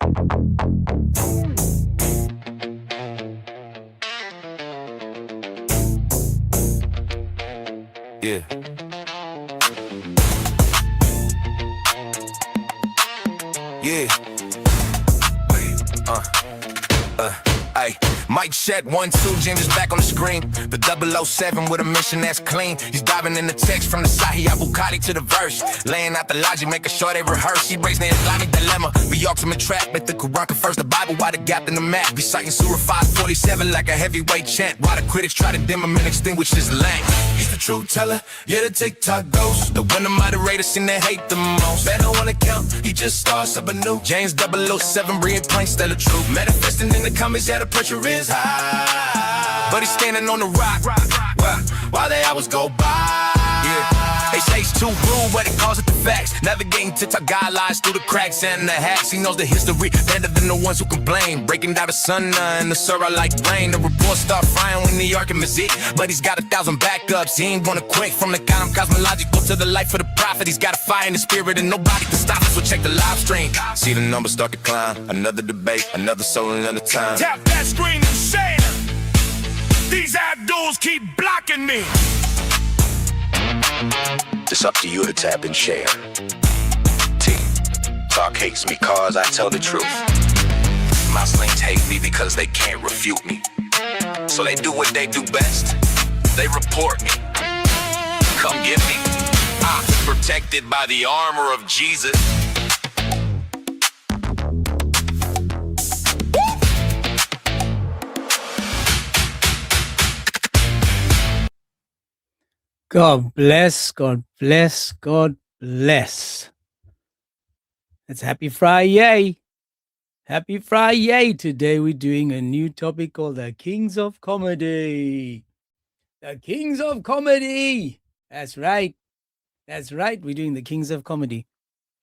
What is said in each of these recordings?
Yeah. Yeah. Ay, Mike check, 1, 2, James is back on the screen. The 007 with a mission that's clean. He's diving in the text from the Sahih Bukhari to the verse. Laying out the logic, making sure they rehearse. He breaks the Islamic dilemma. The ultimate trap, but the Quran confirms the Bible while the gap in the map. Reciting Surah 547 like a heavyweight chant. While the critics try to dim him and extinguish his lamp. He's the truth teller, yeah, the TikTok ghost. The one the moderators seem to hate the most. Better wanna count, he just starts up anew. James 007, bringing planks, tell the truth. Manifesting in the comments, yeah, the pressure is high. But he's standing on the rock, while the hours go by. Yeah. They say it's too rude, but he calls it the facts. Navigating TikTok guidelines through the cracks and the hacks. He knows the history better than the ones who complain. Breaking down the sunnah and the surah like rain. The reports start frying when the argument's it. But he's got 1,000 backups. He ain't gonna quit from the kind of cosmological to the life of the prophet. He's got a fire in the spirit and nobody can stop us. So check the live stream. See the numbers start to climb. Another debate, another soul, another time. Tap that screen and share. These Abduls keep blocking me. It's up to you to tap and share. Talk hates me cause I tell the truth. Muslims hate me because they can't refute me. So they do what they do best. They report me. Come get me. I'm protected by the armor of Jesus. God bless, God bless, God bless. It's Happy Friday. Happy Friday. Today we're doing a new topic called the Kings of Comedy. The Kings of Comedy. That's right. That's right. We're doing the Kings of Comedy.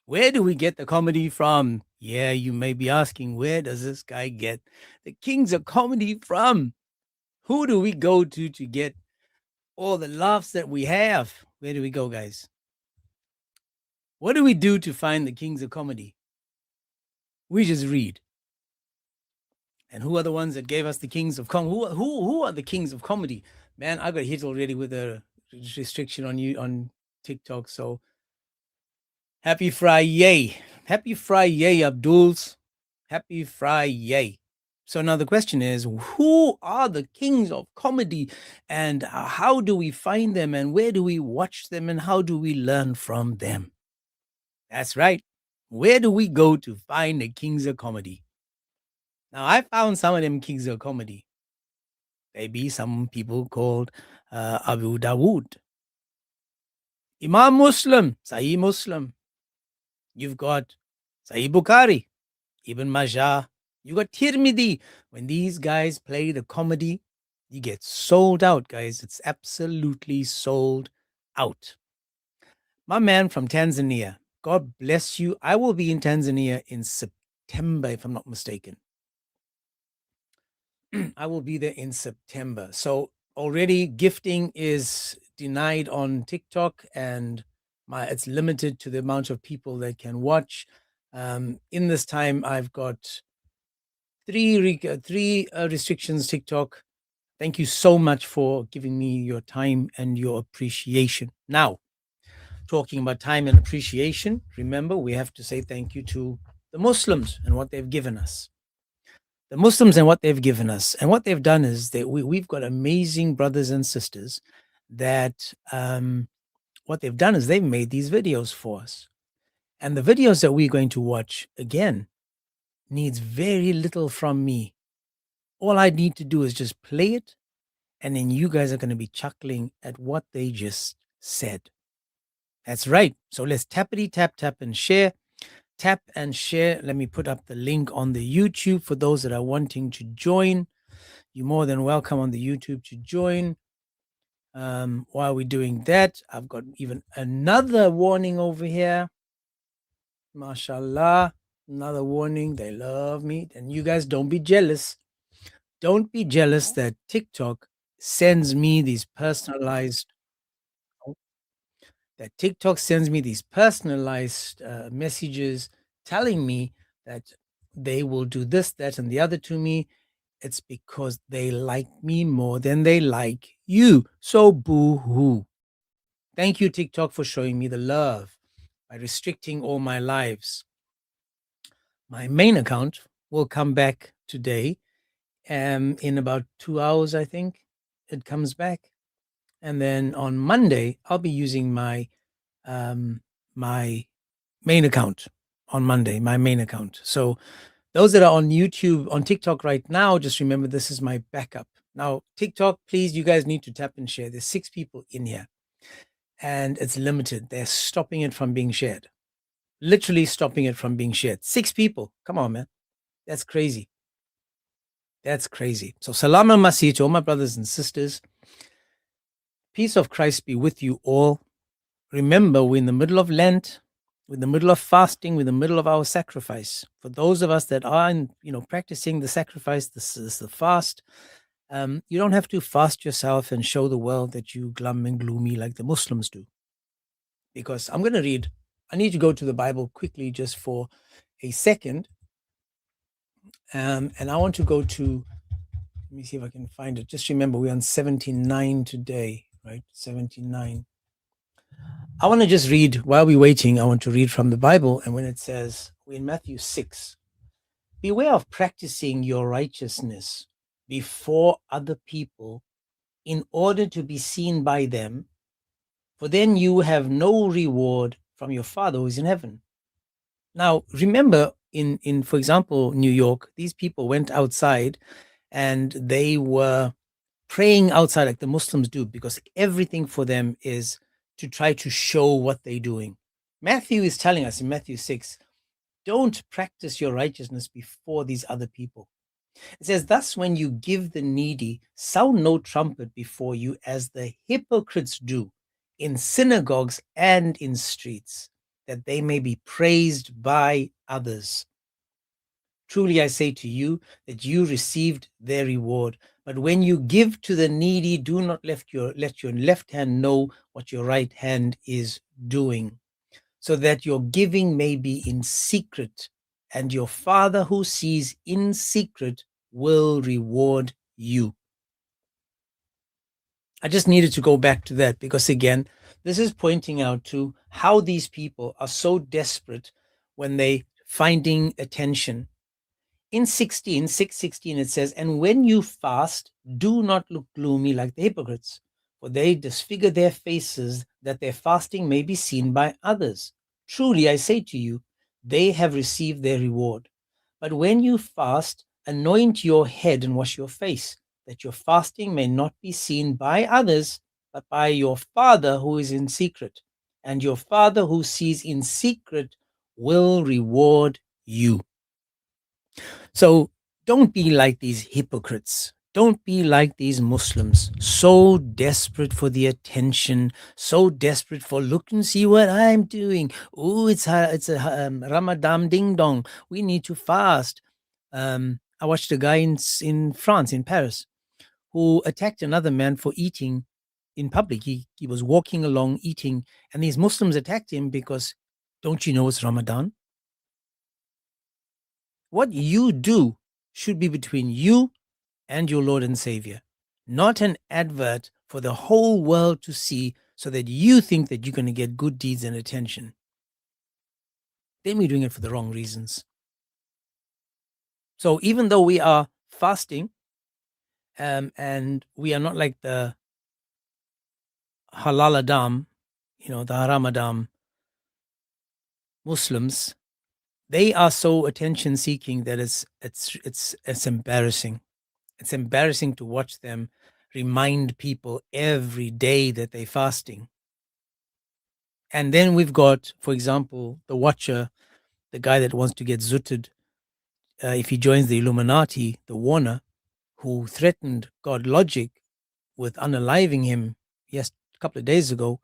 Where do we get the comedy from? Yeah, you may be asking, where does this guy get the Kings of Comedy from? Who do we go to get all the laughs that we have? Where do we go, guys? What do we do to find the Kings of Comedy? We just read. And who are the ones that gave us the Kings of Comedy? Who are the Kings of Comedy? Man, I got hit already with a restriction on TikTok. So happy Friday. Happy Friday, Abduls. Happy Friday. So now the question is, who are the Kings of Comedy and how do we find them and where do we watch them and how do we learn from them? That's right. Where do we go to find the Kings of Comedy? Now, I found some of them Kings of Comedy. Maybe some people called Abu Dawood. Imam Muslim, Sahih Muslim. You've got Sahih Bukhari, Ibn Majah. You got Tirmidhi. When these guys play the comedy, you get sold out, guys. It's absolutely sold out. My man from Tanzania, God bless you. I will be in Tanzania in September, if I'm not mistaken. I will be there in September. So already gifting is denied on TikTok and it's limited to the amount of people that can watch. In this time, I've got three restrictions, TikTok. Thank you so much for giving me your time and your appreciation. Now, talking about time and appreciation, remember, we have to say thank you to the Muslims and what they've given us. The Muslims and what they've given us. And what they've done is that we've got amazing brothers and sisters that what they've done is they've made these videos for us. And the videos that we're going to watch, again, needs very little from me. All I need to do is just play it, and then you guys are going to be chuckling at what they just said. That's right. So let's tappity tap and share. Tap and share. Let me put up the link on the YouTube for those that are wanting to join. You're more than welcome on the YouTube to join. While we're doing that, I've got even another warning over here. MashaAllah. Another warning. They love me. And you guys don't be jealous. Don't be jealous that TikTok sends me these personalized messages telling me that they will do this, that, and the other to me. It's because they like me more than they like you. So boo hoo. Thank you, TikTok, for showing me the love by restricting all my lives. My main account will come back today. In about 2 hours, I think it comes back. And then on Monday, I'll be using my my main account on Monday, my main account. So those that are on YouTube, on TikTok right now, just remember this is my backup. Now, TikTok, please, you guys need to tap and share. There's 6 people in here and it's limited. They're stopping it from being shared. Literally stopping it from being shared. 6 people. Come on, man. That's crazy. That's crazy. So salam al masih to all my brothers and sisters. Peace of Christ be with you all. Remember, we're in the middle of Lent. We're in the middle of fasting. We're in the middle of our sacrifice. For those of us that are, practicing the sacrifice, this is the fast. You don't have to fast yourself and show the world that you glum and gloomy like the Muslims do. Because I'm going to read. I need to go to the Bible quickly just for a second. And I want to go to, let me see if I can find it. Just remember, we're on 79 today, right? 79. I want to just read, while we're waiting, I want to read from the Bible. And when it says, we're in Matthew 6, beware of practicing your righteousness before other people in order to be seen by them, for then you have no reward from your Father who is in heaven. Now, remember, in for example, New York, these people went outside and they were praying outside like the Muslims do, because everything for them is to try to show what they're doing. Matthew is telling us in Matthew 6, don't practice your righteousness before these other people. It says, thus when you give the needy, sound no trumpet before you as the hypocrites do in synagogues and in streets, that they may be praised by others. Truly I say to you that you received their reward. But when you give to the needy, do not let your left hand know what your right hand is doing, so that your giving may be in secret, and your Father who sees in secret will reward you. I just needed to go back to that because, again, this is pointing out to how these people are so desperate when they finding attention. In 6:16, it says, and when you fast, do not look gloomy like the hypocrites, for they disfigure their faces that their fasting may be seen by others. Truly, I say to you, they have received their reward. But when you fast, anoint your head and wash your face, that your fasting may not be seen by others, but by your Father who is in secret. And your Father who sees in secret will reward you. So don't be like these hypocrites. Don't be like these Muslims, so desperate for the attention, so desperate for look and see what I'm doing. Oh, it's a Ramadan ding dong. We need to fast. I watched a guy in France, in Paris, who attacked another man for eating in public. He was walking along eating, and these Muslims attacked him because, don't you know it's Ramadan? What you do should be between you and your Lord and Savior, not an advert for the whole world to see so that you think that you're going to get good deeds and attention. Then we're doing it for the wrong reasons. So even though we are fasting, and we are not like the halal adam, the haram adam Muslims, they are so attention seeking that it's embarrassing. It's embarrassing to watch them remind people every day that they're fasting. And then we've got, for example, the watcher, the guy that wants to get zooted if he joins the Illuminati, the warner, who threatened God Logic with unaliving him a couple of days ago.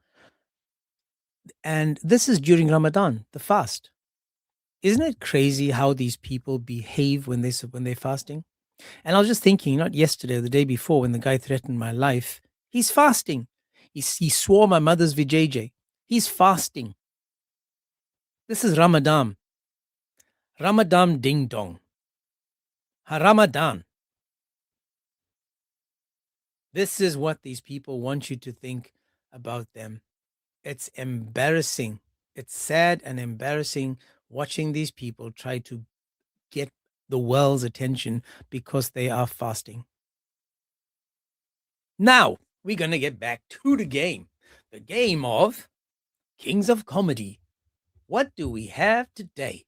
And this is during Ramadan, the fast. Isn't it crazy how these people behave when they're fasting? And I was just thinking, not yesterday or the day before, when the guy threatened my life, he's fasting. He swore my mother's VJJ. He's fasting. This is Ramadan. Ramadan ding dong. Ramadan. This is what these people want you to think about them. It's embarrassing. It's sad and embarrassing watching these people try to get the world's attention because they are fasting. Now, we're going to get back to the game of Kings of Comedy. What do we have today?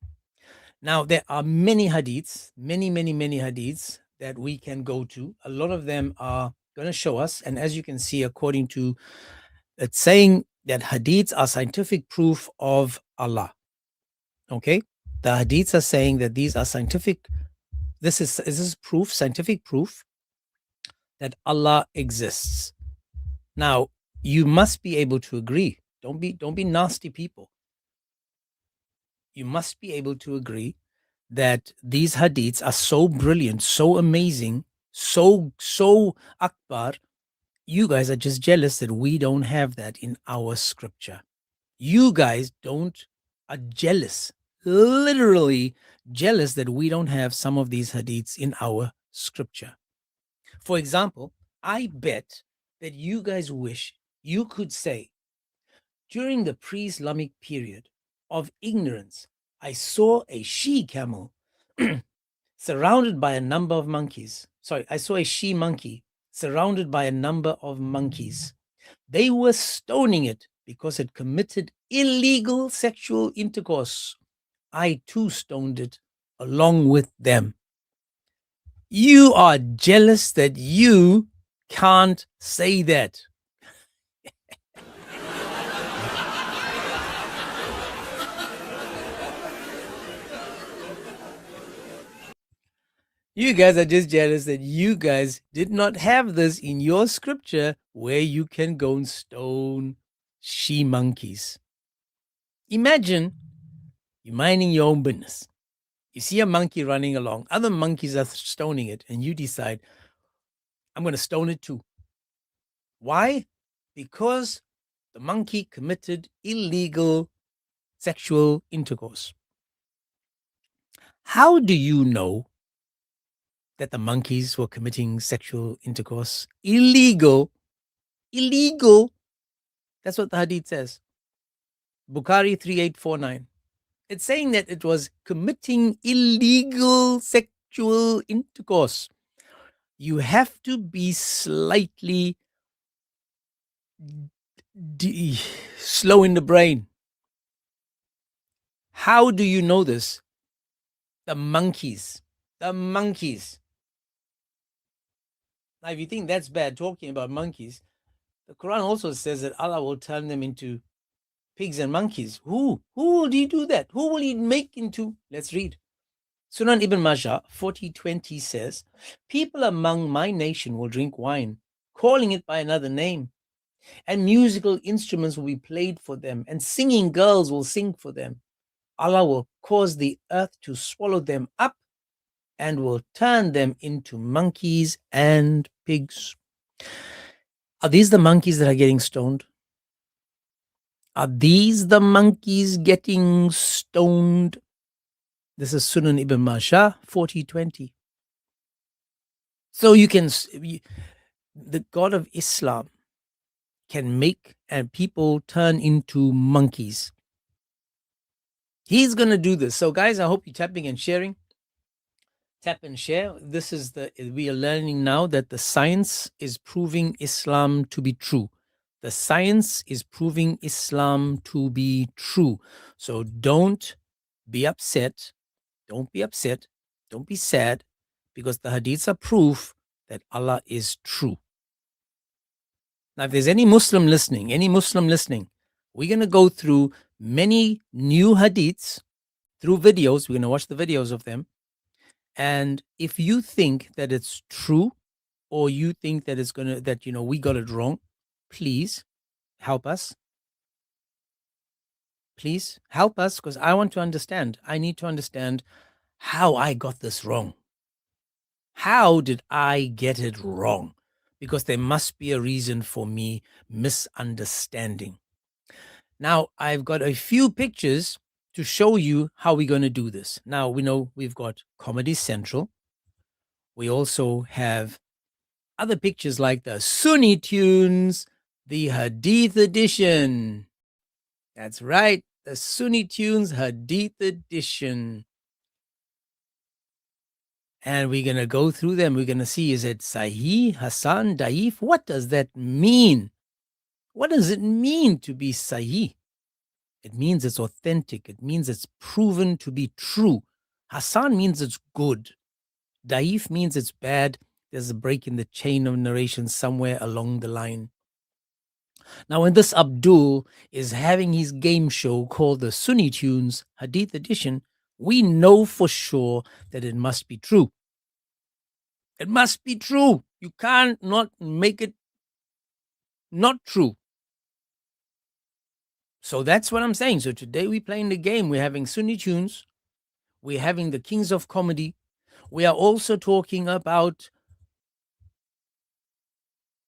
Now, there are many hadiths, many hadiths that we can go to. A lot of them are going to show us. And as you can see, according to it's saying that hadiths are scientific proof of Allah. Okay? The hadiths are saying that these are scientific. This is proof, scientific proof that Allah exists. Now, you must be able to agree. Don't be nasty people. You must be able to agree that these hadiths are so brilliant, so amazing, so akbar. You guys are just jealous that we don't have that in our scripture. You guys are jealous, literally jealous that we don't have some of these hadiths in our scripture. For example, I bet that you guys wish you could say, during the pre-Islamic period of ignorance, I saw a she-camel surrounded by a number of monkeys. Sorry, I saw a she-monkey surrounded by a number of monkeys. They were stoning it because it committed illegal sexual intercourse. I too stoned it along with them. You are jealous that you can't say that. You guys are just jealous that you guys did not have this in your scripture where you can go and stone she-monkeys. Imagine you're minding your own business. You see a monkey running along, other monkeys are stoning it, and you decide, I'm going to stone it too. Why? Because the monkey committed illegal sexual intercourse. How do you know that the monkeys were committing sexual intercourse? Illegal. That's what the hadith says. Bukhari 3849. It's saying that it was committing illegal sexual intercourse. You have to be slightly slow in the brain. How do you know this? The monkeys. Now, if you think that's bad, talking about monkeys, the Quran also says that Allah will turn them into pigs and monkeys. Who will he do that? Who will he make into? Let's read. Sunan Ibn Majah 40:20 says, people among my nation will drink wine, calling it by another name, and musical instruments will be played for them, and singing girls will sing for them. Allah will cause the earth to swallow them up and will turn them into monkeys and pigs. Are these the monkeys that are getting stoned? Are these the monkeys getting stoned? This is Sunan Ibn Majah 40:20. So the God of Islam can make people turn into monkeys. He's going to do this. So guys, I hope you're tapping and sharing. Tap and share. We are learning now that the science is proving Islam to be true. The science is proving Islam to be true. So don't be upset. Don't be upset. Don't be sad, because the hadiths are proof that Allah is true. Now, if there's any Muslim listening, we're going to go through many new hadiths through videos. We're going to watch the videos of them. And if you think that it's true, or you think that we got it wrong, please help us. Please help us, because I want to understand. I need to understand how I got this wrong. How did I get it wrong? Because there must be a reason for me misunderstanding. Now, I've got a few pictures to show you how we're going to do this. Now, we know we've got Comedy Central. We also have other pictures like the Sunni Tunes, the Hadith edition. That's right, the Sunni Tunes Hadith edition. And we're going to go through them. We're going to see, is it Sahih, Hasan, Daif? What does that mean? What does it mean to be Sahih? It means it's authentic. It means it's proven to be true. Hasan means it's good. Daif means it's bad. There's a break in the chain of narration somewhere along the line. Now, when this Abdul is having his game show called the Sunni Tunes Hadith Edition, we know for sure that it must be true. It must be true. You can't not make it not true. So that's what I'm saying. So today we're playing the game. We're having Sunni Tunes. We're having the Kings of Comedy. We are also talking about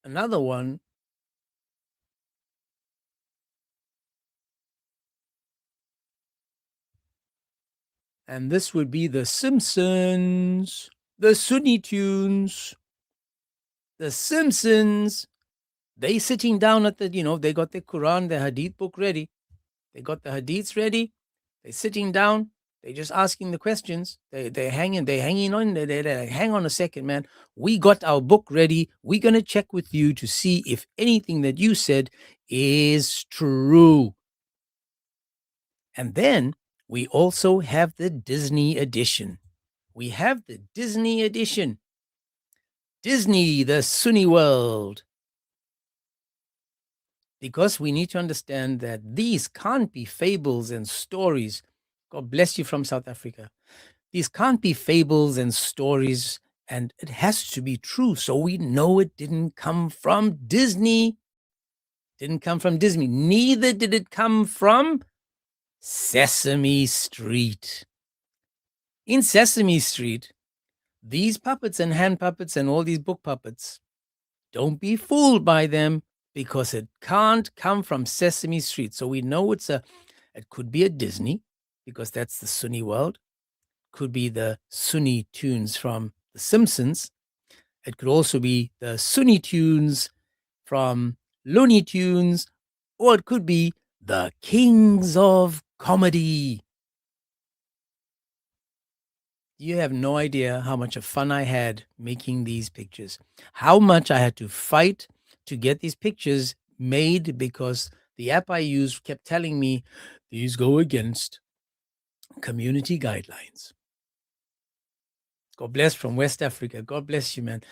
another one. And this would be the Simpsons, the Sunni Tunes, the Simpsons. They sitting down at the, they got the Quran, the Hadith book ready. They got the Hadiths ready. They're sitting down. They're just asking the questions. They're hanging on. They're hang on a second, man. We got our book ready. We're going to check with you to see if anything that you said is true. And then we also have the Disney edition. We have the Disney edition. Disney, the Sunni world. Because we need to understand that these can't be fables and stories. God bless you from South Africa. These can't be fables and stories, and it has to be true. So we know it didn't come from Disney. Didn't come from Disney. Neither did it come from Sesame Street. In Sesame Street, these puppets and hand puppets and all these book puppets, don't be fooled by them, because it can't come from Sesame Street. So we know it could be a Disney, because that's the Sunni world. Could be the Sunni Tunes from The Simpsons. It could also be the Sunni Tunes from Looney Tunes, or it could be the Kings of Comedy. You have no idea how much of fun I had making these pictures. How much I had to fight to get these pictures made, because the app I used kept telling me these go against community guidelines. God bless from West Africa. God bless you, man.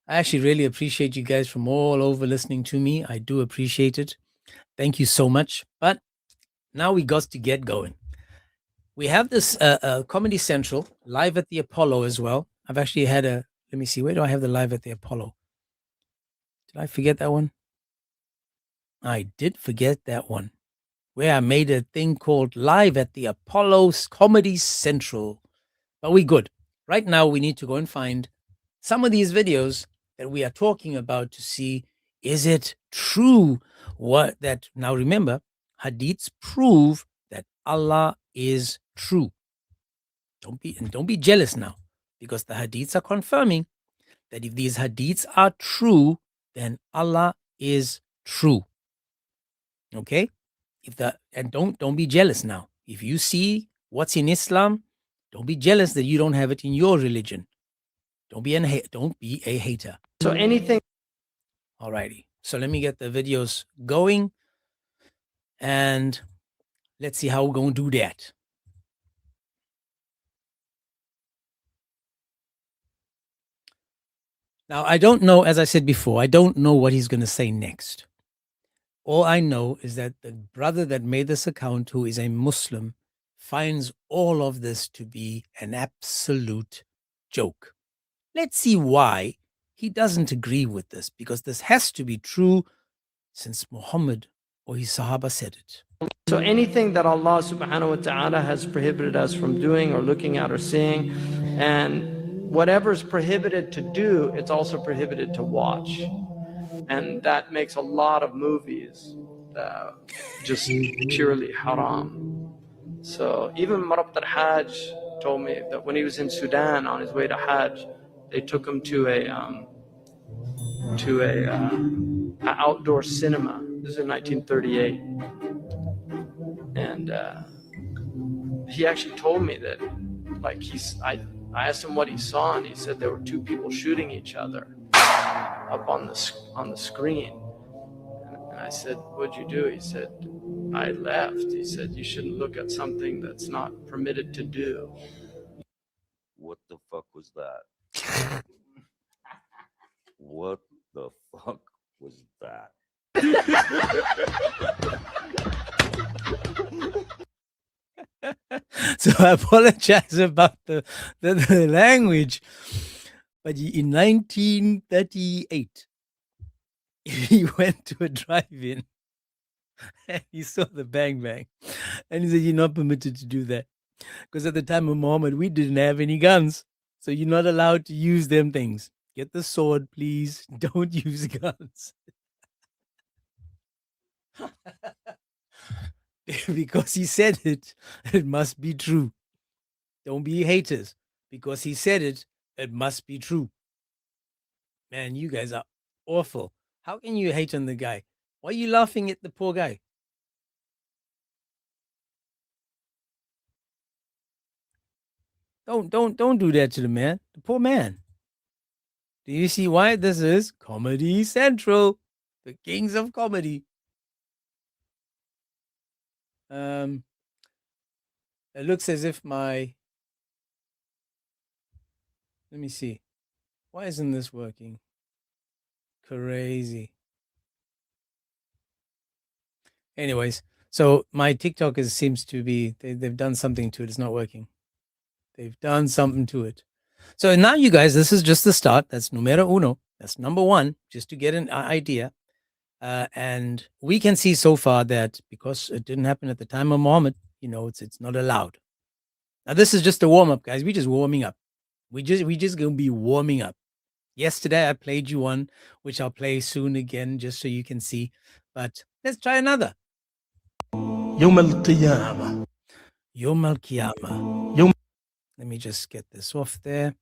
I actually really appreciate you guys from all over listening to me. I do appreciate it. Thank you so much. But now we got to get going. We have this Comedy Central live at the Apollo as well. I've actually had let me see, where do I have the live at the Apollo? Did I forget that one? I did forget that one, where I made a thing called Live at the Apollo's Comedy Central. But we good. Right now, we need to go and find some of these videos that we are talking about to see, is it true now remember, hadiths prove that Allah is true. Don't be jealous now, because the hadiths are confirming that if these hadiths are true, then Allah is true. Okay? And don't be jealous now. If you see what's in Islam, don't be jealous that you don't have it in your religion. Don't be a hater. So anything. Alrighty. So let me get the videos going, and let's see how we're going to do that. Now, I don't know, as I said before, I don't know what he's going to say next. All I know is that the brother that made this account, who is a Muslim, finds all of this to be an absolute joke. Let's see why he doesn't agree with this, because this has to be true since Muhammad or his Sahaba said it. So anything that Allah subhanahu wa ta'ala has prohibited us from doing or looking at or seeing, and whatever's prohibited to do, it's also prohibited to watch. And that makes a lot of movies just purely haram. So even Marabt al-Hajj told me that when he was in Sudan on his way to Hajj, they took him to a outdoor cinema. This is in 1938, and he actually told me that, like, I asked him what he saw, and he said there were two people shooting each other up on the screen. And I said, "What'd you do?" He said, "I left." He said, "You shouldn't look at something that's not permitted to do." What the fuck was that? What the fuck was that? So I apologize about the language. But in 1938, he went to a drive-in and he saw the bang bang. And he said, "You're not permitted to do that. Because at the time of Muhammad, we didn't have any guns. So you're not allowed to use them things. Get the sword, please. Don't use guns." Because he said it, it must be true. Don't be haters. Because he said it, it must be true. Man, you guys are awful. How can you hate on the guy? Why are you laughing at the poor guy? Don't do that to the man. The poor man. Do you see why this is Comedy Central? The kings of comedy. It looks as if let me see. Why isn't this working? Crazy. Anyways, so my TikTok seems to be, they've done something to it. It's not working. They've done something to it. So now you guys, this is just the start. That's numero uno. That's number one, just to get an idea. And we can see so far that because it didn't happen at the time of Muhammad, it's not allowed. Now this is just a warm up, guys. We're just warming up. We just gonna be warming up. Yesterday I played you one, which I'll play soon again, just so you can see. But let's try another. يوم القيامة. Yom al Qiyamah. Let me just get this off there.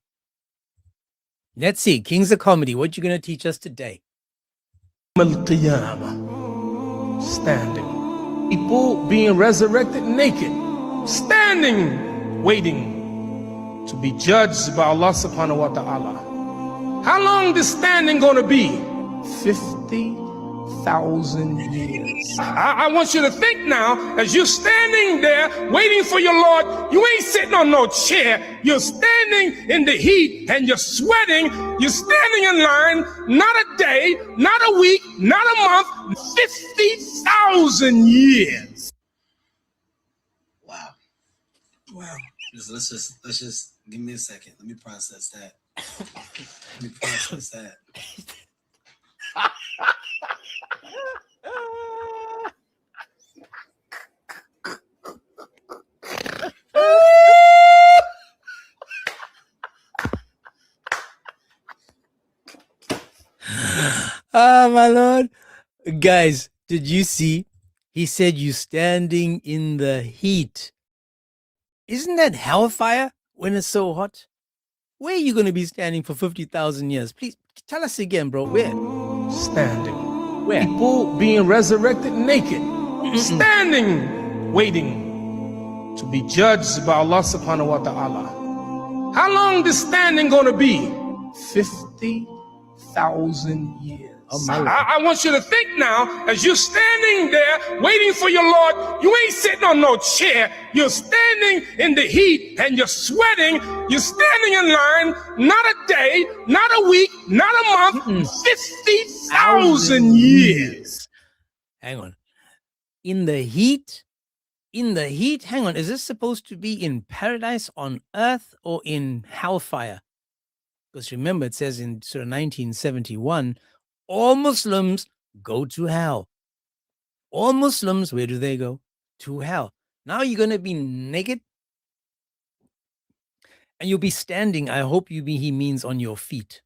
Let's see, Kings of Comedy. What you gonna teach us today? يوم القيامة. Standing. People being resurrected naked. Standing, waiting to be judged by Allah subhanahu wa ta'ala. How long this standing gonna be? 50,000 years. I want you to think now, as you're standing there waiting for your Lord, you ain't sitting on no chair. You're standing in the heat and you're sweating. You're standing in line, not a day, not a week, not a month, 50,000 years. Wow. Wow. Let's just give me a second. Let me process that. Let me process that. Ah, my Lord. Guys, did you see? He said you standing in the heat. Isn't that hellfire when it's so hot? Where are you going to be standing for 50,000 years? Please tell us again, bro. Where? Standing. Where? People being resurrected naked. Standing, waiting to be judged by Allah subhanahu wa ta'ala. How long this standing gonna be? 50,000 years. Oh, my Lord. I want you to think now, as you're standing there waiting for your Lord, you ain't sitting on no chair. You're standing in the heat and you're sweating. You're standing in line, not a day, not a week, not a month, 50,000 years. Hang on. In the heat? In the heat? Hang on. Is this supposed to be in paradise on earth or in hellfire? Because remember, it says in Surah 1971, all Muslims go to hell. All Muslims, where do they go? To hell. Now you're going to be naked and you'll be standing. I hope he means on your feet.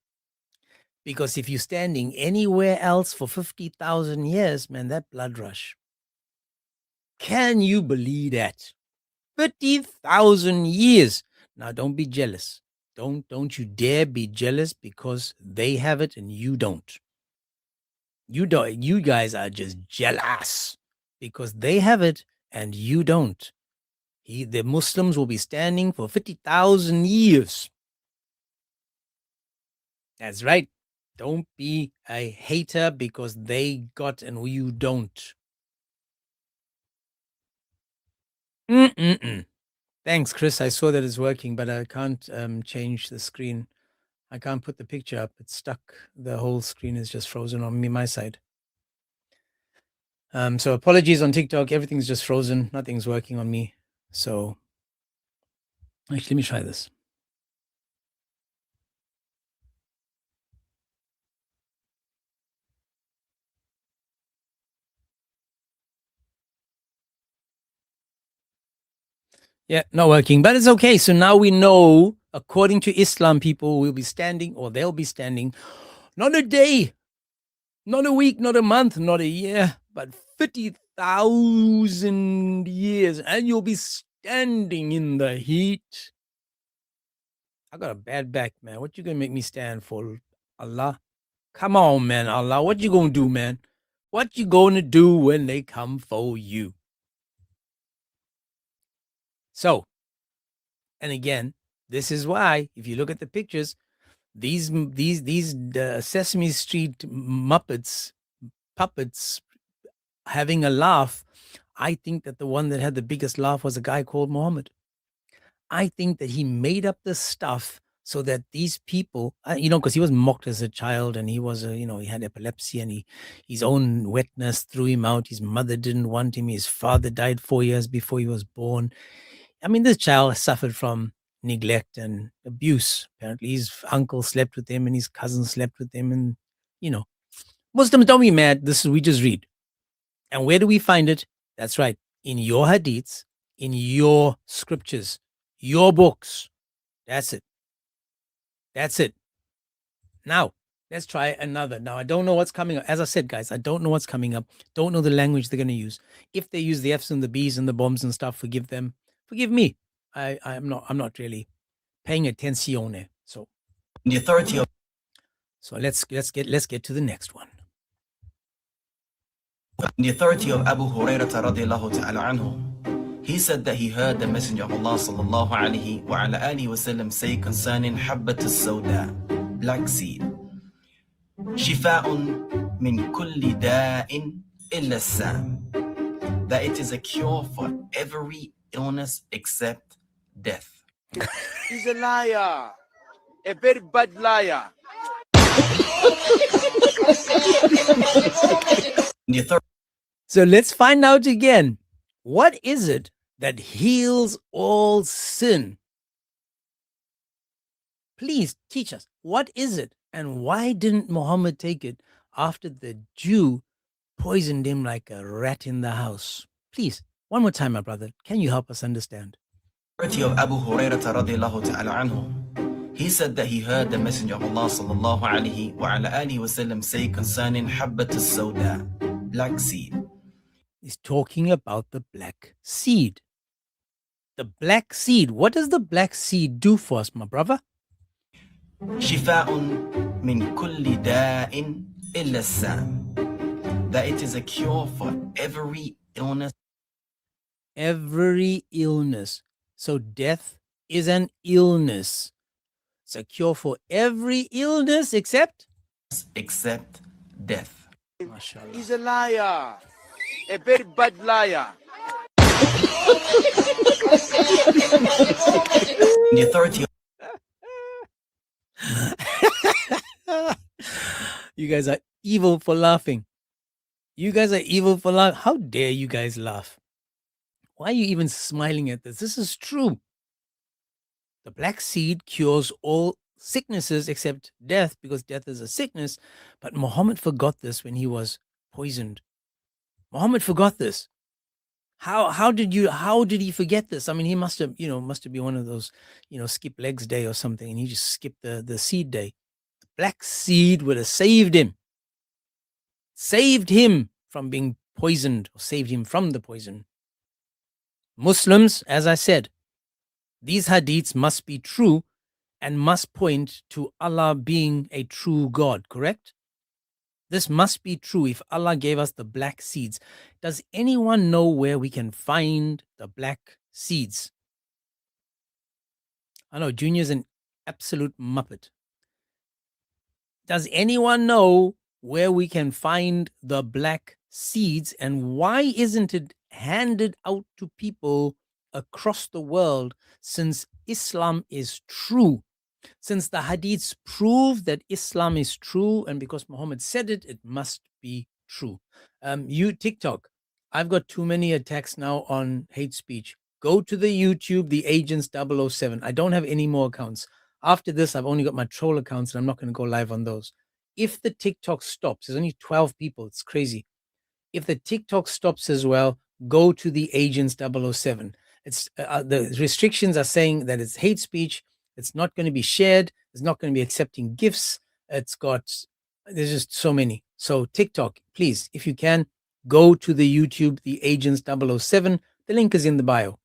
Because if you're standing anywhere else for 50,000 years, man, that blood rush. Can you believe that? 50,000 years. Now, don't be jealous. Don't you dare be jealous because they have it and you don't. You don't. You guys are just jealous because they have it and you don't. The Muslims will be standing for 50,000 years. That's right. Don't be a hater because they got and you don't. Thanks, Chris. I saw that it's working, but I can't change the screen. I can't put the picture up. It's stuck. The whole screen is just frozen on my side. So apologies on TikTok. Everything's just frozen. Nothing's working on me. So actually, let me try this. Yeah, not working, but it's okay. So now we know, according to Islam, people will be standing or they'll be standing not a day, not a week, not a month, not a year, but 50,000 years. And you'll be standing in the heat. I got a bad back, man. What you gonna make me stand for, Allah? Come on, man, Allah. What you gonna do, man? What you gonna do when they come for you? So, and again, this is why, if you look at the pictures, these Sesame Street puppets having a laugh. I think that the one that had the biggest laugh was a guy called Muhammad. I think that he made up this stuff so that these people, because he was mocked as a child and he was, he had epilepsy and his own wetness threw him out. His mother didn't want him. His father died 4 years before he was born. I mean, this child suffered from neglect and abuse. Apparently, his uncle slept with him and his cousin slept with him. And, Muslims, don't be mad. We just read. And where do we find it? That's right. In your hadiths, in your scriptures, your books. That's it. That's it. Now, let's try another. Now, I don't know what's coming up. As I said, guys, I don't know what's coming up. Don't know the language they're going to use. If they use the F's and the B's and the bombs and stuff, forgive them. Forgive me. I'm not really paying attention. So The authority of let's get to the next one. The authority of Abu Hurairah radiallahu ta'ala anhu, he said that he heard the Messenger of Allah sallallahu alayhi wa ala alihi wasallam say concerning Habbat al-Sawda, black seed, Shifa'un min kulli da'in illa sam, that it is a cure for every illness except death. He's a liar, a very bad liar. So let's find out again. What is it that heals all sin? Please teach us. What is it? And why didn't Muhammad take it after the Jew poisoned him like a rat in the house? Please, one more time, my brother. Can you help us understand? The authority of Abu Hurairah radiallahu ta'ala anhu, he said that he heard the Messenger of Allah sallallahu alayhi wa ala alihi wasallam say concerning Habbat al-Sawda, black seed. He's talking about the black seed. The black seed. What does the black seed do for us, my brother? Shifa'un min kulli da'in illa sam, that it is a cure for every illness. Every illness. So death is an illness. It's a cure for every illness except death. MashaAllah. He's a liar, a very bad liar. The authority You guys are evil for laughing. You guys are evil for laughing. How dare you guys laugh? Why are you even smiling at this? This is true. The black seed cures all sicknesses except death, because death is a sickness. But Muhammad forgot this when he was poisoned. Muhammad forgot this. How did he forget this? I mean, he must have been one of those, skip legs day or something, and he just skipped the seed day. The black seed would have saved him from being poisoned, or saved him from the poison. Muslims, as I said, these hadiths must be true and must point to Allah being a true God, correct? This must be true if Allah gave us the black seeds. Does anyone know where we can find the black seeds? I know Junior's an absolute muppet. Does anyone know where we can find the black seeds, and why isn't it handed out to people across the world, since Islam is true? Since the hadiths prove that Islam is true, and because Muhammad said it, it must be true. You TikTok, I've got too many attacks now on hate speech. Go to the YouTube, the Agents 007. I don't have any more accounts. After this, I've only got my troll accounts, and I'm not going to go live on those. If the TikTok stops, there's only 12 people. It's crazy. If the TikTok stops as well, go to the Agents 007. It's the restrictions are saying that it's hate speech. It's not going to be shared. It's not going to be accepting gifts. There's just so many. So TikTok, please, if you can, go to the YouTube, the Agents 007. The link is in the bio.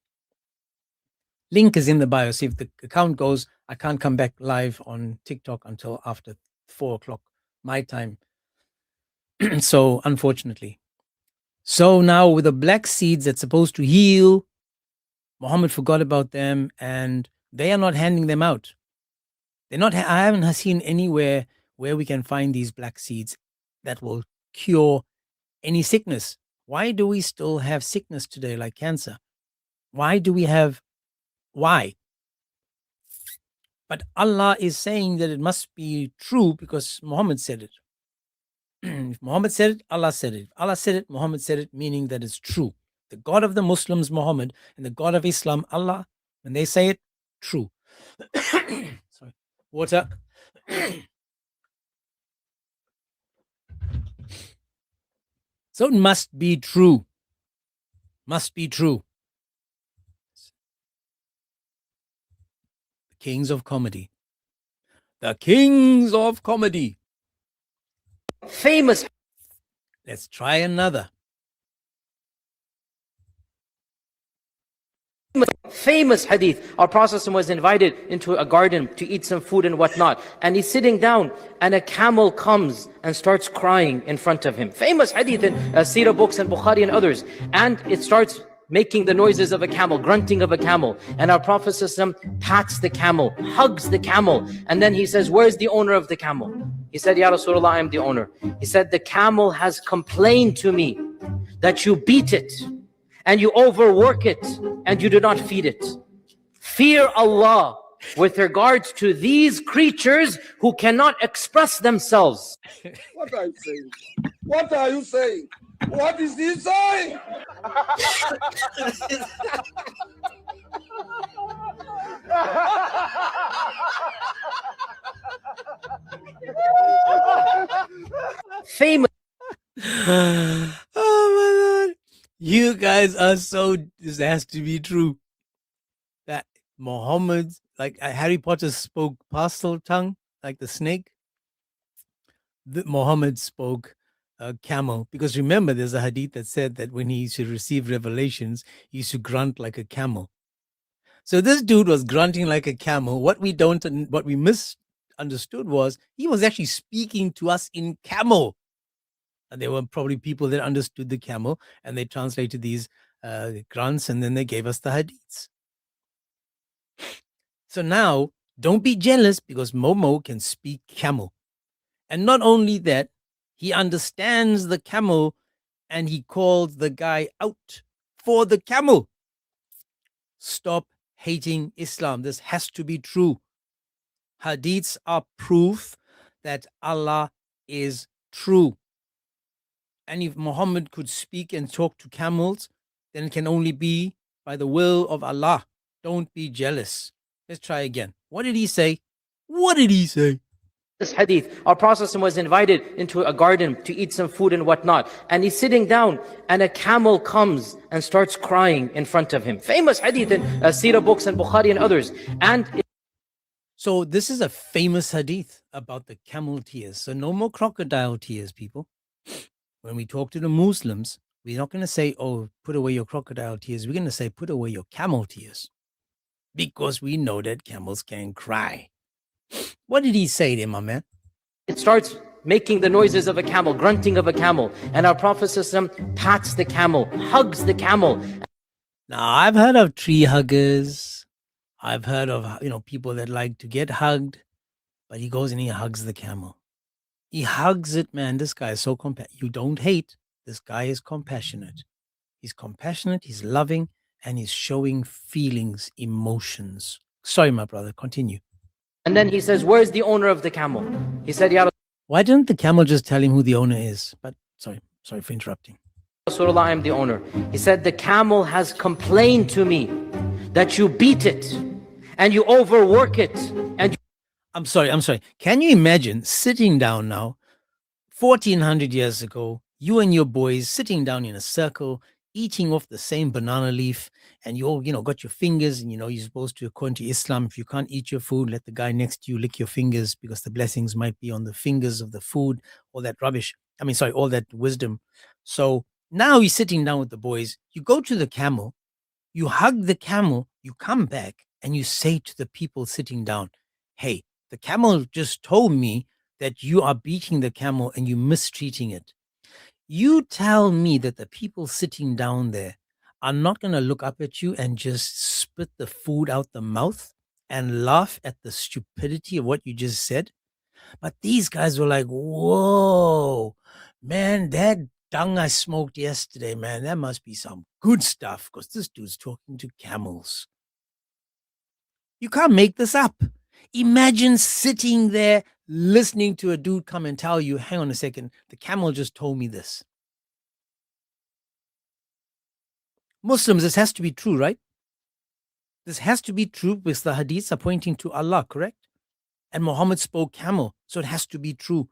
Link is in the bio. So if the account goes, I can't come back live on TikTok until after 4 o'clock my time. So unfortunately. So now with the black seeds that's supposed to heal, Muhammad forgot about them, and they are not handing them out. They're not. I haven't seen anywhere where we can find these black seeds that will cure any sickness. Why do we still have sickness today, like cancer? Why? But Allah is saying that it must be true because Muhammad said it. If Muhammad said it, Allah said it. If Allah said it, Muhammad said it, meaning that it's true. The God of the Muslims, Muhammad, and the God of Islam, Allah, when they say it, true. Sorry. Water. So it must be true. Must be true. The kings of comedy. The kings of comedy. Famous. Let's try another. Famous hadith. Our Prophet was invited into a garden to eat some food and whatnot. And he's sitting down and a camel comes and starts crying in front of him. Famous hadith in Sirah books and Bukhari and others. And it starts making the noises of a camel, grunting of a camel. And our Prophet pats the camel, hugs the camel. And then he says, where's the owner of the camel? He said, Ya Rasulullah, I am the owner. He said, the camel has complained to me that you beat it and you overwork it and you do not feed it. Fear Allah with regards to these creatures who cannot express themselves. What are you saying? What are you saying? What is he saying? Famous. Oh my Lord. You guys are so, this has to be true. That Muhammad, like Harry Potter spoke pastel tongue, like the snake. Muhammad spoke camel. Because remember, there's a hadith that said that when he used to receive revelations, he used to grunt like a camel. So this dude was grunting like a camel. What we misunderstood was he was actually speaking to us in camel. And there were probably people that understood the camel, and they translated these grunts, and then they gave us the hadiths. So now, don't be jealous because Momo can speak camel. And not only that, he understands the camel, and he called the guy out for the camel. Stop hating Islam. This has to be true. Hadiths are proof that Allah is true. And if Muhammad could speak and talk to camels, then it can only be by the will of Allah. Don't be jealous. Let's try again. What did he say? What did he say? This hadith, our Prophet was invited into a garden to eat some food and whatnot. And he's sitting down and a camel comes and starts crying in front of him. Famous hadith in Sirah books and Bukhari and others. So this is a famous hadith about the camel tears. So no more crocodile tears, people. When we talk to the Muslims, We're not going to say, oh, put away your crocodile tears. We're going to say, put away your camel tears. Because we know that camels can cry. What did he say there, my man? It starts making the noises of a camel, grunting of a camel. And our Prophet ﷺ pats the camel, hugs the camel. Now, I've heard of tree huggers. I've heard of, people that like to get hugged. But he goes and he hugs the camel. He hugs it, man. This guy is so compassionate. You don't hate. This guy is compassionate. He's compassionate, he's loving, and he's showing feelings, emotions. Sorry, my brother, continue. And then he says, where's the owner of the camel? He said, Ya Why didn't the camel just tell him who the owner is? But sorry for interrupting. Rasulullah, I am the owner. He said, the camel has complained to me that you beat it and you overwork it. And I'm sorry. Can you imagine sitting down now, 1400 years ago, you and your boys sitting down in a circle, eating off the same banana leaf, and you all, got your fingers, and you're supposed to, according to Islam, if you can't eat your food, let the guy next to you lick your fingers because the blessings might be on the fingers of the food, all that rubbish. All that wisdom. So now he's sitting down with the boys. You go to the camel, you hug the camel, you come back, and you say to the people sitting down, hey, the camel just told me that you are beating the camel and you're mistreating it. You tell me that the people sitting down there are not going to look up at you and just spit the food out the mouth and laugh at the stupidity of what you just said? But these guys were like, whoa, man, that dung I smoked yesterday, man, that must be some good stuff because this dude's talking to camels. You can't make this up. Imagine sitting there listening to a dude come and tell you, hang on a second, the camel just told me this. Muslims, this has to be true, right? This has to be true because the hadiths are pointing to Allah, correct? And Muhammad spoke camel, so it has to be true.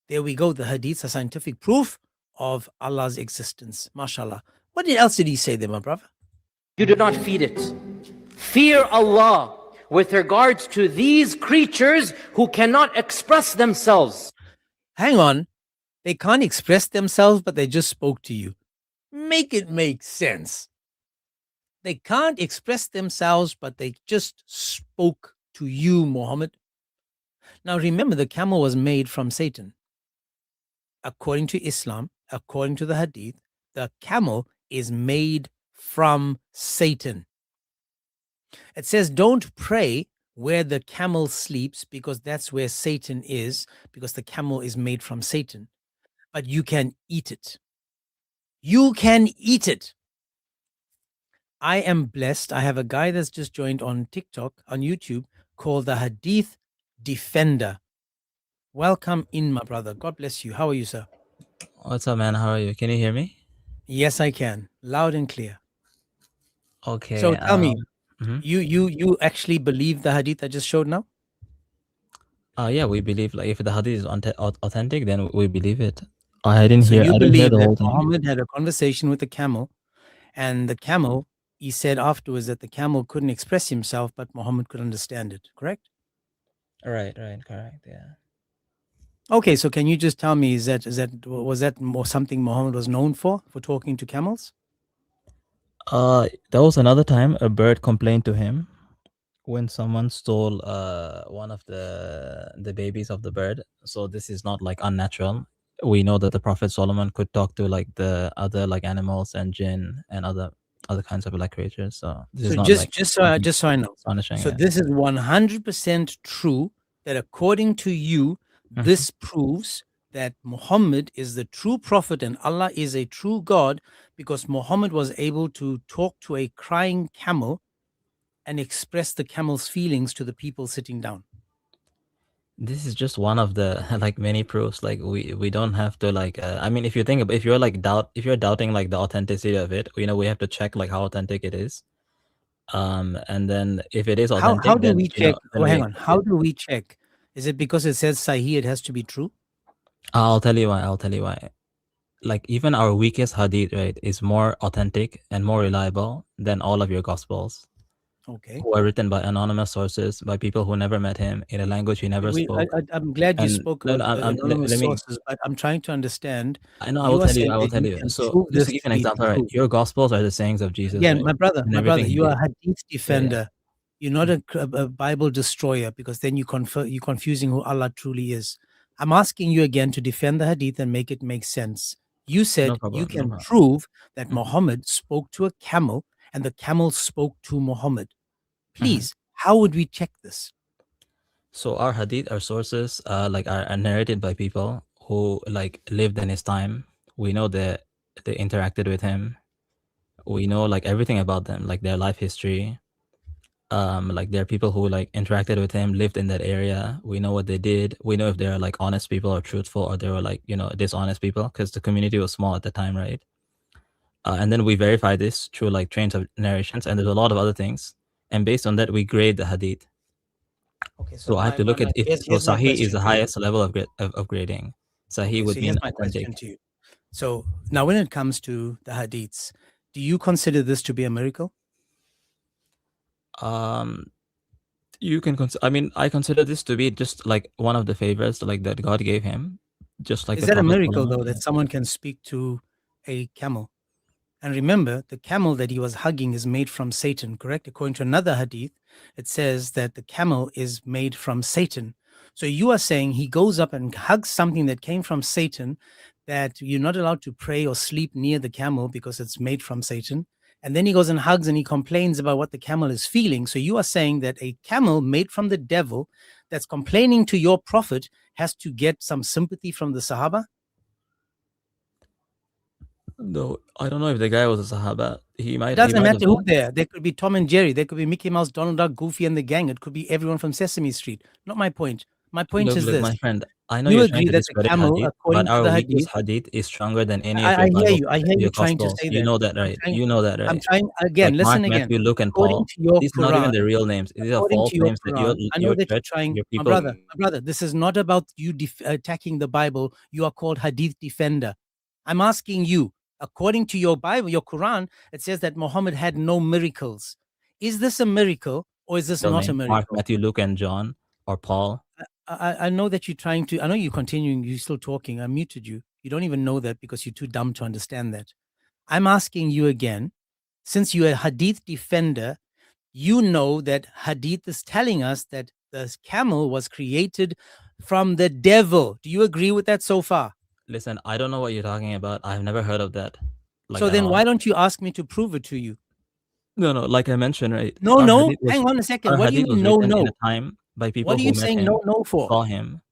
There we go. The hadiths are scientific proof of Allah's existence. MashaAllah. What else did he say there, my brother? you do not feed it. Fear Allah with regards to these creatures who cannot express themselves. Hang on. They can't express themselves, but they just spoke to you. Make it make sense. They can't express themselves, but they just spoke to you, Muhammad. Now remember, the camel was made from Satan. According to Islam, according to the Hadith, the camel is made from Satan. It says, don't pray where the camel sleeps because that's where Satan is, because the camel is made from Satan. But you can eat it. You can eat it. I am blessed. I have a guy that's just joined on TikTok, on YouTube, called the Hadith Defender. Welcome in, my brother. God bless you. How are you, sir? What's up, man? How are you? Can you hear me? Yes, I can. Loud and clear. Okay. So tell me, mhm. you actually believe the hadith I just showed now? Yeah, we believe, like, if the hadith is authentic, then we believe it. I didn't So hear. you I didn't hear believe the that whole thing. Muhammad had a conversation with the camel, and the camel, he said afterwards that the camel couldn't express himself, but Muhammad could understand it, correct? Right, correct, yeah. Okay, so can you just tell me, was that more something Muhammad was known for talking to camels? There was another time a bird complained to him when someone stole one of the babies of the bird. So this is not like unnatural. We know that the Prophet Solomon could talk to like the other like animals and jinn and other kinds of like creatures. So this is So not just like just so I, just so I know, astonishing. so Yeah. this is 100% true that according to you, this proves that Muhammad is the true prophet and Allah is a true God, because Muhammad was able to talk to a crying camel and express the camel's feelings to the people sitting down. This is just one of the like many proofs. Like we don't have to like. I mean, if you think if you're doubting like the authenticity of it, we have to check like how authentic it is. And then if it is authentic, How do then we check? then Hang we on. How do we check? Is it because it says Sahih, it has to be true? I'll tell you why. Like even our weakest hadith, right, is more authentic and more reliable than all of your gospels. Okay. who are written by anonymous sources, by people who never met him, in a language he never spoke. I'm glad you And spoke no, of no, anonymous let me. sources, but I'm trying to understand. I know. I will You are tell you. saying I will that tell you you. can So, prove just to this give to you an be example, right? true. Your gospels are the sayings of Jesus, Again, right? And my brother, everything he you are did. a hadith Yeah, defender. You're not a Bible destroyer, because then you're confusing who Allah truly is. I'm asking you again to defend the hadith and make it make sense. You no said problem. you No can problem. prove that Mhm, Muhammad spoke to a camel and the camel spoke to Muhammad. mhm. Please, how would we check this? So our hadith, our sources, are narrated by people who like lived in his time. We know that they interacted with him. We know like everything about them, like their life history. Like there are people who like interacted with him, lived in that area. We know what they did. We know if they're like honest people or truthful, or they were like dishonest people, because the community was small at the time, right? And then we verify this through like trains of narrations, and there's a lot of other things. And based on that, we grade the hadith. Okay, so So I have to look at if so. here's my Sahih is question the to you. highest level of grading. Sahih Okay, would so here's mean my question authentic. to you. So now, when it comes to the hadiths, do you consider this to be a miracle? Um, you can I mean, I consider this to be just like one of the favors like that God gave him, just like Is the that a Prophet miracle, Solomon. though, that someone can speak to a camel? And remember, the camel that he was hugging is made from Satan, correct? According to another hadith, it says that the camel is made from Satan. So you are saying he goes up and hugs something that came from Satan, that you're not allowed to pray or sleep near the camel because it's made from Satan. And then he goes and hugs and he complains about what the camel is feeling. So you are saying that a camel made from the devil that's complaining to your prophet has to get some sympathy from the Sahaba? Though I don't know if the guy was a Sahaba. It He doesn't might have matter who been. they are. They could be Tom and Jerry. They could be Mickey Mouse, Donald Duck, Goofy, and the gang. It could be everyone from Sesame Street. Not my point. My point is Look, this. my friend. I know You you're trying agree to that the discredit camel, hadith, but according to our the weakest hadith, hadith is stronger than any of your I hear Bible, you. I hear you your trying to gospels. say You that. know that, right? You know that, I'm right? trying Like again, Mark, listen again. Matthew, Luke, and According Paul. to your These are not even Quran, the real names. These are according false to your names that Quran, I know your that you're church, trying, your my people. brother, this is not about you attacking the Bible. You are called Hadith defender. I'm asking you, according to your Bible, your Quran, it says that Muhammad had no miracles. Is this a miracle or is this Real not a names: Mark, miracle? Matthew, Luke, and John, or Paul. I know that you're trying to, I know you're continuing, you're still talking. I muted you. You don't even know that because you're too dumb to understand that. I'm asking you again, since you're a Hadith defender, you know that Hadith is telling us that the camel was created from the devil. Do you agree with that so far? Listen, I don't know what you're talking about. I've never heard of that, like So at then all. why don't you ask me to prove it to you? No, no. Like I mentioned, right? No, no. Hang on a second. Our What do you hadith mean was no, written in no? a time by What people are who you met saying him, no, no for? saw him,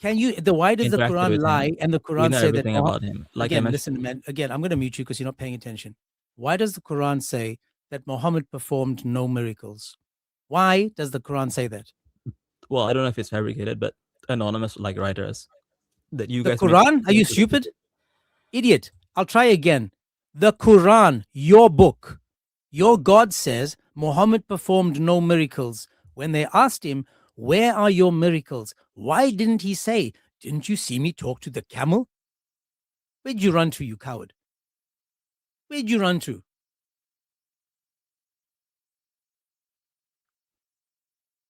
Can you, why does the interacted Quran with lie him. and the We Quran know say that, everything about him. Like I again, mentioned. listen, man, again, I'm going to mute you because you're not paying attention. Why does the Quran say that Muhammad performed no miracles? Why does the Quran say that? Well, I don't know if it's fabricated, but anonymous like writers that you The guys make. Quran? Are you stupid? Idiot. I'll try again. The Quran, your book, your God says Muhammad performed no miracles. When they asked him, where are your miracles? Why didn't he say, didn't you see me talk to the camel? Where'd you run to, you coward? Where'd you run to?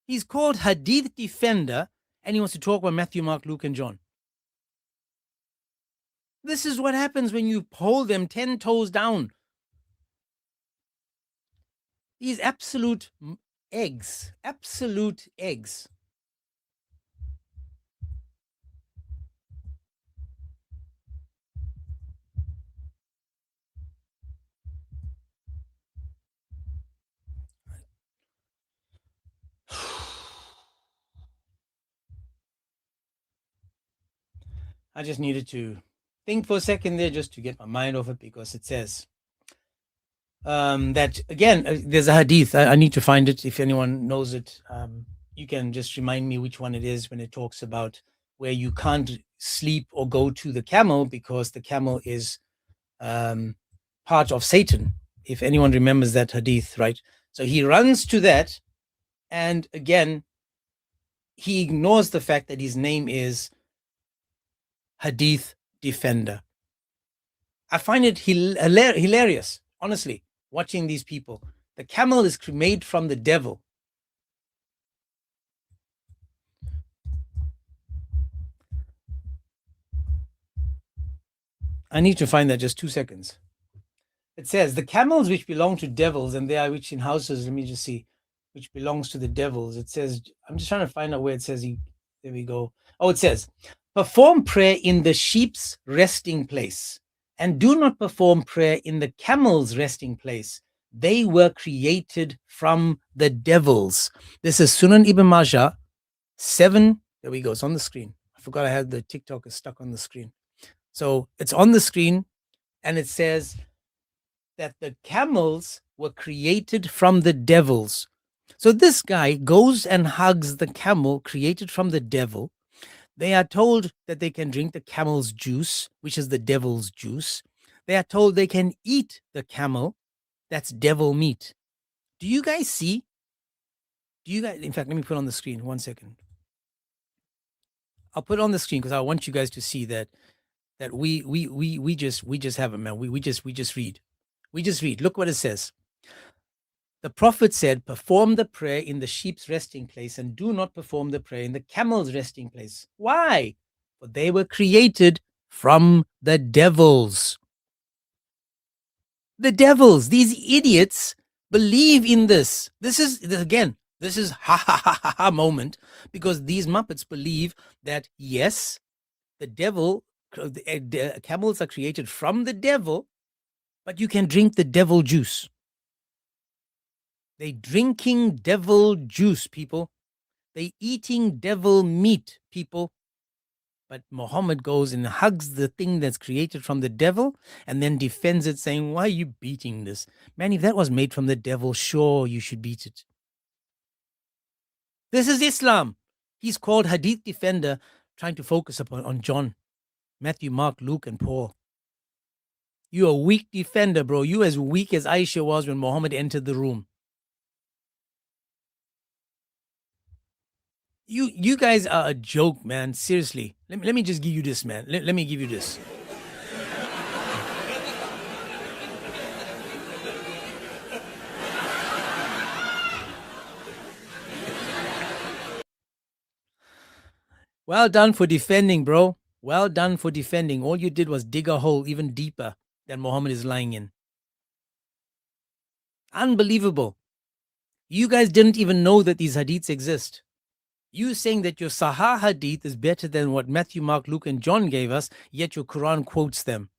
He's called Hadith Defender and he wants to talk about Matthew, Mark, Luke, and John. This is what happens when you hold them 10 toes down. These absolute eggs, absolute eggs. I just needed to think for a second there just to get my mind off it, because it says that, again, there's a hadith. I need to find it. If anyone knows it, you can just remind me which one it is, when it talks about where you can't sleep or go to the camel because the camel is part of Satan. If anyone remembers that hadith, right? So he runs to that, and again, he ignores the fact that his name is Hadith Defender. I find it hilarious, honestly, watching these people. The camel is made from the devil. I need to find that, just 2 seconds. It says, the camels which belong to devils, and they are which in houses, let me just see, which belongs to the devils. It says, I'm just trying to find out where it says, there we go. Oh, it says, perform prayer in the sheep's resting place, and do not perform prayer in the camel's resting place. They were created from the devils. This is Sunan Ibn Majah 7. There we go. It's on the screen. I forgot I had the TikTok is stuck on the screen. So it's on the screen, and it says that the camels were created from the devils. So this guy goes and hugs the camel created from the devil. They are told that they can drink the camel's juice, which is the devil's juice. They are told they can eat the camel. That's devil meat. Do you guys see? In fact, let me put it on the screen. 1 second. I'll put it on the screen because I want you guys to see that we just have it, man. We just read. We just read. Look what it says. The prophet said, perform the prayer in the sheep's resting place and do not perform the prayer in the camel's resting place. Why? For they were created from the devils. The devils, these idiots, believe in this. This is ha ha ha ha ha moment, because these Muppets believe that, yes, the devil, the camels are created from the devil, but you can drink the devil juice. They drinking devil juice, people. They eating devil meat, people. But Muhammad goes and hugs the thing that's created from the devil and then defends it, saying, why are you beating this? Man, if that was made from the devil, sure, you should beat it. This is Islam. He's called Hadith Defender, trying to focus on John, Matthew, Mark, Luke, and Paul. You're a weak defender, bro. You as weak as Aisha was when Muhammad entered the room. You guys are a joke, man. Seriously. Let me just give you this, man. Let me give you this. Well done for defending, bro. Well done for defending. All you did was dig a hole even deeper than Muhammad is lying in. Unbelievable. You guys didn't even know that these hadiths exist. You saying that your Sahih hadith is better than what Matthew, Mark, Luke, and John gave us, yet your Quran quotes them.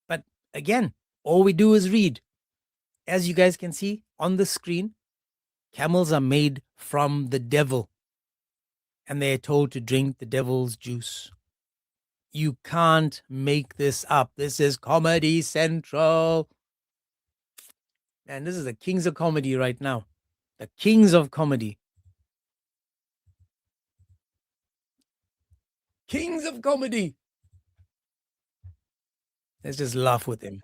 But again, all we do is read. As you guys can see on the screen, camels are made from the devil, and they are told to drink the devil's juice. You can't make this up. This is Comedy Central. And this is the kings of comedy right now. The kings of comedy. Kings of comedy. Let's just laugh with him.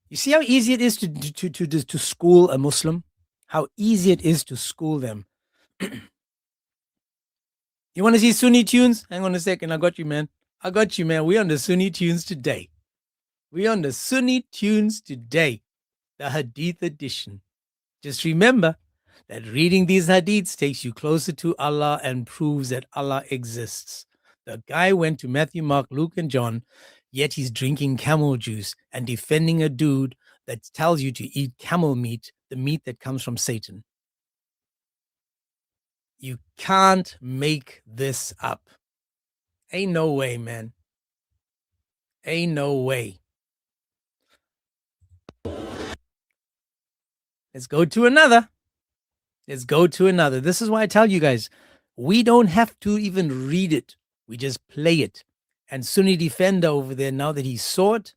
You see how easy it is to school a Muslim? How easy it is to school them. You want to see Sunni tunes? Hang on a second. I got you, man. We're on the Sunni tunes today. The Hadith edition. Just remember that reading these hadiths takes you closer to Allah and proves that Allah exists. The guy went to Matthew, Mark, Luke, and John, yet he's drinking camel juice and defending a dude that tells you to eat camel meat, the meat that comes from Satan. You can't make this up. Ain't no way, man. Ain't no way. Let's go to another. This is why I tell you guys, we don't have to even read it. We just play it. And Sunni Defender over there, now that he saw it,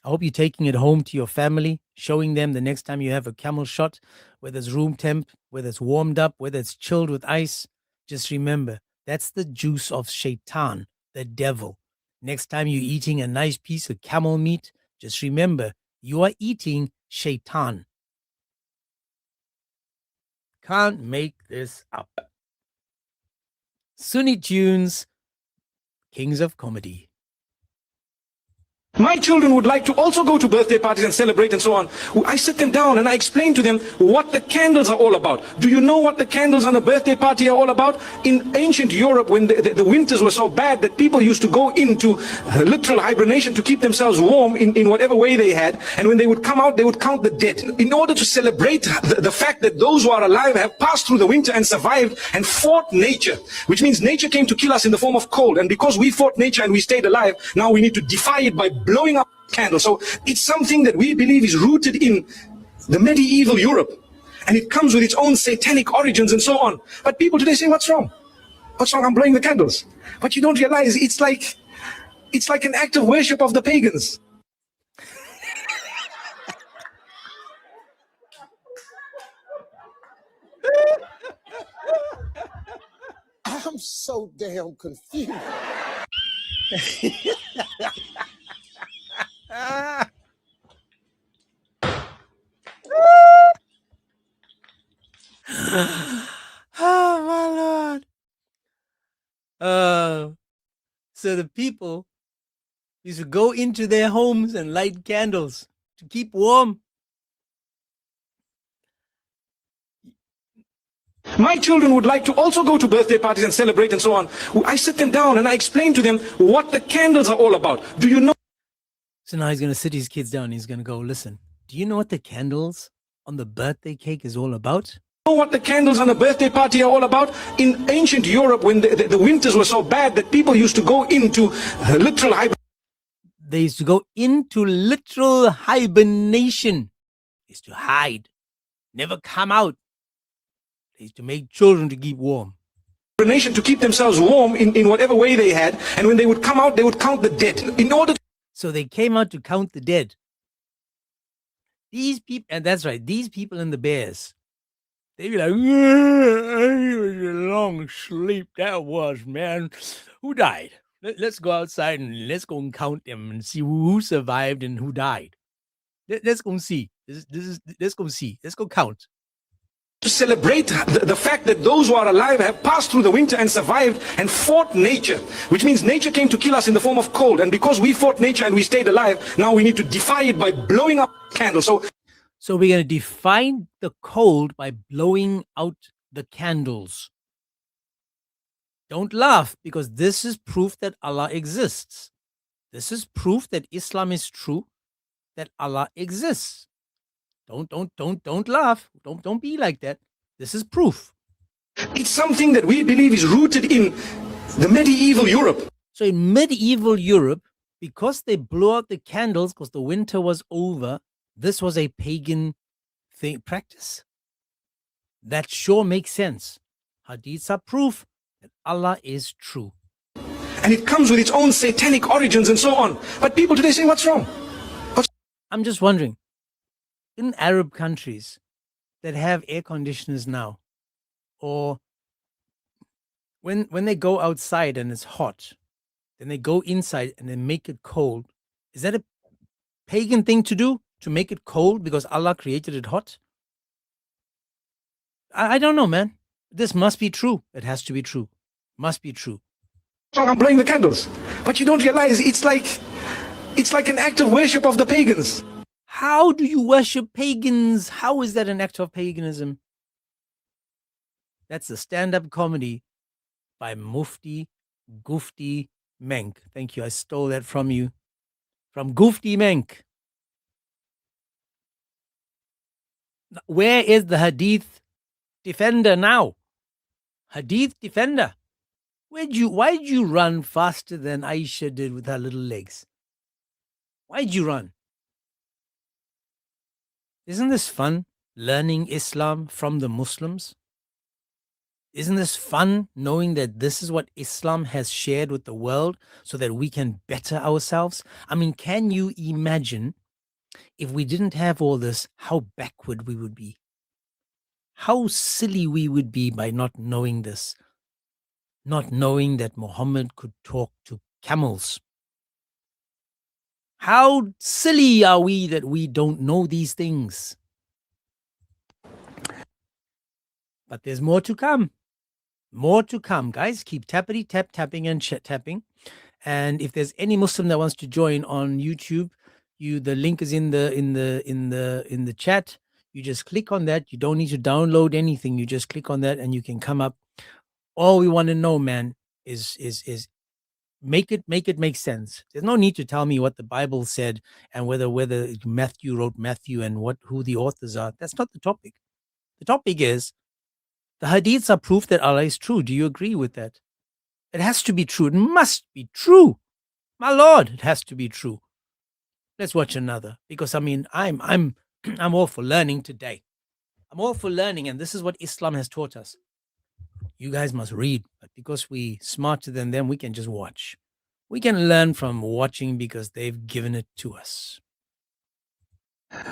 I hope you're taking it home to your family, showing them the next time you have a camel shot, whether it's room temp, whether it's warmed up, whether it's chilled with ice. Just remember, that's the juice of Shaitan, the devil. Next time you're eating a nice piece of camel meat, just remember, you are eating Shaitan. Can't make this up. Sunni Tunes, Kings of Comedy. My children would like to also go to birthday parties and celebrate and so on. I sit them down and I explain to them what the candles are all about. Do you know what the candles on a birthday party are all about? In ancient Europe, when the winters were so bad that people used to go into literal hibernation to keep themselves warm in whatever way they had. And when they would come out, they would count the dead. In order to celebrate the fact that those who are alive have passed through the winter and survived and fought nature, which means nature came to kill us in the form of cold. And because we fought nature and we stayed alive, now we need to defy it by blowing up candles. So it's something that we believe is rooted in the medieval Europe, and it comes with its own satanic origins and so on. But people today say, what's wrong? What's wrong? I'm blowing the candles. But you don't realize it's like an act of worship of the pagans. I'm so damn confused. Oh my Lord. So the people used to go into their homes and light candles to keep warm. My children would like to also go to birthday parties and celebrate and so on. I sit them down and I explain to them what the candles are all about. Do you know? So now he's going to sit his kids down and he's going to go, listen, do you know what the candles on the birthday cake is all about? Know what the candles on a birthday party are all about? In ancient Europe, when the winters were so bad that people used to go into literal hibernation. They used to go into literal hibernation. They used to hide, never come out. They used to make children to keep warm. To keep themselves warm in whatever way they had. And when they would come out, they would count the dead. In order So they came out to count the dead. These people, and that's right, these people and the bears, they'd be like, it was a long sleep that was, man. Who died? Let's go outside and let's go and count them and see who survived and who died. Let's go and see. Let's go see. Let's go count. to celebrate the fact that those who are alive have passed through the winter and survived and fought nature, which means nature came to kill us in the form of cold. And because we fought nature and we stayed alive, now we need to defy it by blowing up candles. So we're going to define the cold by blowing out the candles. Don't laugh, because this is proof that Allah exists. This is proof that Islam is true, that Allah exists. Don't laugh. Don't be like that. This is proof. It's something that we believe is rooted in the medieval Europe. So in medieval Europe, because they blew out the candles because the winter was over, this was a pagan practice. That sure makes sense. Hadiths are proof that Allah is true. And it comes with its own satanic origins and so on. But people today say, what's wrong? I'm just wondering, in Arab countries that have air conditioners now, or when they go outside and it's hot, then they go inside and they make it cold, is that a pagan thing to do, to make it cold because Allah created it hot? I don't know, man. This must be true. It has to be true. Must be true. I'm blowing the candles. But you don't realize it's like an act of worship of the pagans. How do you worship pagans? How is that an act of paganism? That's a stand-up comedy by Mufti Gufti Menk. Thank you. I stole that from you. From Gufti Menk. Where is the Hadith defender now? Hadith defender. Why did you run faster than Aisha did with her little legs? Why'd you run? Isn't this fun, learning Islam from the Muslims? Isn't this fun, knowing that this is what Islam has shared with the world so that we can better ourselves? I mean, can you imagine if we didn't have all this, how backward we would be? How silly we would be by not knowing this, not knowing that Muhammad could talk to camels. How silly are we that we don't know these things? But there's more to come. More to come, guys. Keep tapping and tapping. And if there's any Muslim that wants to join on YouTube, the link is in the chat. You just click on that. You don't need to download anything. You just click on that and you can come up. All we want to know, man, is make it make sense. There's no need to tell me what the Bible said and whether Matthew wrote Matthew and who the authors are. That's not the topic. The topic is the hadiths are proof that Allah is true. Do you agree with that? It has to be true. It must be true. My Lord, it has to be true. Let's watch another, because I mean, I'm I'm all for learning today. I'm all for learning, and this is what Islam has taught us. You guys must read, but because we smarter than them, we can just watch. We can learn from watching because they've given it to us.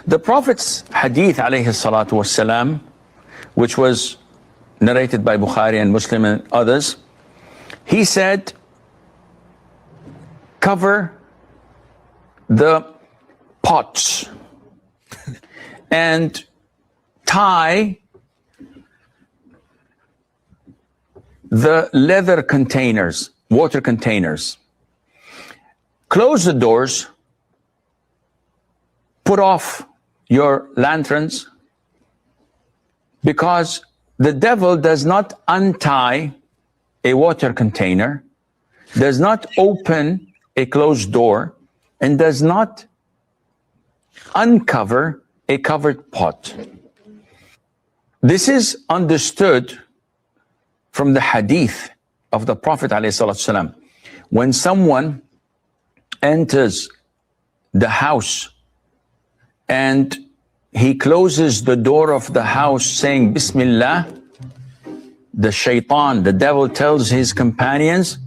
The Prophet's hadith, alayhi salatu wassalam, which was narrated by Bukhari and Muslim and others, he said, cover the pots and tie the leather containers, water containers. Close the doors, put off your lanterns, because the devil does not untie a water container, does not open a closed door, and does not uncover a covered pot. This is understood from the hadith of the Prophet ﷺ. When someone enters the house and he closes the door of the house saying Bismillah, the shaitan, the devil, tells his companions,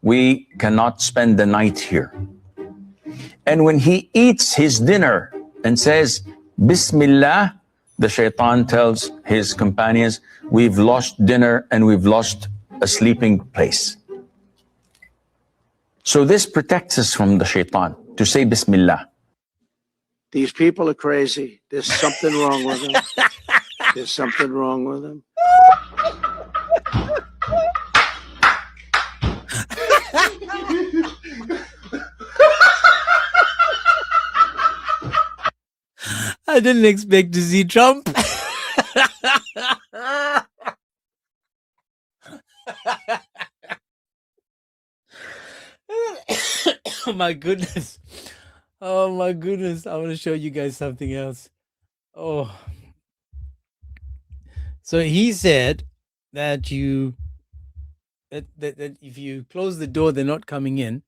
we cannot spend the night here. And when he eats his dinner and says Bismillah, the shaitan tells his companions, we've lost dinner and we've lost a sleeping place. So this protects us from the shaitan, to say Bismillah. These people are crazy. There's something wrong with them. There's something wrong with them. I didn't expect to see Trump. Oh my goodness. Oh my goodness. I want to show you guys something else. Oh. So he said that that if you close the door, they're not coming in.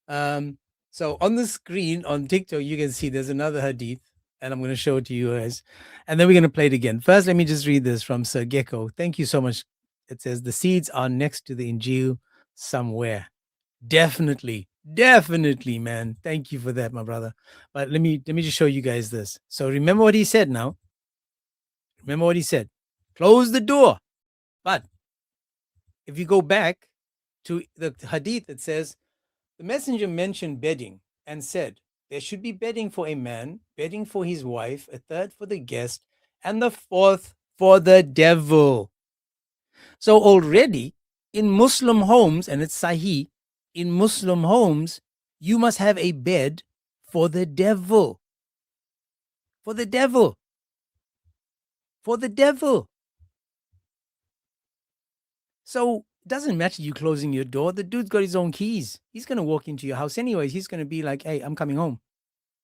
So on the screen on TikTok, you can see there's another hadith, and I'm going to show it to you guys. And then we're going to play it again. First, let me just read this from Sir Gecko. Thank you so much. It says, the seeds are next to the Injil somewhere. Definitely, man. Thank you for that, my brother. But let me just show you guys this. So remember what he said now. Remember what he said. Close the door. But if you go back to the hadith, it says, the messenger mentioned bedding and said, there should be bedding for a man, bedding for his wife, a third for the guest, and the fourth for the devil. So already in Muslim homes, and it's Sahih, in Muslim homes, you must have a bed for the devil. For the devil. For the devil. So it doesn't matter you closing your door. The dude's got his own keys. He's going to walk into your house anyways. He's going to be like, hey, I'm coming home.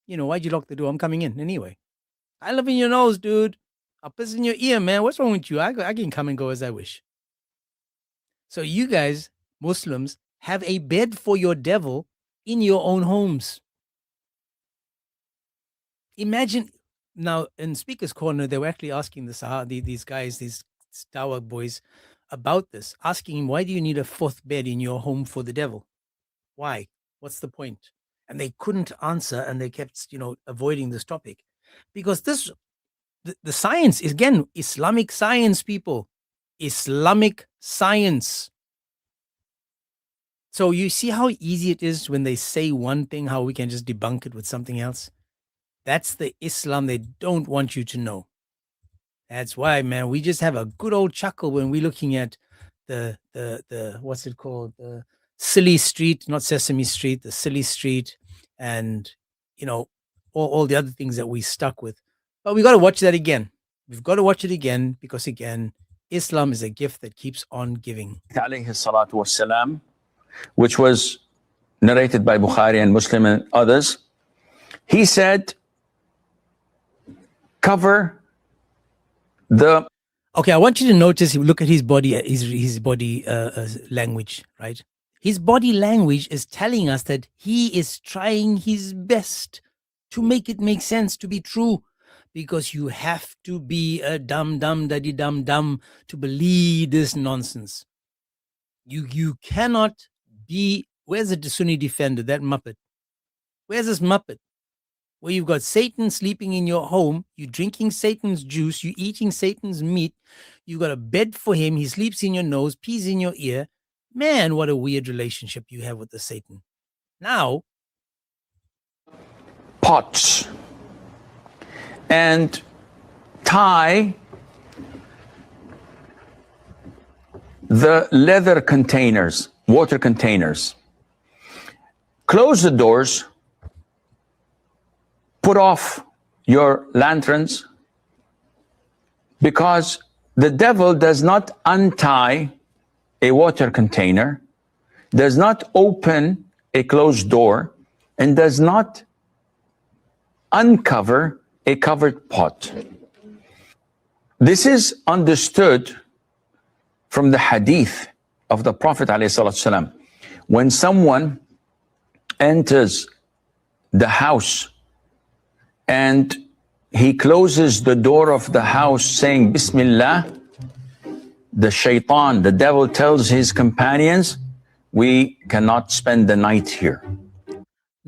You know, why'd you lock the door? I'm coming in anyway. I live in your nose, dude. I'll piss in your ear, man. What's wrong with you? I can come and go as I wish. So you guys, Muslims, have a bed for your devil in your own homes. Imagine now in Speaker's Corner, they were actually asking these guys, these Star boys, about this, asking him, why do you need a fourth bed in your home for the devil? Why? What's the point? And they couldn't answer, and they kept, avoiding this topic, because the science is, again, Islamic science, people, Islamic science. So you see how easy it is when they say one thing, how we can just debunk it with something else. That's the Islam they don't want you to know. That's why, man, we just have a good old chuckle when we're looking at the what's it called, the silly street, not Sesame Street, the silly street, and you know all the other things that we stuck with. But we got to watch that again. We've got to watch it again because again, Islam is a gift that keeps on giving. alayhi salatu wassalam, which was narrated by Bukhari and Muslim and others, he said, cover the... Okay, I want you to notice. Look at his body, his body language, right? His body language is telling us that he is trying his best to make it make sense, to be true, because you have to be a dumb daddy dumb to believe this nonsense. You cannot be. Where's the Sunni defender? That muppet. Where's this muppet? Where you've got Satan sleeping in your home, you're drinking Satan's juice, you're eating Satan's meat, you got a bed for him, he sleeps in your nose, pees in your ear. Man, what a weird relationship you have with the Satan. Now, pots and tie the leather containers, water containers. Close the doors, put off your lanterns, because the devil does not untie a water container, does not open a closed door, and does not uncover a covered pot. This is understood from the hadith of the Prophet ﷺ. When someone enters the house and he closes the door of the house saying Bismillah, the shaitan, the devil, tells his companions, we cannot spend the night here.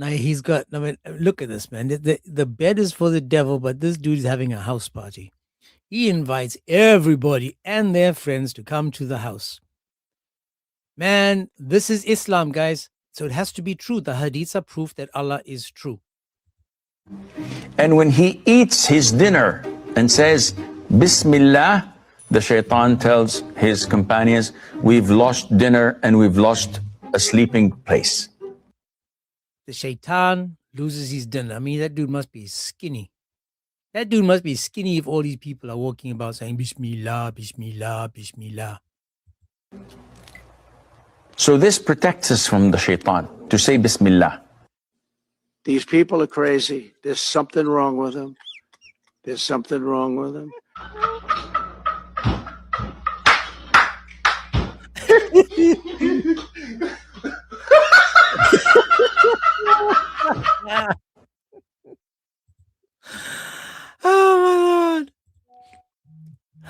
now he's got, I mean, look at this, man. The bed is for the devil, but this dude is having a house party. He invites everybody and their friends to come to the house. Man, this is Islam, guys. So it has to be true. The hadiths are proof that Allah is true. And when he eats his dinner and says, Bismillah, the shaitan tells his companions, we've lost dinner and we've lost a sleeping place. The shaitan loses his dinner. I mean, that dude must be skinny. That dude must be skinny if all these people are walking about saying Bismillah, Bismillah, Bismillah. So this protects us from the shaitan, to say Bismillah. These people are crazy. There's something wrong with them. There's something wrong with them. Oh my Lord.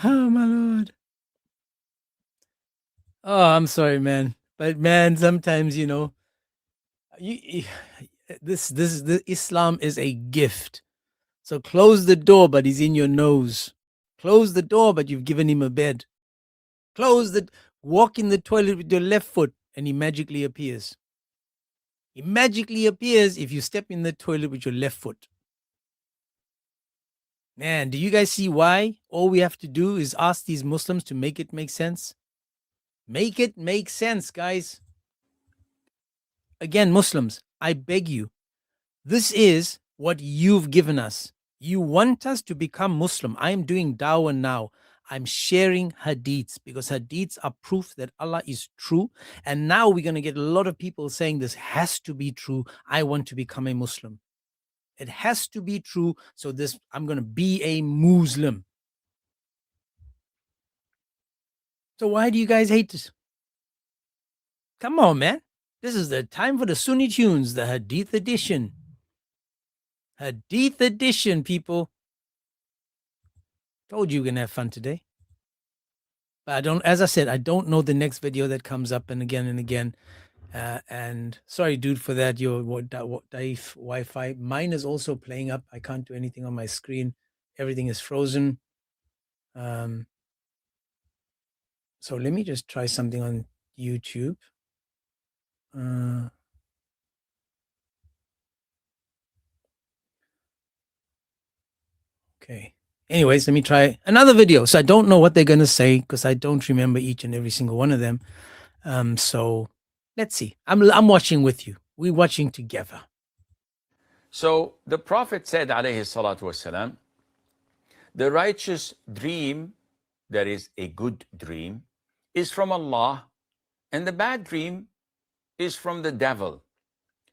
Oh my Lord. Oh, I'm sorry, man. But man, sometimes, you know, this Islam is a gift. So close the door, but he's in your nose. Close the door, but you've given him a bed. Walk in the toilet with your left foot, and he magically appears. He magically appears if you step in the toilet with your left foot. Man, do you guys see why? All we have to do is ask these Muslims to make it make sense. Make it make sense, guys. Again, Muslims, I beg you, this is what you've given us. You want us to become Muslim. I am doing dawah now. I'm sharing hadiths because hadiths are proof that Allah is true. And now we're going to get a lot of people saying this has to be true. I want to become a Muslim. It has to be true. So I'm going to be a Muslim. So why do you guys hate this? Come on, man. This is the time for the Sunni tunes, the Hadith edition. Hadith edition, people. Told you we're going to have fun today. But as I said, I don't know the next video that comes up and again and again. And sorry, dude, for that. Your Daif Wi-Fi. Mine is also playing up. I can't do anything on my screen. Everything is frozen. So let me just try something on YouTube. Okay. Anyways, let me try another video. So I don't know what they're going to say because I don't remember each and every single one of them. So let's see. I'm watching with you. We're watching together. So the Prophet said, alayhi salatu wasalam, the righteous dream, that is a good dream, is from Allah, and the bad dream is from the devil.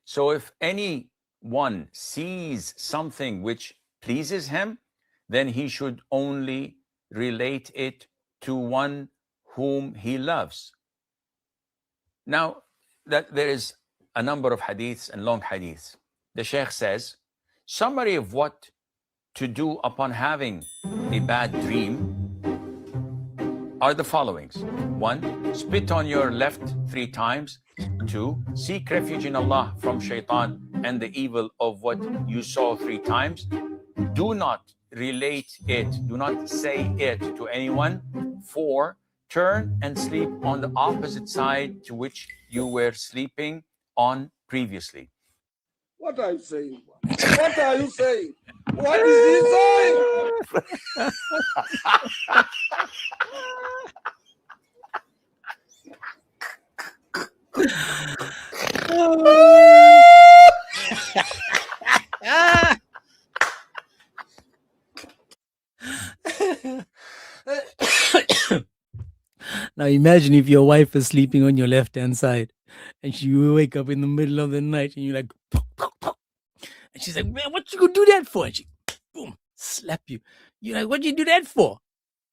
So if anyone sees something which pleases him, then he should only relate it to one whom he loves. Now, that there is a number of hadiths and long hadiths. The Sheikh says, summary of what to do upon having a bad dream are the followings. 1, spit on your left 3 times. 2, seek refuge in Allah from shaitan and the evil of what you saw 3 times. Do not relate it, do not say it to anyone. 4, turn and sleep on the opposite side to which you were sleeping on previously. What are you saying? What are you saying? What is he saying? Now imagine if your wife is sleeping on your left-hand side and you wake up in the middle of the night and you're like, and she's like, man, what you gonna do that for? And she, boom, slap you. You're like, what'd you do that for?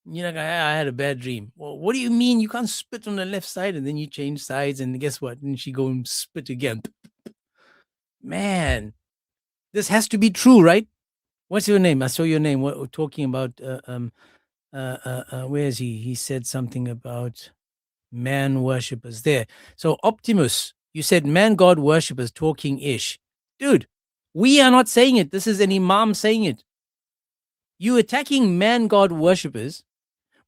And you're like, I had a bad dream. Well, what do you mean you can't spit on the left side? And then you change sides and guess what? And she go and spit again. Man, this has to be true, right? What's your name? I saw your name. What we're talking about, where is he? He said something about man worshippers there. So Optimus, you said man God worshippers talking ish. Dude, we are not saying it. This is an imam saying it. You attacking man God worshippers,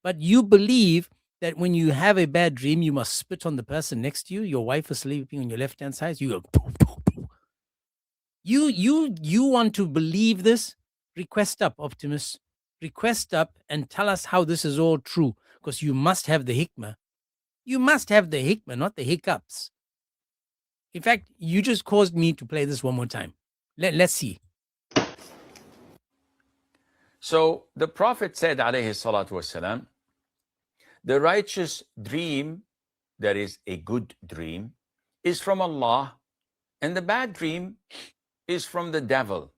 but you believe that when you have a bad dream, you must spit on the person next to you. Your wife is sleeping on your left-hand side. So you go, poof, poof, poof. You want to believe this? Request up, Optimus. Request up and tell us how this is all true, because you must have the hikmah. You must have the hikmah, not the hiccups. In fact, you just caused me to play this one more time. Let's see. So the Prophet said, alayhi salatu wasalam, the righteous dream, that is a good dream, is from Allah, and the bad dream is from the devil.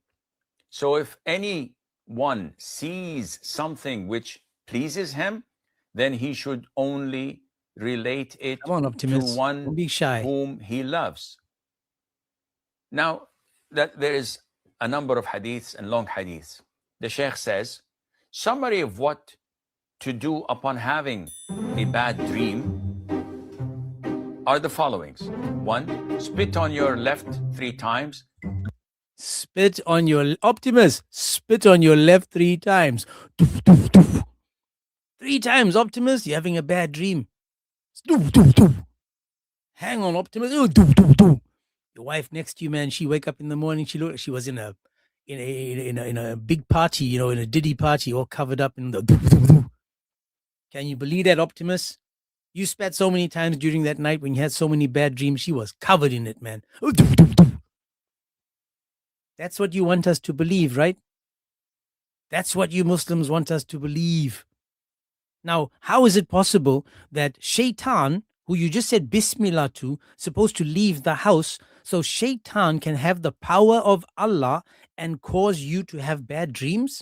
So if anyone sees something which pleases him, then he should only relate it Come on, Optimus. to one Don't be shy. whom he loves. Now, that there is a number of hadiths and long hadiths. The Sheikh says, summary of what to do upon having a bad dream are the followings. 1, spit on your left 3 times. Spit on your Optimus. Spit on your left 3 times. Doof, doof, doof. 3 times, Optimus. You're having a bad dream. Doof, doof, doof. Hang on, Optimus. Doof, doof, doof. Your wife next to you, man. She wake up in the morning. She looked. She was in a big party, you know, in a Diddy party, all covered up in the. Doof, doof, doof. Can you believe that, Optimus? You spat so many times during that night when you had so many bad dreams. She was covered in it, man. Doof, doof, doof. That's what you want us to believe, right? That's what you Muslims want us to believe. Now, how is it possible that Shaitan, who you just said Bismillah to, supposed to leave the house, so Shaitan can have the power of Allah and cause you to have bad dreams?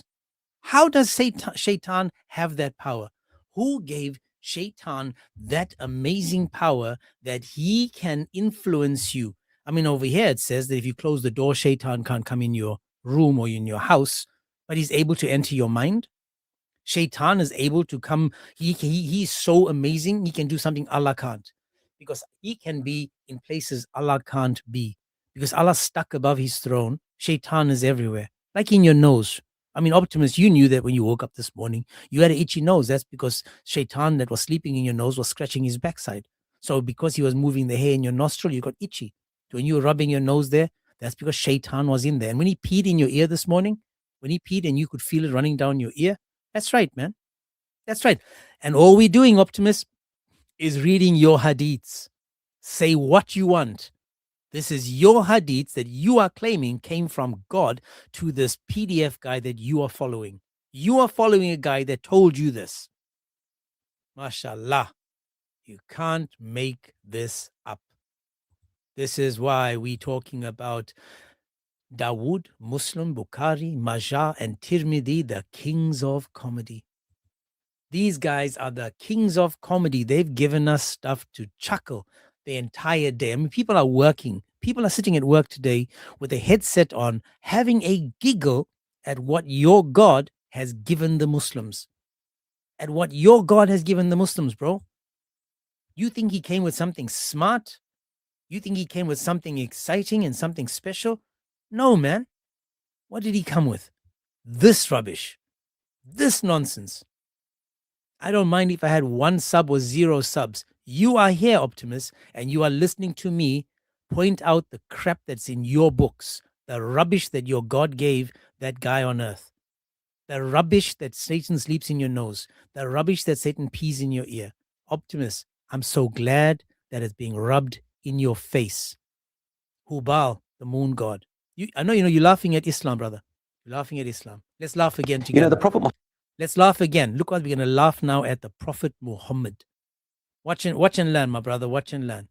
How does Shaitan have that power? Who gave Shaitan that amazing power that he can influence you? I mean, over here it says that if you close the door, Shaitan can't come in your room or in your house, but he's able to enter your mind. Shaitan is able to come. He's so amazing. He can do something Allah can't, because he can be in places Allah can't be, because Allah's stuck above his throne. Shaitan is everywhere, like in your nose. I mean, Optimus, you knew that when you woke up this morning, you had an itchy nose. That's because Shaitan that was sleeping in your nose was scratching his backside. So because he was moving the hair in your nostril, you got itchy. When you were rubbing your nose there, that's because Shaitan was in there. And when he peed in your ear this morning, when he peed and you could feel it running down your ear, That's right, man. That's right. And all we're doing, Optimus, is reading your hadiths. Say what you want. This is your hadiths that you are claiming came from God to this PDF guy that you are following. You are following a guy that told you this. MashaAllah. You can't make this up. This is why we're talking about Dawood, Muslim, Bukhari, Majah, and Tirmidhi, the kings of comedy. These guys are the kings of comedy. They've given us stuff to chuckle the entire day. I mean, people are working. People are sitting at work today with a headset on, having a giggle at what your God has given the Muslims. At what your God has given the Muslims, bro. You think he came with something smart? You think he came with something exciting and something special? No, man. What did he come with? This rubbish. This nonsense. I don't mind if I had 1 sub or 0 subs. You are here, Optimus, and you are listening to me point out the crap that's in your books, the rubbish that your God gave that guy on earth, the rubbish that Satan sleeps in your nose, the rubbish that Satan pees in your ear. Optimus, I'm so glad that it's being rubbed in your face. Hubal, the moon god. I know you're laughing at Islam, brother. You're laughing at Islam. Let's laugh again together. You know, the Prophet Let's laugh again. Look what we're going to laugh now at the Prophet Muhammad. Watch and learn, my brother. Watch and learn.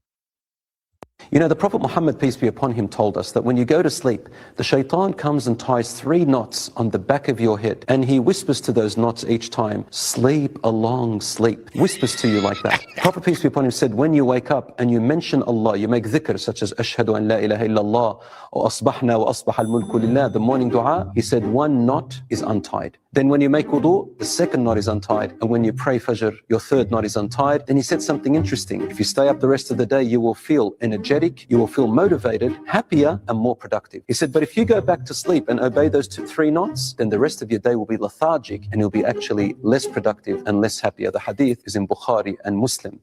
You know, the Prophet Muhammad, peace be upon him, told us that when you go to sleep, the shaitan comes and ties 3 knots on the back of your head, and he whispers to those knots each time, sleep a long sleep. Whispers to you like that. Prophet, peace be upon him, said, when you wake up and you mention Allah, you make dhikr such as ashhadu an la ilaha illallah, or asbahna wa asbah al-mulku lillah, the morning dua, he said 1 knot is untied. Then when you make wudu, the 2nd knot is untied. And when you pray fajr, your 3rd knot is untied. Then he said something interesting. If you stay up the rest of the day, you will feel energetic, you will feel motivated, happier, and more productive. He said, but if you go back to sleep and obey those 3 knots, then the rest of your day will be lethargic and you'll be actually less productive and less happier. The hadith is in Bukhari and Muslim.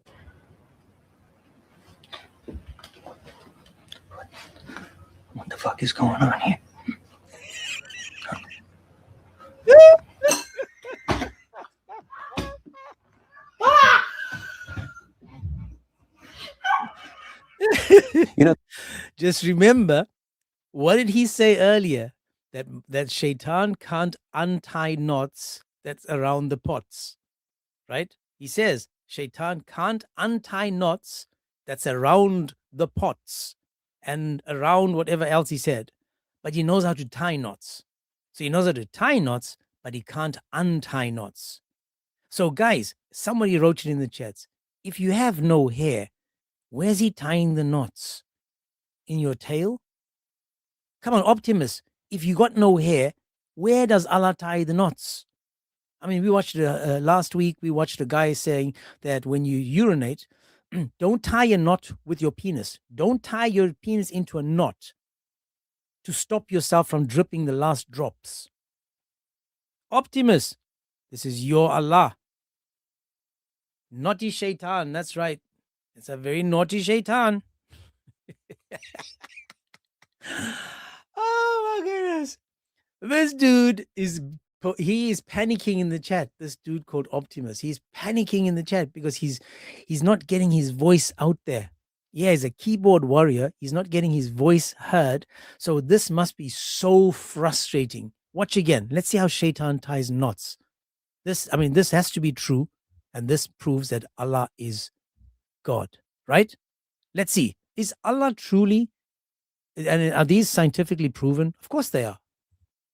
What the fuck is going on here? You know, just remember, what did he say earlier? That shaitan can't untie knots that's around the pots, right? He says shaitan can't untie knots that's around the pots and around whatever else he said, but he knows how to tie knots. So he knows how to tie knots, but he can't untie knots. So guys, somebody wrote it in the chats. If you have no hair, where's he tying the knots? In your tail? Come on, Optimus. If you got no hair, where does Allah tie the knots? I mean, we watched last week, we watched a guy saying that when you urinate, don't tie a knot with your penis. Don't tie your penis into a knot to stop yourself from dripping the last drops. Optimus, this is your Allah. Naughty shaitan, that's right. It's a very naughty shaitan. Oh my goodness. This dude is panicking in the chat. This dude called Optimus. He's panicking in the chat because he's not getting his voice out there. Yeah, he's a keyboard warrior. He's not getting his voice heard. So this must be so frustrating. Watch again. Let's see how shaitan ties knots. This has to be true. And this proves that Allah is God, right? Let's see. Is Allah truly, and are these scientifically proven? Of course they are.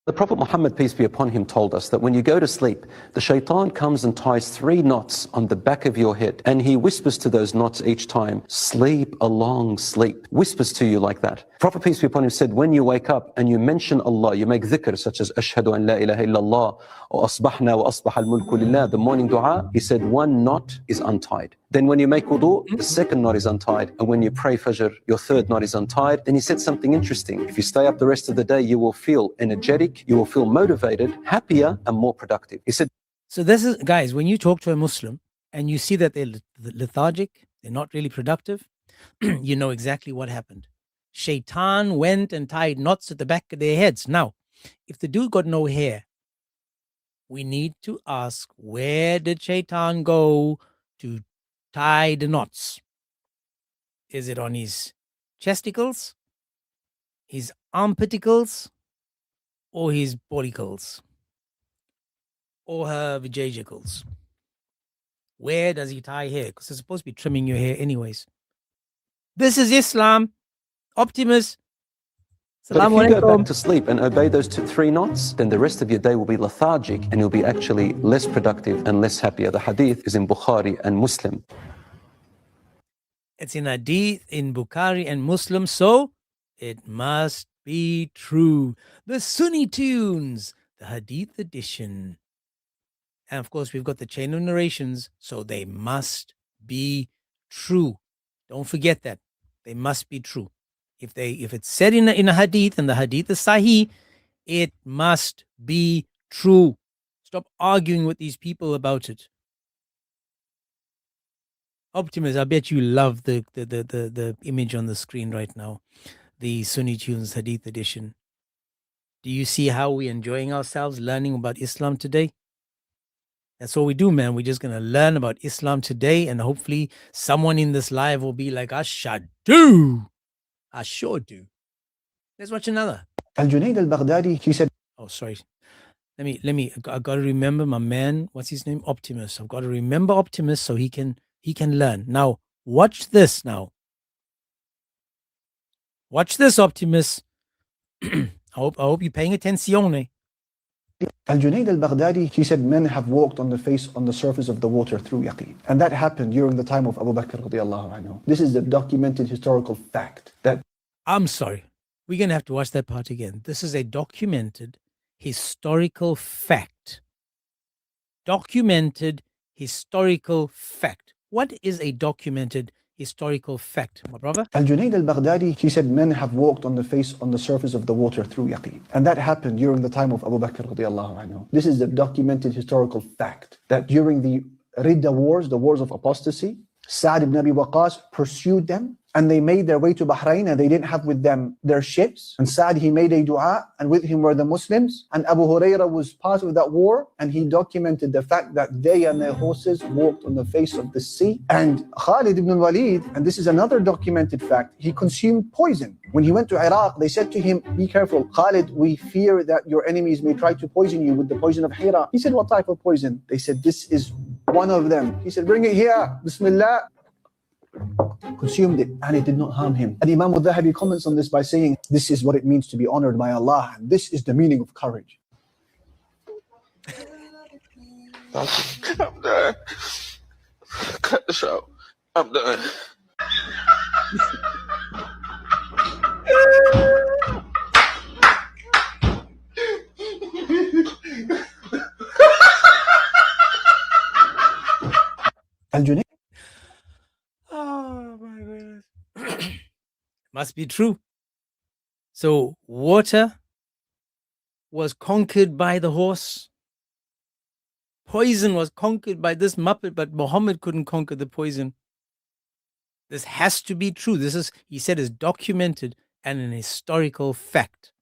The Prophet Muhammad, peace be upon him, told us that when you go to sleep, the shaitan comes and ties 3 knots on the back of your head, and he whispers to those knots each time, sleep a long sleep. Whispers to you like that. Prophet, peace be upon him, said, when you wake up and you mention Allah, you make dhikr such as ashhadu an la ilaha illallah, or asbahna wa asbah al-mulku lillah, the morning dua, he said 1 knot is untied. Then when you make wudu, the 2nd knot is untied. And when you pray fajr, your 3rd knot is untied. Then he said something interesting. If you stay up the rest of the day, you will feel energetic, you will feel motivated, happier, and more productive. He said, so this is, guys, when you talk to a Muslim and you see that they're lethargic, they're not really productive, you know exactly what happened. Shaitan went and tied knots at the back of their heads. Now, if the dude got no hair, we need to ask, where did Shaitan go to tie the knots? Is it on his chesticles, his armpiticles, or his bodicles, or her vajayjacles? Where does he tie hair? Because it's supposed to be trimming your hair anyways. This is Islam. Optimus. But if Salaam you go alaikum. back to sleep and obey those 3 knots, then the rest of your day will be lethargic and you'll be actually less productive and less happier. The hadith is in Bukhari and Muslim. It's in Hadith, in Bukhari and Muslim, so it must be true. The Sunni tunes, the Hadith edition. And of course, we've got the chain of narrations, so they must be true. Don't forget that. They must be true. If it's said in a hadith and the hadith is sahih, it must be true. Stop arguing with these people about it. Optimus, I bet you love the image on the screen right now, the Sunni Tunes Hadith edition. Do you see how we're enjoying ourselves learning about Islam today? That's all we do, man. We're just going to learn about Islam today, and hopefully someone in this live will be like, I do. I sure do. Let's watch another. Al-Junayd al-Baghdadi, he said, oh, sorry. Let me, I got to remember my man. What's his name? Optimus. I've got to remember Optimus so he can learn. Now, watch this now. Watch this, Optimus. I hope you're paying attention. Al-Junayd al-Baghdadi, he said, men have walked on the surface of the water through yaqeen. And that happened during the time of Abu Bakr radiallahu anhu. This is the documented historical fact that... I'm sorry. We're going to have to watch that part again. This is a documented historical fact. Documented historical fact. What is a documented historical fact, my brother? Al-Junayd al-Baghdadi, he said, men have walked on the surface of the water through yaqeen. And that happened during the time of Abu Bakr radiallahu anhu. This is the documented historical fact that during the Ridda wars, the wars of apostasy, Sa'd ibn Abi Waqqas pursued them, and they made their way to Bahrain, and they didn't have with them their ships. And Sa'd, he made a dua, and with him were the Muslims. And Abu Hurairah was part of that war, and he documented the fact that they and their horses walked on the face of the sea. And Khalid ibn al-Walid, and this is another documented fact, he consumed poison. When he went to Iraq, they said to him, be careful, Khalid, we fear that your enemies may try to poison you with the poison of Hira. He said, what type of poison? They said, this is one of them. He said, bring it here, Bismillah. Consumed it, and it did not harm him. And Imam al-Dhahabi comments on this by saying, this is what it means to be honored by Allah, and this is the meaning of courage. I'm done. Cut the show. I'm done. Al-Junayd. Oh my goodness. Must be true. So water was conquered by the horse. Poison was conquered by this Muppet, but Muhammad couldn't conquer the poison. This has to be true. This is, he said, is documented and an historical fact.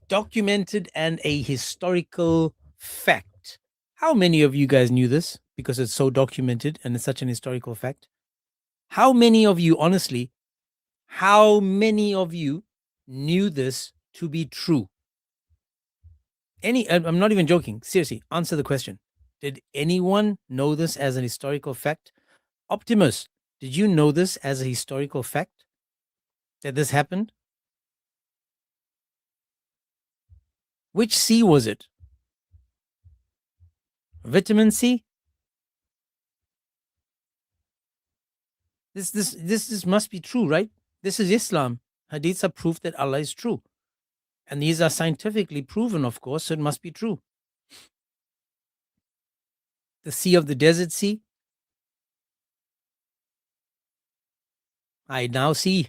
Documented and a historical fact. How many of you guys knew this? Because it's so documented and it's such an historical fact. How many of you, honestly, how many of you knew this to be true? I'm not even joking. Seriously, answer the question. Did anyone know this as an historical fact? Optimus, did you know this as a historical fact? That this happened? Which C was it? Vitamin C? This must be true, right? This is Islam. Hadiths are proof that Allah is true. And these are scientifically proven, of course, so it must be true. The Sea of the Desert Sea. I now see.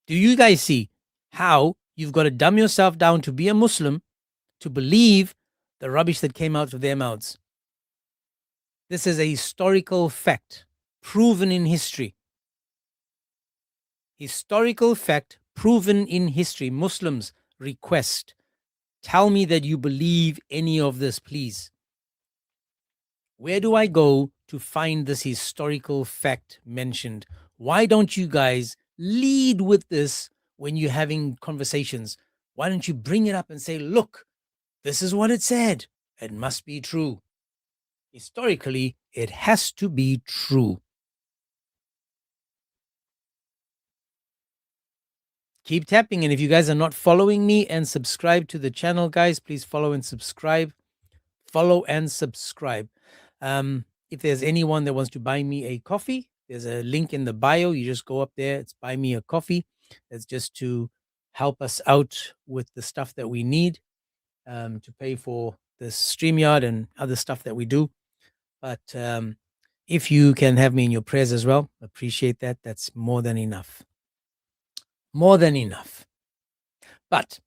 Do you guys see how you've got to dumb yourself down to be a Muslim to believe the rubbish that came out of their mouths? This is a historical fact, proven in history. Historical fact, proven in history. Muslims request Tell me that you believe any of this, please. Where do I go to find this historical fact mentioned? Why don't you guys lead with this when you're having conversations? Why don't you bring it up and say, look, this is what it said. It must be true. Historically, it has to be true. Keep tapping. And if you guys are not following me and subscribe to the channel, guys, please follow and subscribe. Follow and subscribe. If there's anyone that wants to buy me a coffee, there's a link in the bio. You just go up there. It's buy me a coffee. That's just to help us out with the stuff that we need to pay for the StreamYard and other stuff that we do. But if you can have me in your prayers as well, appreciate that. That's more than enough. More than enough. But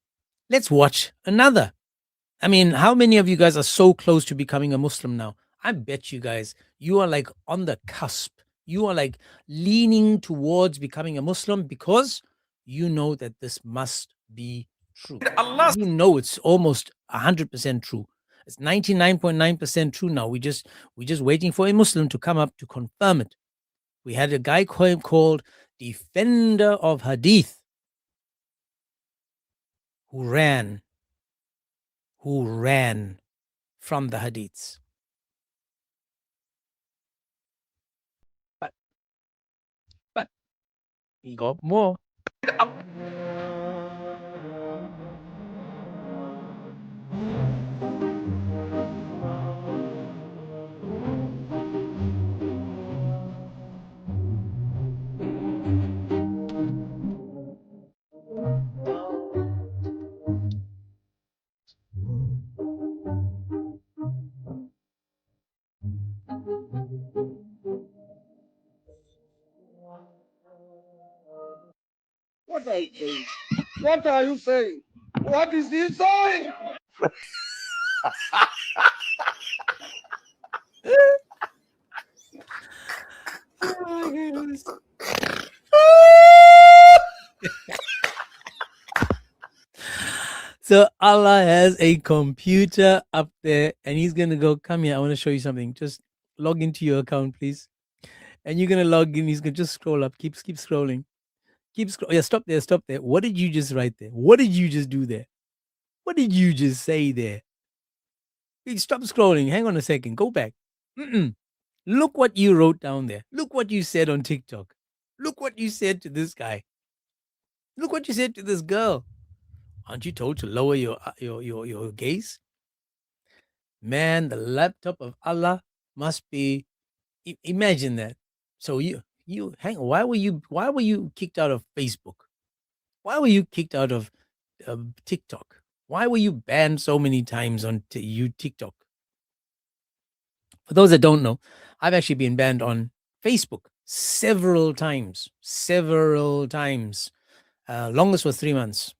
let's watch another. I mean, how many of you guys are so close to becoming a Muslim now? I bet you guys, you are like on the cusp. You are like leaning towards becoming a Muslim because you know that this must be true. You know it's almost 100% true. It's 99.9% true now. We're just waiting for a Muslim to come up to confirm it. We had a guy called Defender of Hadith who ran from the Hadiths. But he got more. What are you saying? What are you saying? What is he saying? Oh, my goodness. So Allah has a computer up there and he's going to go, come here, I want to show you something. Just log into your account, please. And you're going to log in. He's going to just scroll up. Keep scrolling. Keep scrolling. Yeah, stop there. Stop there. What did you just write there? What did you just do there? What did you just say there? Hey, stop scrolling. Hang on a second. Go back. Look what you wrote down there. Look what you said on TikTok. Look what you said to this guy. Look what you said to this girl. Aren't you told to lower your gaze? Man, the laptop of Allah must be. Imagine that. So why were you kicked out of Facebook? Why were you kicked out of TikTok? Why were you banned so many times on TikTok? For those that don't know, I've actually been banned on Facebook several times. Longest was 3 months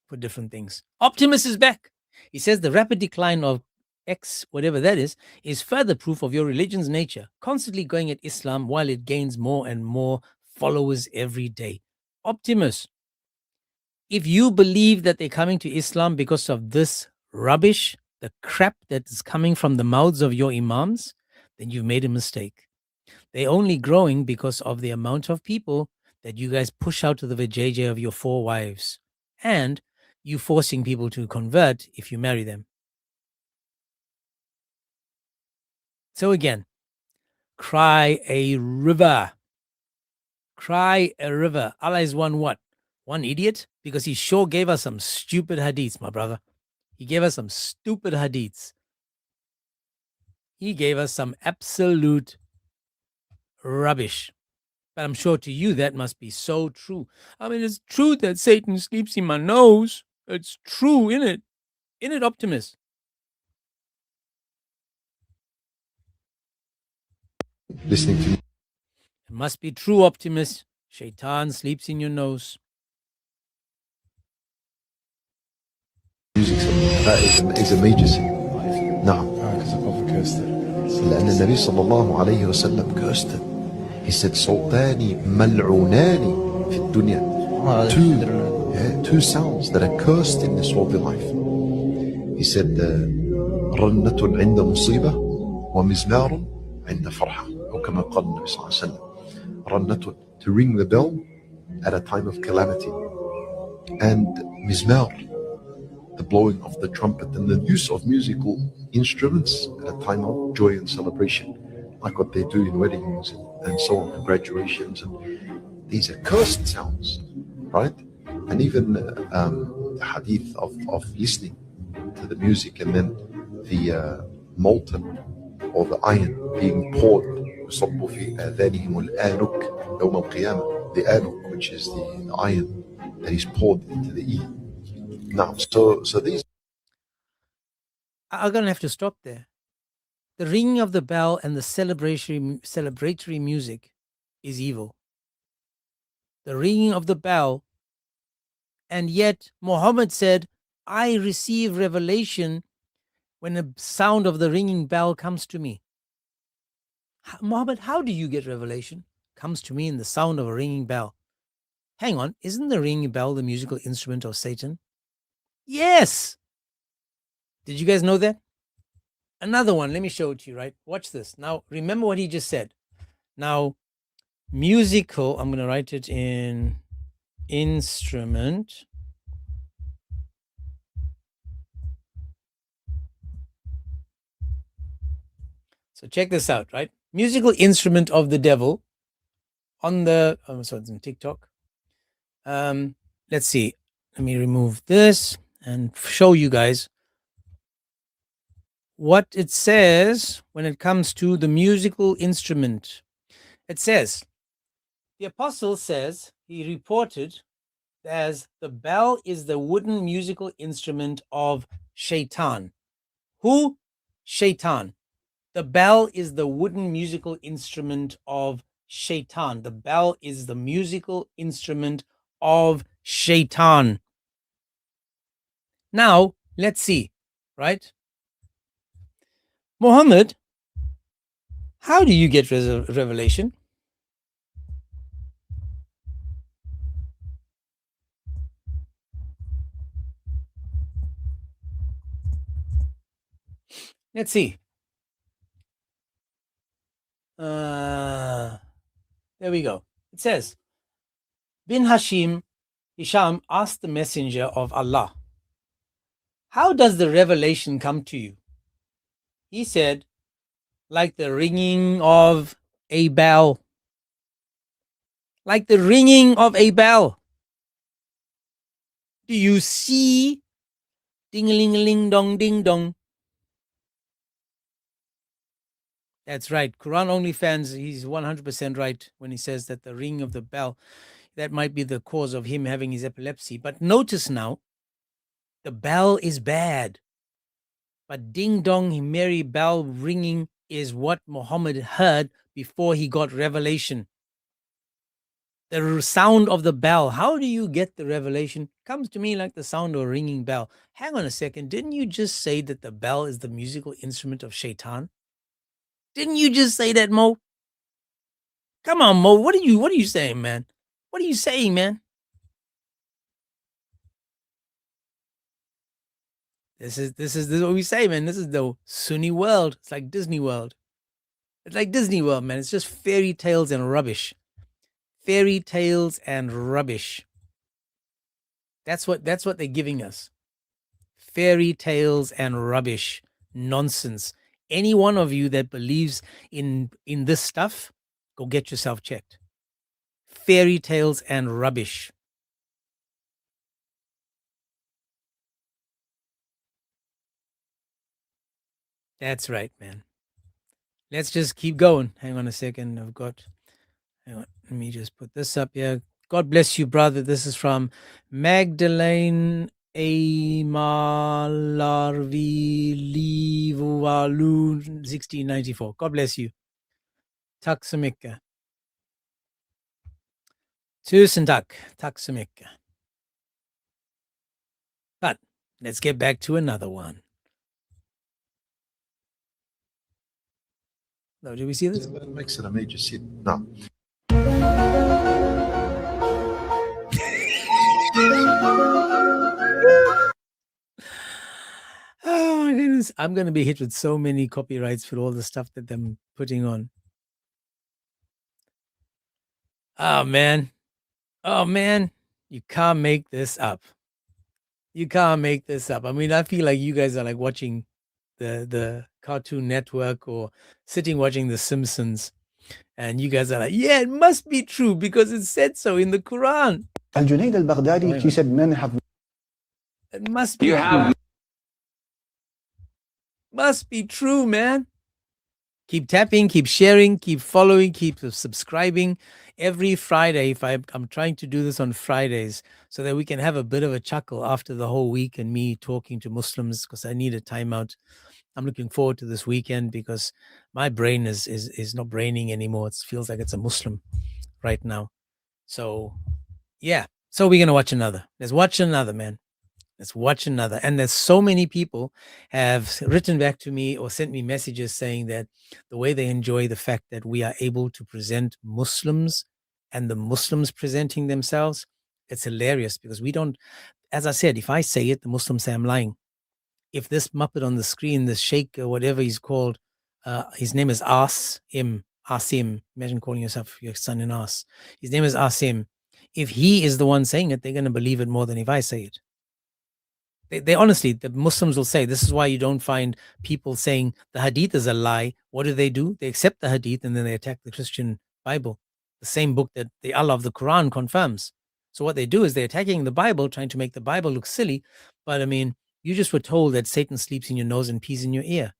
for different things. Optimus is back. He says the rapid decline of X, whatever that is further proof of your religion's nature, constantly going at Islam while it gains more and more followers every day. Optimus, if you believe that they're coming to Islam because of this rubbish, the crap that is coming from the mouths of your imams, then you've made a mistake. They're only growing because of the amount of people that you guys push out to the vajayjay of your 4 wives and you forcing people to convert if you marry them. So again, cry a river. Cry a river. Allah is one what? One idiot? Because he sure gave us some stupid hadiths, my brother. He gave us some stupid hadiths. He gave us some absolute rubbish. But I'm sure to you that must be so true. I mean, it's true that Satan sleeps in my nose. It's true, innit? Innit, Optimus? Listening to It must be true, Optimus. Shaitan sleeps in your nose. music, that is a major sin. نعم. Because the Prophet cursed it. لأن النبي صلى الله عليه وسلم cursed it. He said صوتان ملعونان في الدنيا. Two sounds that are cursed in this worldly life. He said, رنة عند مصيبة ومزمار عند فرحة. أو كما قال النبي صلى الله عليه وسلم. رنة, to ring the bell at a time of calamity, and mizmar, the blowing of the trumpet, and the use of musical instruments at a time of joy and celebration, like what they do in weddings and so on, and graduations. And these are cursed sounds, right? And even the hadith of listening to the music, and then the molten or the iron being poured, يصب في آذانهم الآنك يوم القيامة, the anuk, which is the iron that is poured into the ear. Now, so these. I'm gonna have to stop there. The ringing of the bell and the celebratory music is evil. The ringing of the bell, and yet Muhammad said, I receive revelation when the sound of the ringing bell comes to me. Muhammad, how do you get revelation? Comes to me in the sound of a ringing bell. Hang on, isn't the ringing bell the musical instrument of Satan? Yes! Did you guys know that? Another one, let me show it to you, right? Watch this. Now, remember what he just said. Now, musical, I'm going to write it in instrument. So check this out, right? Musical instrument of the devil on the, so it's in TikTok. Let's see. Let me remove this and show you guys what it says when it comes to the musical instrument. It says, the apostle says, he reported as the bell is the wooden musical instrument of Shaitan. Who? Shaitan. The bell is the wooden musical instrument of Shaitan. The bell is the musical instrument of Shaitan. Now, let's see, right? Muhammad, how do you get revelation? Let's see. There we go. It says, Bin Hisham asked the messenger of Allah, how does the revelation come to you? He said, like the ringing of a bell. Like the ringing of a bell. Do you see? Ding-a-ling-a-ling dong ding dong. That's right. Quran only fans, he's 100% right when he says that the ring of the bell, that might be the cause of him having his epilepsy. But notice now, the bell is bad. But ding dong, merry bell ringing is what Muhammad heard before he got revelation. The sound of the bell. How do you get the revelation? Comes to me like the sound of a ringing bell. Hang on a second. Didn't you just say that the bell is the musical instrument of Shaitan? Didn't you just say that, Mo? Come on, Mo. What are you saying, man? What are you saying, man? This is what we say, man. This is the Sunni world. It's like Disney World. It's like Disney World, man. It's just fairy tales and rubbish. Fairy tales and rubbish. That's what they're giving us. Fairy tales and rubbish. Nonsense. Any one of you that believes in this stuff, go get yourself checked. Fairy tales and rubbish. That's right, man. Let's just keep going. Hang on a second. Hang on. Let me just put this up here. God bless you, brother. This is from Magdalene Malarvilivualu 1694. God bless you. Tack så mycket. Tusen tack. Tack så mycket. But let's get back to another one. No, did we see this? That makes it a major sin. No. goodness, I'm going to be hit with so many copyrights for all the stuff that I'm putting on. Oh man, you can't make this up. You can't make this up. I mean, I feel like you guys are like watching the Cartoon Network or sitting watching The Simpsons, and you guys are like, yeah, it must be true because it said so in the Quran. Al-Junayd al-Baghdadi, he said men have... It must be true. Must be true, man. Keep tapping, keep sharing, keep following, keep subscribing. Every Friday, I'm trying to do this on Fridays so that we can have a bit of a chuckle after the whole week and me talking to Muslims because I need a timeout. I'm looking forward to this weekend because my brain is not braining anymore. It feels like it's a Muslim right now. So, yeah. So we're going to watch another. Let's watch another, man. Let's watch another. And there's so many people have written back to me or sent me messages saying that the way they enjoy the fact that we are able to present Muslims and the Muslims presenting themselves, it's hilarious because we don't, as I said, if I say it, the Muslims say I'm lying. If this Muppet on the screen, this Sheikh or whatever he's called, his name is Asim. Imagine calling yourself your son in As. His name is Asim. If he is the one saying it, they're going to believe it more than if I say it. They honestly, the Muslims will say, this is why you don't find people saying the Hadith is a lie. What do? They accept the Hadith and then they attack the Christian Bible, the same book that the Allah of the Quran confirms. So what they do is they're attacking the Bible, trying to make the Bible look silly. But I mean, you just were told that Satan sleeps in your nose and pees in your ear.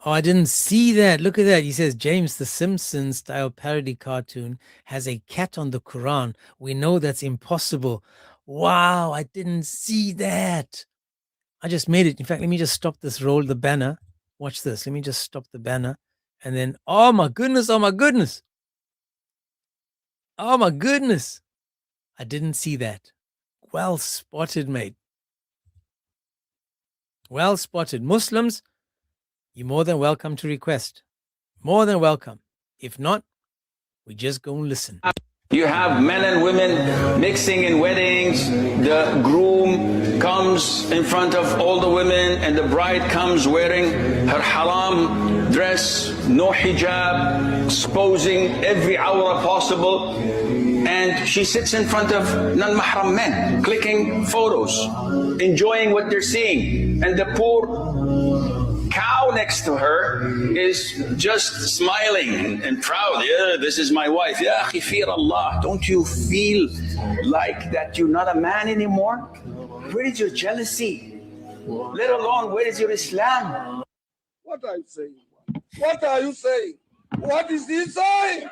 Oh, I didn't see that. Look at that. He says, James, the Simpsons style parody cartoon has a cat on the Quran. We know that's impossible. Wow, I didn't see that. I just made it. In fact, let me just stop this roll, the banner. Watch this. Let me just stop the banner. And then, oh my goodness, oh my goodness. Oh my goodness. I didn't see that. Well spotted, mate. Well spotted. Muslims, you're more than welcome to request. More than welcome. If not, we just go and listen. You have men and women mixing in weddings. The groom comes in front of all the women and the bride comes wearing her haram dress, no hijab, exposing every aura possible. And she sits in front of non-mahram men, clicking photos, enjoying what they're seeing. And the poor cow next to her is just smiling and proud. Yeah, this is my wife. Ya akhi, fear Allah. Don't you feel like that you're not a man anymore? Where is your jealousy? Let alone, where is your Islam? What are you saying? What are you saying? What is he saying?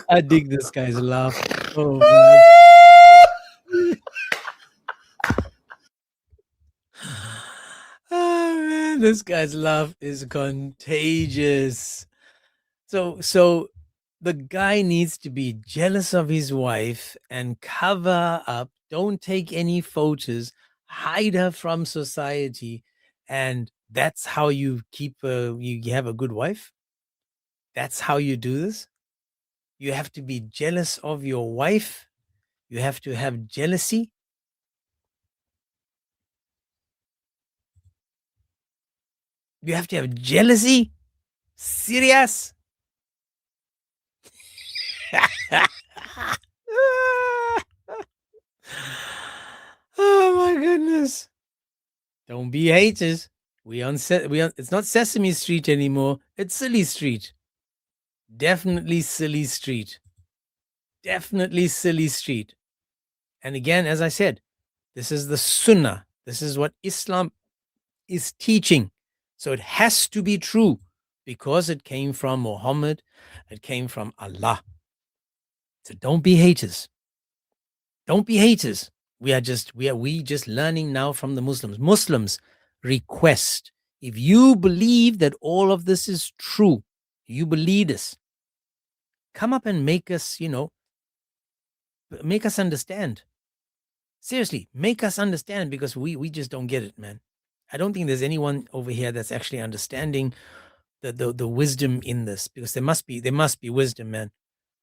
I dig this guy's laugh. Oh, man. Oh man, this guy's laugh is contagious. So the guy needs to be jealous of his wife and cover up, don't take any photos, hide her from society, and that's how you keep you have a good wife. That's how you do this. You have to be jealous of your wife. You have to have jealousy. You have to have jealousy? Serious? Oh my goodness. Don't be haters. It's not Sesame Street anymore. It's Silly Street. Definitely Silly Street. Definitely Silly Street. And again, as I said, this is the Sunnah. This is what Islam is teaching. So it has to be true because it came from Muhammad. It came from Allah. So don't be haters. Don't be haters. We just learning now from the Muslims. Muslims request, if you believe that all of this is true, you believe this, come up and make us, make us understand. Seriously, make us understand because we just don't get it, man. I don't think there's anyone over here that's actually understanding the wisdom in this, because there must be wisdom, man.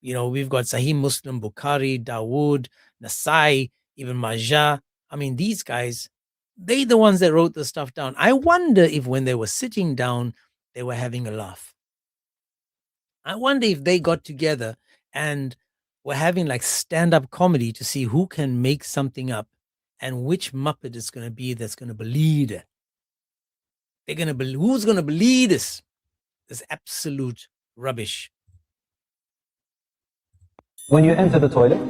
You know, we've got Sahih Muslim, Bukhari, Dawood, Nasai, even Majah. I mean, these guys, they the ones that wrote the stuff down. I wonder if when they were sitting down, they were having a laugh. I wonder if they got together and were having like stand-up comedy to see who can make something up and which Muppet is going to be that's going to believe it. They're going to believe, who's going to believe this absolute rubbish. When you enter the toilet,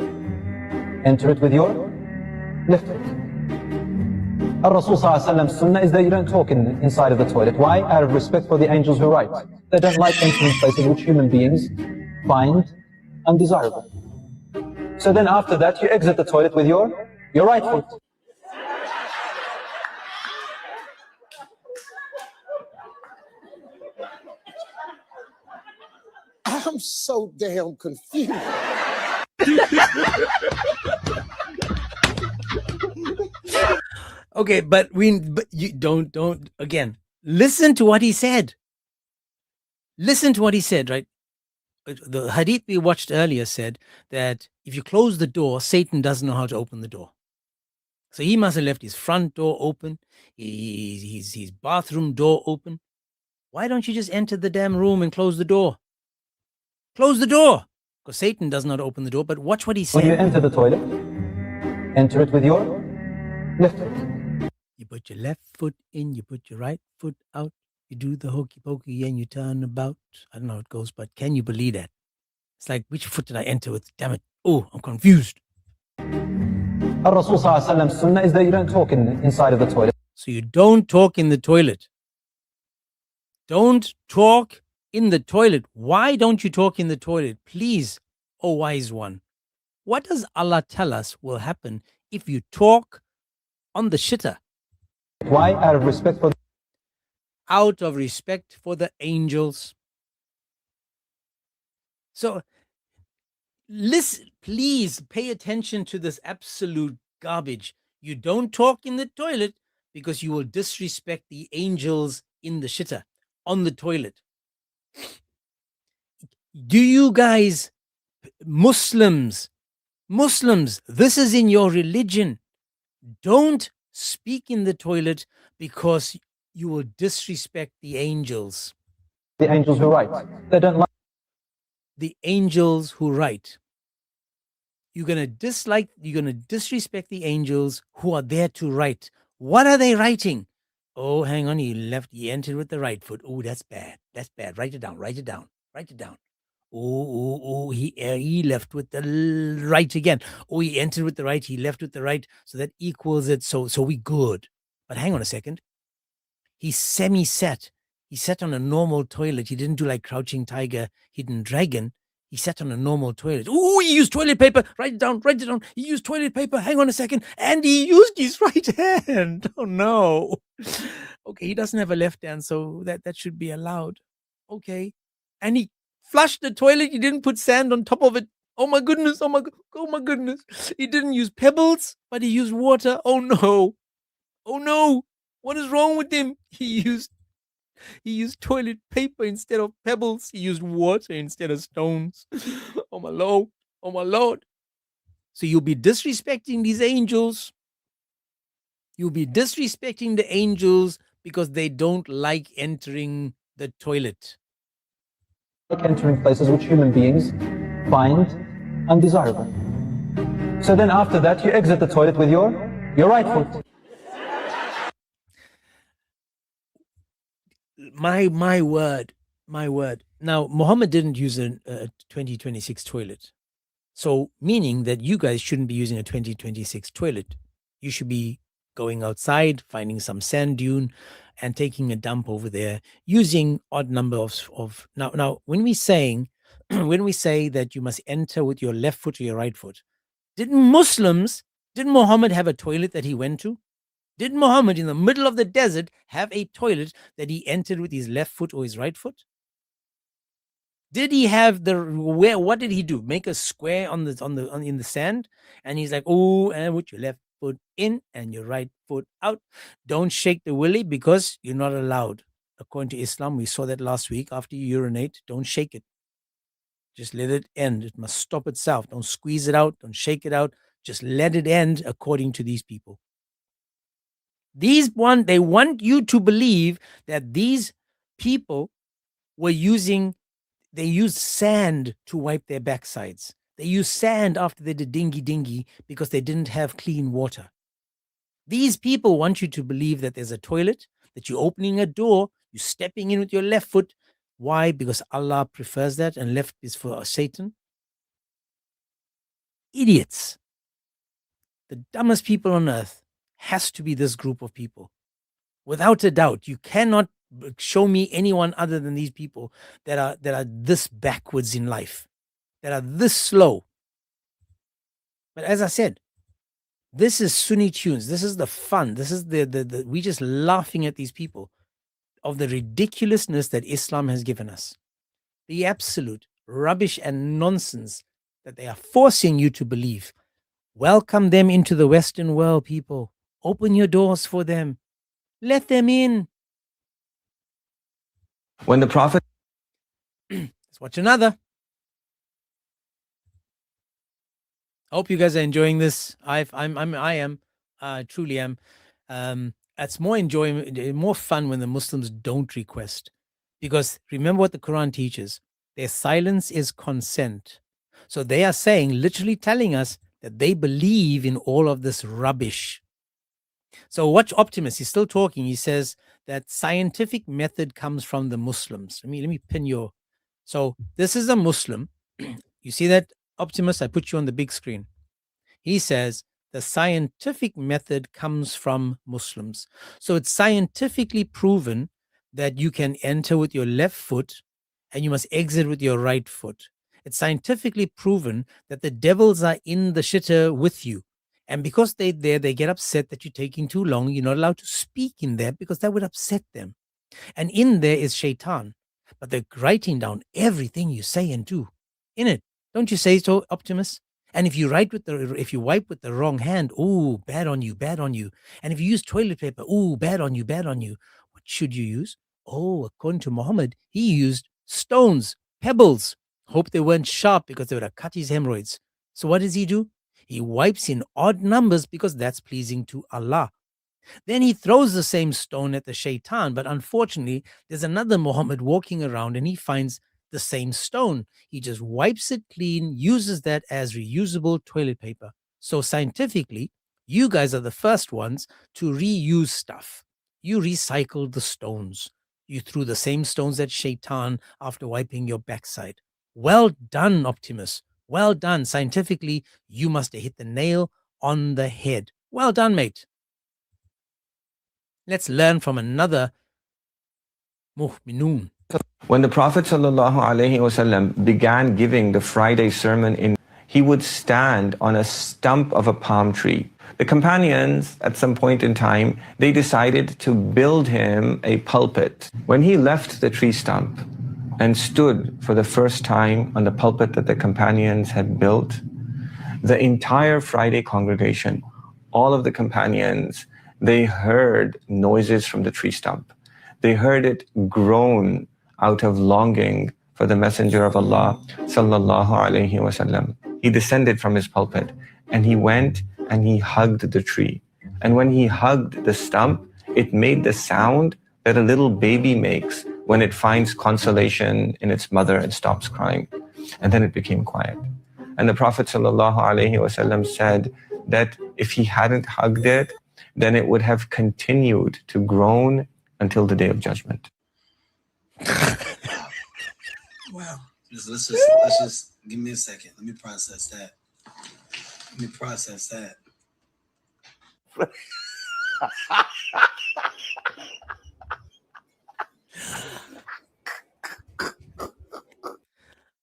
enter it with your left foot. Al-Rasul Sallallahu Sunnah is that you don't talk inside of the toilet. Why? Out of respect for the angels who write. They don't like entering places which human beings find undesirable. So then after that, you exit the toilet with your right foot. I'm so damn confused. Okay, but you don't again. Listen to what he said. Listen to what he said, right? The hadith we watched earlier said that if you close the door, Satan doesn't know how to open the door. So he must have left his front door open, his bathroom door open. Why don't you just enter the damn room and close the door? Close the door, because Satan does not open the door. But watch what he said. When you enter the toilet, enter it with your left foot. You put your left foot in, you put your right foot out, you do the hokey pokey and you turn about. I don't know how it goes, but can you believe that? It's like, which foot did I enter with? Damn it. Oh, I'm confused. Al-Rasul Sallallahu Sunnah is that you don't talk inside of the toilet. So you don't talk in the toilet. Don't talk in the toilet. Why don't you talk in the toilet? Please, oh wise one. What does Allah tell us will happen if you talk on the shitter? Why? Out of respect for the angels. So listen, please pay attention to this absolute garbage. You don't talk in the toilet because you will disrespect the angels in the shitter, on the toilet. Do you guys, Muslims, this is in your religion. Don't speak in the toilet because you will disrespect the angels. The angels who write. They don't like the angels who write. You're going to disrespect the angels who are there to write. What are they writing? Oh, hang on, he entered with the right foot. Oh, that's bad. That's bad. Write it down. Oh, he left with the right again. Oh, he entered with the right, he left with the right. So that equals it. So we good. But hang on a second. He sat. He sat on a normal toilet. He didn't do like Crouching Tiger, Hidden Dragon. He sat on a normal toilet. Oh, he used toilet paper. Write it down. He used toilet paper. Hang on a second. And he used his right hand. Oh, no. Okay, he doesn't have a left hand, so that should be allowed. Okay. And he flushed the toilet. He didn't put sand on top of it. Oh, my goodness. Oh, my goodness. He didn't use pebbles, but he used water. Oh, no. Oh, no. What is wrong with him? He used toilet paper instead of pebbles. He used water instead of stones. Oh my Lord. Oh my Lord. So you'll be disrespecting these angels. You'll be disrespecting the angels because they don't like entering the toilet. Like entering places which human beings find undesirable. So then after that, you exit the toilet with your right foot. My word. Now, Muhammad didn't use a 2026 toilet. So meaning that you guys shouldn't be using a 2026 toilet. You should be going outside, finding some sand dune and taking a dump over there using odd number of now when we say that you must enter with your left foot or your right foot, didn't Muhammad have a toilet that he went to? Did Muhammad in the middle of the desert have a toilet that he entered with his left foot or his right foot? Did he have what did he do? Make a square in the sand? And he's like, oh, and with your left foot in and your right foot out. Don't shake the willy because you're not allowed. according to Islam. We saw that last week. After you urinate, don't shake it. Just let it end. It must stop itself. Don't squeeze it out. Don't shake it out. Just let it end according to these people. They want you to believe that these people they used sand to wipe their backsides. They used sand after they did dingy because they didn't have clean water. These people want you to believe that there's a toilet, that you're opening a door, you're stepping in with your left foot. Why? Because Allah prefers that and left is for Satan. Idiots. The dumbest people on earth has to be this group of people. Without a doubt, you cannot show me anyone other than these people that are this backwards in life, that are this slow. But as I said, this is Sunni tunes. This is the fun. This is the we just laughing at these people of the ridiculousness that Islam has given us. The absolute rubbish and nonsense that they are forcing you to believe. Welcome them into the Western world, people. Open your doors for them. Let them in. When the Prophet... Let's watch another. I hope you guys are enjoying this. I truly am. It's more fun when the Muslims don't request, because remember what the Quran teaches: their silence is consent. So they are saying, literally telling us that they believe in all of this rubbish. So watch Optimus. He's still talking. He says that scientific method comes from the Muslims. Let me pin your. So this is a Muslim. You see that, Optimus? I put you on the big screen. He says the scientific method comes from Muslims. So it's scientifically proven that you can enter with your left foot and you must exit with your right foot. It's scientifically proven that the devils are in the shitter with you. And because they get upset that you're taking too long. You're not allowed to speak in there because that would upset them. And in there is shaitan. But they're writing down everything you say and do in it. Don't you say so, Optimus? And if you wipe with the wrong hand, ooh, bad on you, bad on you. And if you use toilet paper, ooh, bad on you, bad on you. What should you use? Oh, according to Muhammad, he used stones, pebbles. Hope they weren't sharp because they would have cut his hemorrhoids. So what does he do? He wipes in odd numbers because that's pleasing to Allah. Then he throws the same stone at the shaitan, but unfortunately, there's another Muhammad walking around and he finds the same stone. He just wipes it clean, uses that as reusable toilet paper. So scientifically, you guys are the first ones to reuse stuff. You recycled the stones. You threw the same stones at shaitan after wiping your backside. Well done, Optimus. Well done. Scientifically, you must have hit the nail on the head. Well done, mate. Let's learn from another mu'minun. When the Prophet ﷺ began giving the Friday sermon, he would stand on a stump of a palm tree. The companions, at some point in time, they decided to build him a pulpit. When he left the tree stump and stood for the first time on the pulpit that the companions had built, the entire Friday congregation, all of the companions, they heard noises from the tree stump. They heard it groan out of longing for the Messenger of Allah sallallahu alaihi wasallam. He descended from his pulpit and he went and he hugged the tree. And when he hugged the stump, it made the sound that a little baby makes when it finds consolation in its mother and stops crying. And then it became quiet. And the Prophet sallallahu alaihi wasallam said that if he hadn't hugged it, then it would have continued to groan until the Day of Judgment. Wow. Let's just give me a second. Let me process that.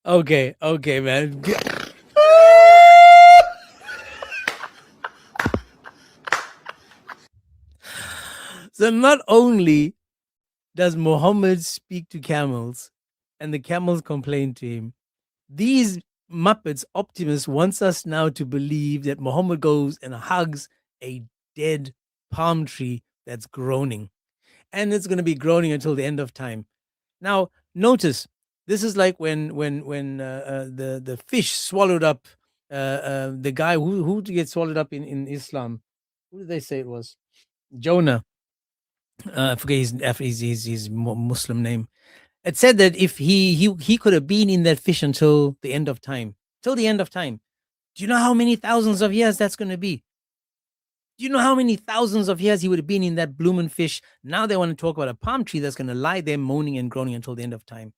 Okay, man. So not only does Muhammad speak to camels and the camels complain to him, these Muppets, Optimus wants us now to believe that Muhammad goes and hugs a dead palm tree that's groaning. and it's going to be groaning until the end of time. Now, notice this is like when the fish swallowed up the guy who gets swallowed up in Islam. Who did they say it was? Jonah. I forget his Muslim name. It said that if he could have been in that fish until the end of time, till the end of time. Do you know how many thousands of years that's going to be? Do you know how many thousands of years he would have been in that blooming fish? Now they want to talk about a palm tree that's going to lie there moaning and groaning until the end of time.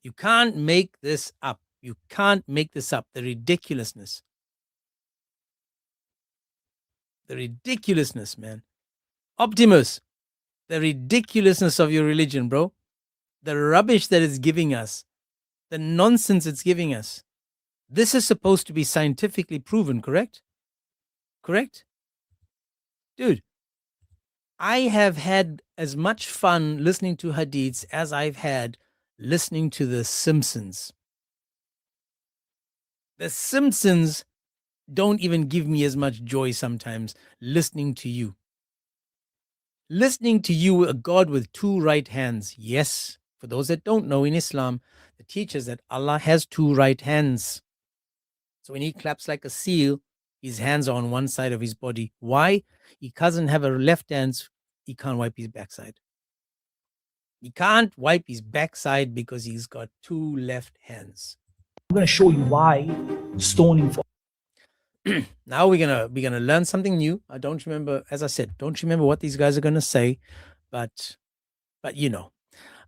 You can't make this up. You can't make this up. The ridiculousness. The ridiculousness, man. Optimus, the ridiculousness of your religion, bro. The rubbish that it's giving us. The nonsense it's giving us. This is supposed to be scientifically proven, correct? Correct? Dude, I have had as much fun listening to hadiths as I've had listening to The Simpsons. The Simpsons don't even give me as much joy sometimes listening to you. Listening to you, a God with two right hands. Yes, for those that don't know, in Islam, it teaches that Allah has two right hands. So when he claps like a seal, his hands are on one side of his body. Why? He doesn't have a left hand. He can't wipe his backside. He can't wipe his backside because he's got two left hands. I'm going to show you why stoning for. Now we're gonna learn something new. I don't remember, as I said, don't remember what these guys are gonna say, but you know,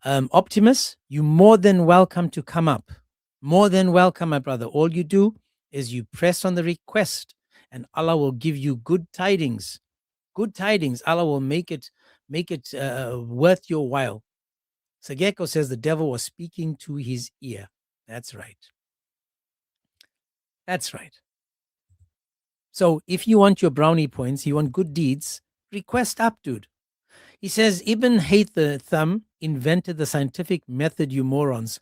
Optimus, you're more than welcome to come up. More than welcome, my brother. All you do is you press on the request, and Allah will give you good tidings. Good tidings. Allah will make it worth your while. Sageko says the devil was speaking to his ear. That's right. That's right. So if you want your brownie points, you want good deeds, request up, dude. He says, Ibn Haytham invented the scientific method, you morons.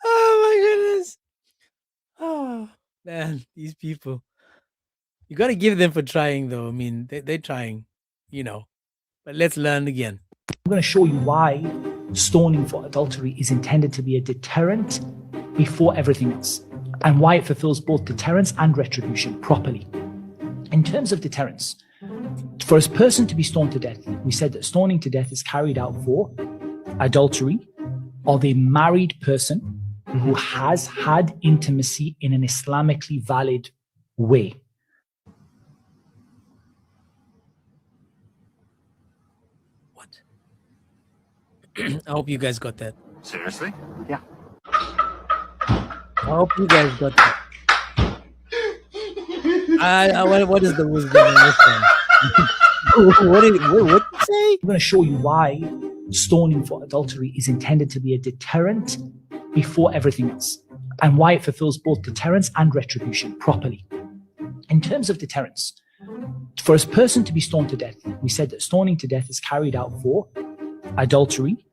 Oh my goodness. Oh man, these people. You got to give them for trying, though. I mean, they're trying, you know. But let's learn again. I'm going to show you why stoning for adultery is intended to be a deterrent before everything else, and why it fulfills both deterrence and retribution properly. In terms of deterrence, for a person to be stoned to death, we said that stoning to death is carried out for adultery of a married person who has had intimacy in an Islamically valid way. I hope you guys got that. Seriously? Yeah. I hope you guys got that. What is the wisdom in this one? What did you say? I'm going to show you why stoning for adultery is intended to be a deterrent before everything else, and why it fulfills both deterrence and retribution properly. In terms of deterrence, for a person to be stoned to death, we said that stoning to death is carried out for adultery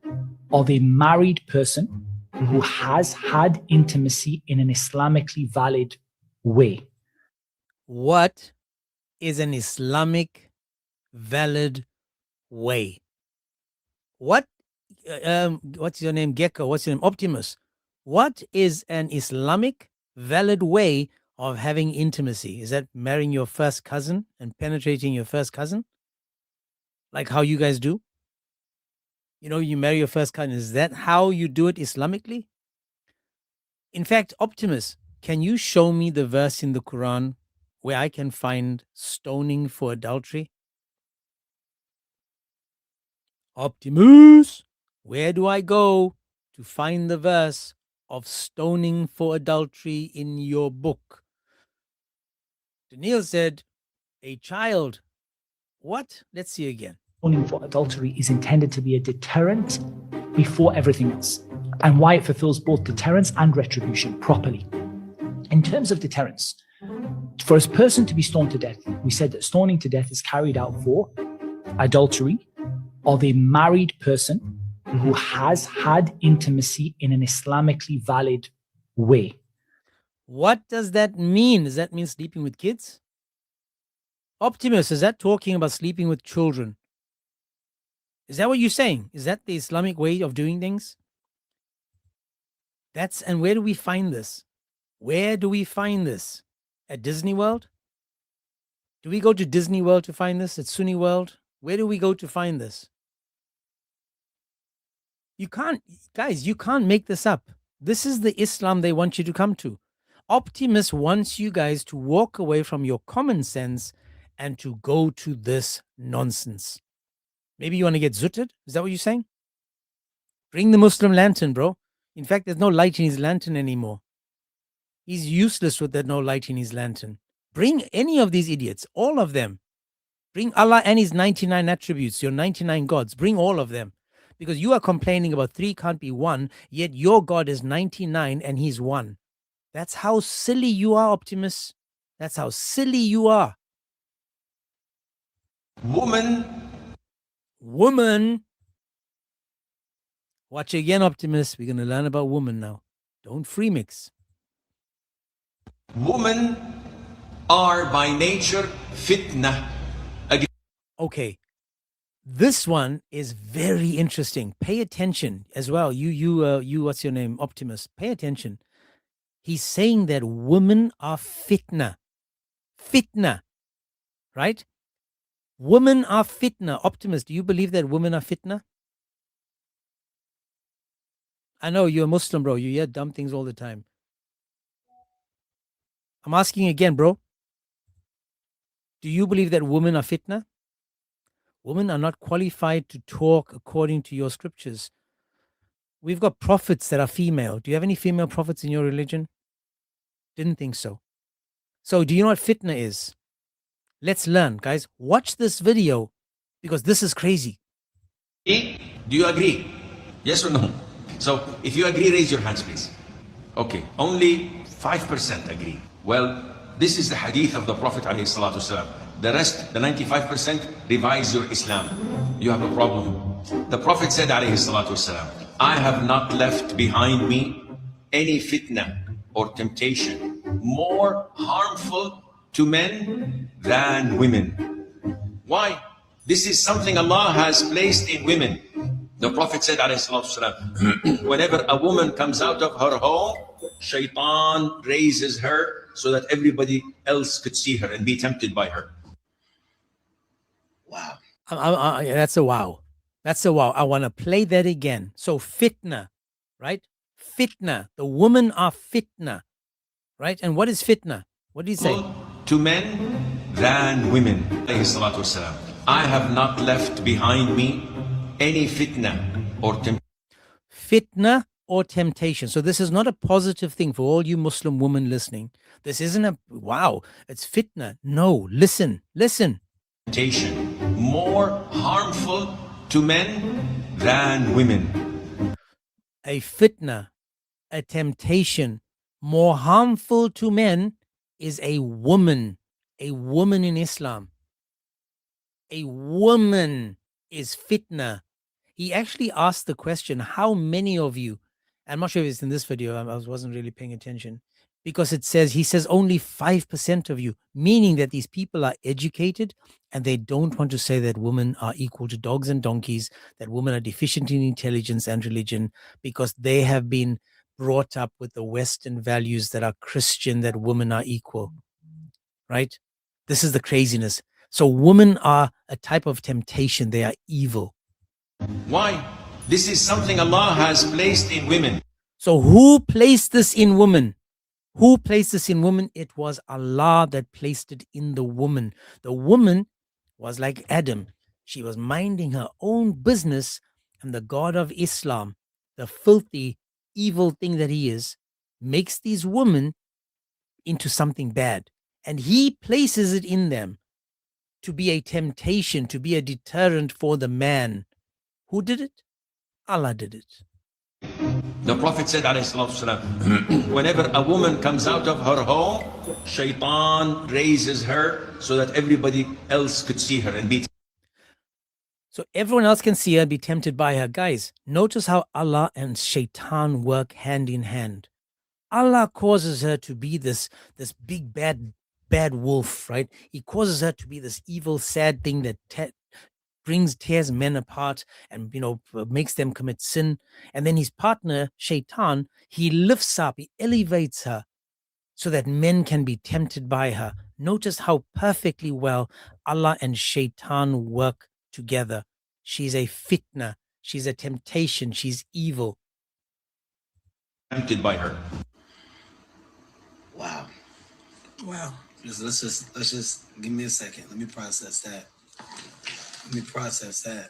of a married person who has had intimacy in an Islamically valid way. What is an Islamic valid way? What's your name, Gecko? What's your name, Optimus? What is an Islamic valid way of having intimacy? Is that marrying your first cousin and penetrating your first cousin? Like how you guys do? You know, you marry your first cousin. Is that how you do it Islamically? In fact, Optimus, can you show me the verse in the Quran where I can find stoning for adultery? Optimus, where do I go to find the verse of stoning for adultery in your book? Daniel said, a child. What? Let's see again. Stoning for adultery is intended to be a deterrent before everything else, and why it fulfills both deterrence and retribution properly. In terms of deterrence, for a person to be stoned to death, we said that stoning to death is carried out for adultery of a married person who has had intimacy in an Islamically valid way. What does that mean? Does that mean sleeping with kids? Optimus, is that talking about sleeping with children? Is that what you're saying? Is that the Islamic way of doing things? And where do we find this? Where do we find this? At Disney World? Do we go to Disney World to find this? At Sunni World? Where do we go to find this? You can't, guys, you can't make this up. This is the Islam they want you to come to. Optimus wants you guys to walk away from your common sense and to go to this nonsense. Maybe you want to get zutted? Is that what you're saying? Bring the Muslim lantern, bro. In fact, there's no light in his lantern anymore. He's useless with that no light in his lantern. Bring any of these idiots, all of them. Bring Allah and his 99 attributes, your 99 gods. Bring all of them. Because you are complaining about 3 can't be 1, yet your God is 99 and he's 1. That's how silly you are, Optimus. That's how silly you are. Woman. Watch again, Optimus. We're going to learn about woman now. Don't free mix. Women are by nature fitna. Okay. This one is very interesting. Pay attention as well. You, what's your name? Optimus. Pay attention. He's saying that women are fitna. Fitna. Right? Women are fitna. Optimus, do you believe that women are fitna? I know you're a Muslim, bro. You hear dumb things all the time. I'm asking again, bro. Do you believe that women are fitna? Women are not qualified to talk according to your scriptures. We've got prophets that are female. Do you have any female prophets in your religion? Didn't think so. So do you know what fitna is? Let's learn, guys. Watch this video because this is crazy. Do you agree? Yes or no? So if you agree, raise your hands, please. Okay, only 5% agree. Well, this is the hadith of the Prophet ﷺ. The rest, the 95%, revise your Islam. You have a problem. The Prophet said ﷺ, I have not left behind me any fitna or temptation more harmful to men than women. Why? This is something Allah has placed in women. The Prophet said ﷺ, whenever a woman comes out of her home, Shaitan raises her so that everybody else could see her and be tempted by her. Wow. That's a wow. That's a wow. I want to play that again. So fitna, right? Fitna. The women are fitna, right? And what is fitna? What did he say? To men than women. I have not left behind me any fitna or temptation. Fitna or temptation. So this is not a positive thing for all you Muslim women listening. This isn't a wow, it's fitna. No, listen. Temptation more harmful to men than women. A fitna, a temptation more harmful to men is a woman in Islam. A woman is fitna. He actually asked the question, how many of you, I'm not sure if it's in this video, I wasn't really paying attention, because he says only 5% of you, meaning that these people are educated and they don't want to say that women are equal to dogs and donkeys, that women are deficient in intelligence and religion, because they have been brought up with the Western values that are Christian, that women are equal, right? This is the craziness. So women are a type of temptation. They are evil. Why? This is something Allah has placed in women. So who placed this in women? Who placed this in women? It was Allah that placed it in the woman. The woman was like Adam. She was minding her own business, and the God of Islam, the filthy, evil thing that he is, makes these women into something bad. And he places it in them to be a temptation, to be a deterrent for the man. Who did it? Allah did it. The Prophet said, whenever a woman comes out of her home, Shaitan raises her so that everybody else could see her and be. So everyone else can see her and be tempted by her. Guys, notice how Allah and Shaitan work hand in hand. Allah causes her to be this big bad wolf, right? He causes her to be this evil, sad thing that tears men apart and makes them commit sin. And then his partner, Shaitan, he lifts up, he elevates her so that men can be tempted by her. Notice how perfectly well Allah and Shaitan work together. She's a fitna, she's a temptation, she's evil. Tempted by her. Wow. Wow. Let's just give me a second. Let me process that. Let me process that.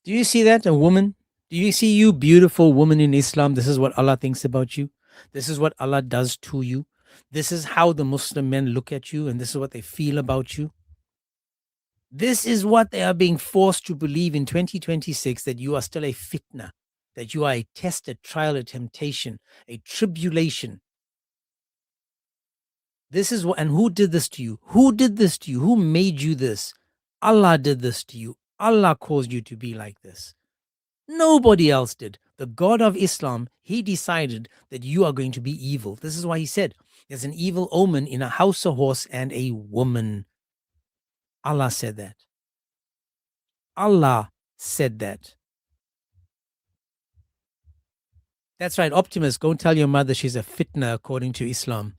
Do you see that? A woman? Do you see, you beautiful woman in Islam? This is what Allah thinks about you. This is what Allah does to you. This is how the Muslim men look at you, and this is what they feel about you. This is what they are being forced to believe in 2026, that you are still a fitna, that you are a test, a trial, a temptation, a tribulation. This is what, and who did this to you? Who did this to you? Who made you this? Allah did this to you. Allah caused you to be like this. Nobody else did. The God of Islam, he decided that you are going to be evil. This is why he said, there's an evil omen in a house, a horse, and a woman. Allah said that. Allah said that. That's right, Optimus, go and tell your mother she's a fitna according to Islam.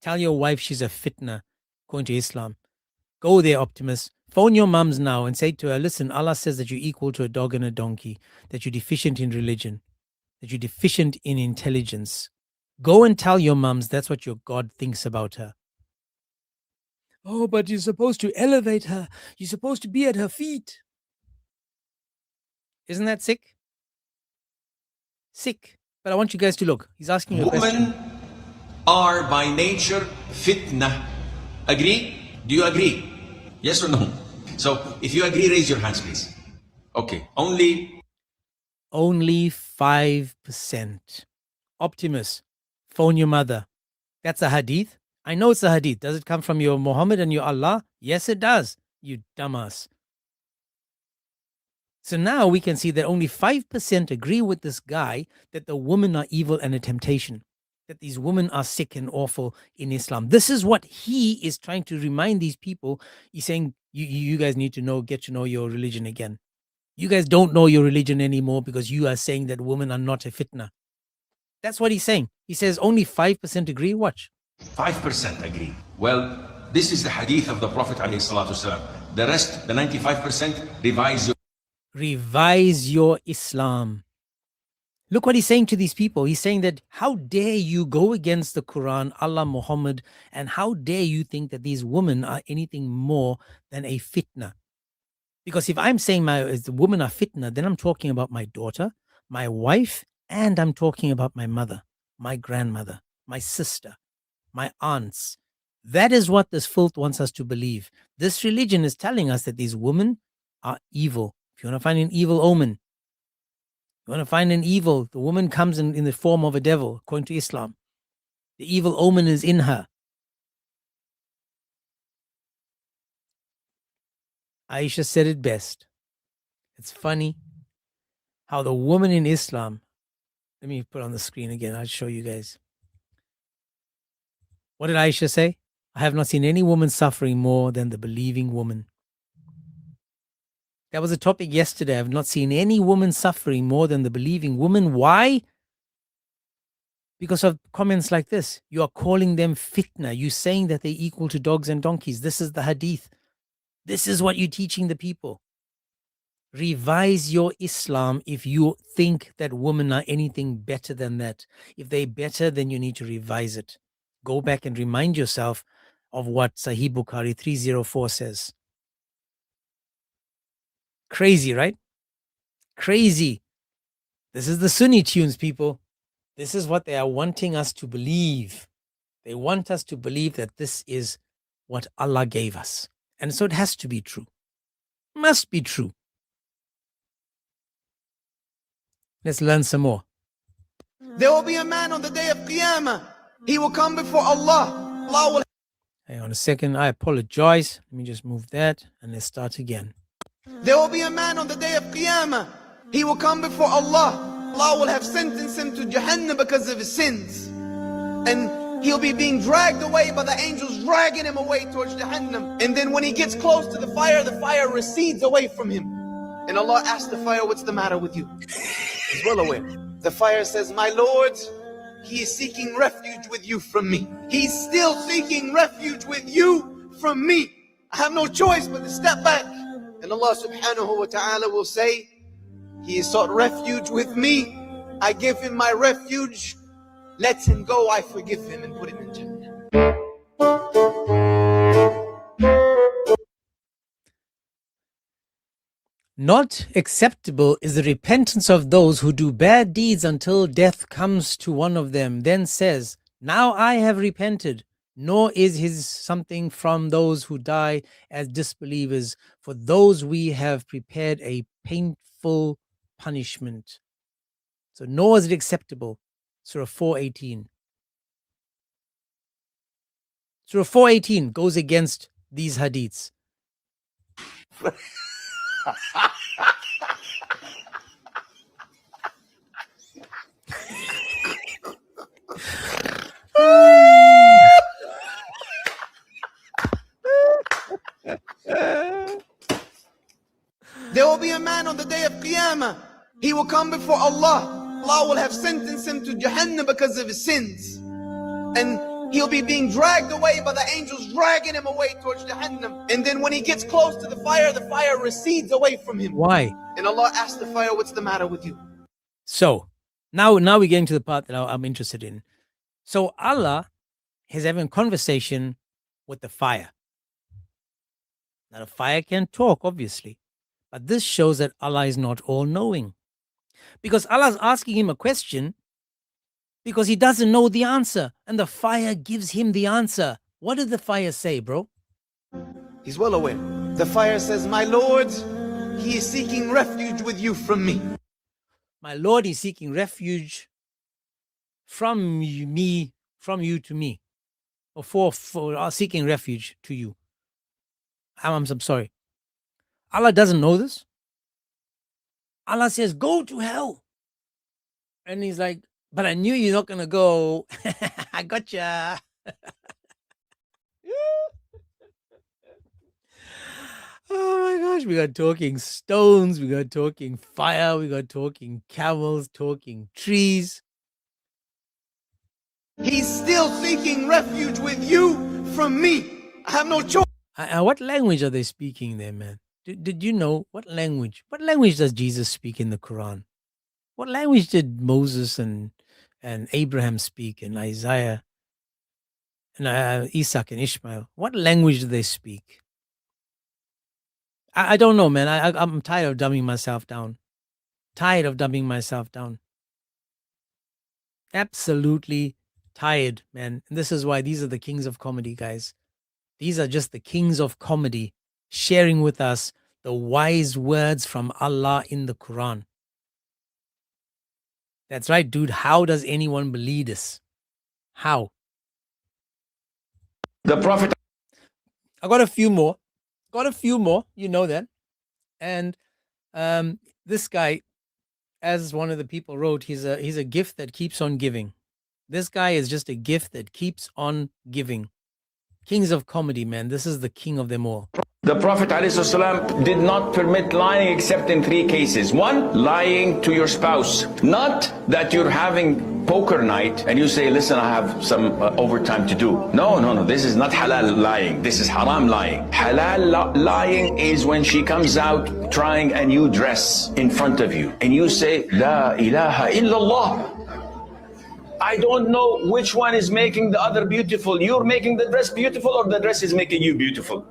Tell your wife she's a fitna according to Islam. Go there, Optimus. Phone your mums now and say to her, listen, Allah says that you're equal to a dog and a donkey, that you're deficient in religion, that you're deficient in intelligence. Go and tell your mums that's what your God thinks about her. Oh, but you're supposed to elevate her. You're supposed to be at her feet. Isn't that sick? Sick. But I want you guys to look. He's asking you a question. Women are by nature fitna. Agree? Do you agree? Yes or no? So if you agree, raise your hands, please. Okay. Only 5%. Optimus, phone your mother. That's a hadith. I know it's a hadith. Does it come from your Muhammad and your Allah? Yes, it does. You dumbass. So now we can see that only 5% agree with this guy that the women are evil and a temptation, that these women are sick and awful in Islam. This is what he is trying to remind these people. He's saying, you guys need to get to know your religion again. You guys don't know your religion anymore because you are saying that women are not a fitna. That's what he's saying. He says only 5% agree. Watch. 5% agree. Well, this is the hadith of the Prophet ﷺ. The rest, the 95%, revise your Islam. Look what he's saying to these people. He's saying that how dare you go against the Quran, Allah, Muhammad, and how dare you think that these women are anything more than a fitna? Because if I'm saying the women are fitna, then I'm talking about my daughter, my wife, and I'm talking about my mother, my grandmother, my sister, my aunts. That is what this filth wants us to believe. This religion is telling us that these women are evil. If you want to find an evil omen, you want to find an evil, the woman comes in the form of a devil, according to Islam. The evil omen is in her. Aisha said it best. It's funny how the woman in Islam, let me put on the screen again, I'll show you guys. What did Aisha say? I have not seen any woman suffering more than the believing woman. That was a topic yesterday. I have not seen any woman suffering more than the believing woman. Why? Because of comments like this. You are calling them fitna. You're saying that they're equal to dogs and donkeys. This is the hadith. This is what you're teaching the people. Revise your Islam if you think that women are anything better than that. If they're better, then you need to revise it. Go back and remind yourself of what Sahih Bukhari 304 says. Crazy, right? Crazy. This is the Sunni tunes, people. This is what they are wanting us to believe. They want us to believe that this is what Allah gave us. And so it has to be true. Must be true. Let's learn some more. There will be a man on the day of Qiyamah He will come before Allah. Allah will. Hang on a second. I apologize. Let me just move that and let's start again. There will be a man on the day of Qiyamah. He will come before Allah. Allah will have sentenced him to Jahannam because of his sins. And he'll be being dragged away by the angels, dragging him away towards Jahannam. And then when he gets close to the fire recedes away from him. And Allah asks the fire, what's the matter with you? He's well aware. The fire says, my Lord, he is seeking refuge with you from me. He's still seeking refuge with you from me. I have no choice but to step back. And Allah subhanahu wa ta'ala will say, he has sought refuge with me. I give him my refuge. Let him go. I forgive him and put him in Jannah. Not acceptable is the repentance of those who do bad deeds until death comes to one of them, then says, now I have repented. Nor is his something from those who die as disbelievers. For those we have prepared a painful punishment. So nor is it acceptable. Surah 4:18. Surah 4:18 goes against these hadiths. There will be a man on the day of Qiyamah. He will come before Allah. Allah will have sentenced him to Jahannam because of his sins. And he'll be being dragged away by the angels, dragging him away towards Jahannam. And then when he gets close to the fire recedes away from him. Why? And Allah asks the fire, what's the matter with you? So now we're getting to the part that I'm interested in. So Allah is having a conversation with the fire. Now the fire can talk, obviously, but this shows that Allah is not all-knowing, because Allah is asking him a question because he doesn't know the answer, and the fire gives him the answer. What did the fire say, bro? He's well aware. The fire says, my Lord, he is seeking refuge with you from me. My Lord is seeking refuge from me, from you to me, or for seeking refuge to you. I'm sorry. Allah doesn't know this. Allah says, go to hell. And he's like, but I knew you're not going to go. I gotcha. Oh my gosh, we got talking stones, we got talking fire, we got talking camels, talking trees. He's still seeking refuge with you from me. I have no choice. What language are they speaking there, man? Did you know what language? What language does Jesus speak in the Quran? What language did Moses and Abraham speak, and Isaiah and Isaac and Ishmael? What language do they speak? I don't know, man. I'm tired of dumbing myself down. Absolutely tired, man. And this is why these are the kings of comedy, guys. These are just the kings of comedy, sharing with us the wise words from Allah in the Quran. That's right, dude. How does anyone believe this? How? The Prophet. I got a few more. You know that. And this guy, as one of the people wrote, he's a gift that keeps on giving. This guy is just a gift that keeps on giving. Kings of comedy, man. This is the king of them all. The Prophet ﷺ did not permit lying except in 3 cases. 1, lying to your spouse. Not that you're having poker night and you say, listen, I have some overtime to do. No. This is not halal lying. This is haram lying. Halal lying is when she comes out trying a new dress in front of you. And you say, La ilaha illallah. I don't know which one is making the other beautiful. You're making the dress beautiful, or the dress is making you beautiful?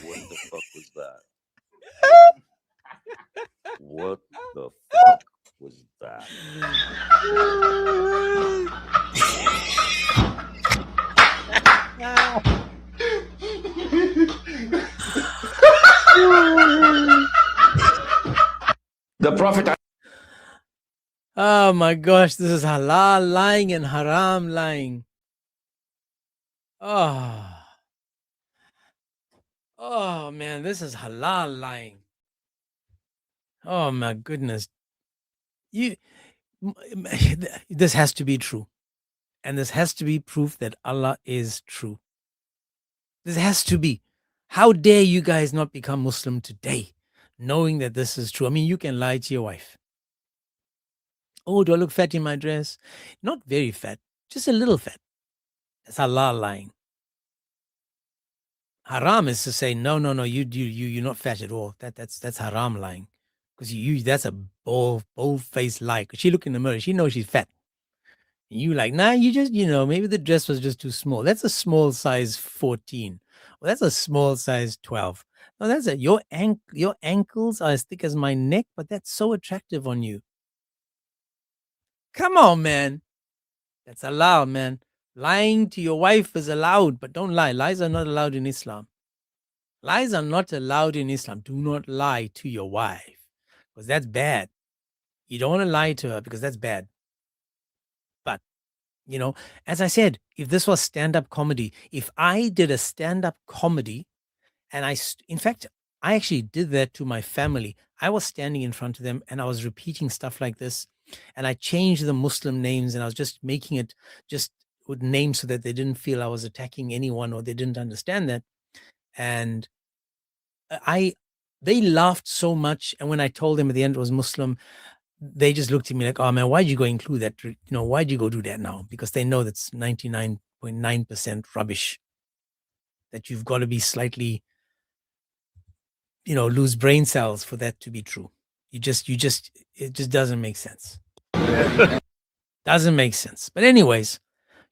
What the fuck was that? What the fuck was that? The Prophet. Oh my gosh, this is halal lying and haram lying. Oh man, this is halal lying. Oh my goodness. This has to be true. And this has to be proof that Allah is true. This has to be. How dare you guys not become Muslim today, knowing that this is true? I mean, you can lie to your wife. Oh, do I look fat in my dress? Not very fat, just a little fat. That's halal lying. Haram is to say, no, you're not fat at all. That's haram lying. Because that's a bold-faced lie. Because she look in the mirror, she knows she's fat. And you like, nah, you just, maybe the dress was just too small. That's a small size 14. Well, that's a small size 12. No, that's your ankles are as thick as my neck, but that's so attractive on you. Come on, man. That's allowed, man. Lying to your wife is allowed, but don't lie. Lies are not allowed in Islam. Lies are not allowed in Islam. Do not lie to your wife, because that's bad. You don't want to lie to her because that's bad. But, as I said, if this was stand-up comedy, if I did a stand-up comedy and in fact, I actually did that to my family. I was standing in front of them and I was repeating stuff like this, and I changed the Muslim names and I was just making it just with names so that they didn't feel I was attacking anyone or they didn't understand that. And they laughed so much. And when I told them at the end it was Muslim, they just looked at me like, oh man, why'd you go include that? Why'd you go do that now? Because they know that's 99.9% rubbish. That you've got to be slightly, lose brain cells for that to be true. It just doesn't make sense. Doesn't make sense. But anyways,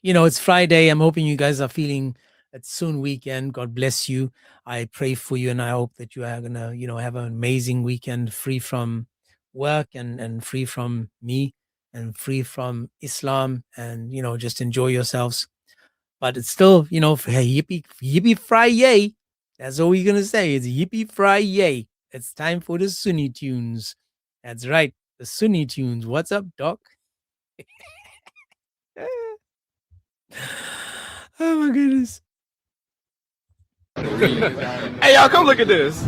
it's Friday. I'm hoping you guys are feeling it's soon weekend. God bless you. I pray for you, and I hope that you are gonna, have an amazing weekend, free from work and free from me and free from Islam, and just enjoy yourselves. But it's still, yippee fry yay. That's all we're gonna say. It's yippee fry yay. It's time for the Sunni tunes. That's right, the Sunni tunes. What's up, Doc? Oh my goodness. Hey, y'all, come look at this.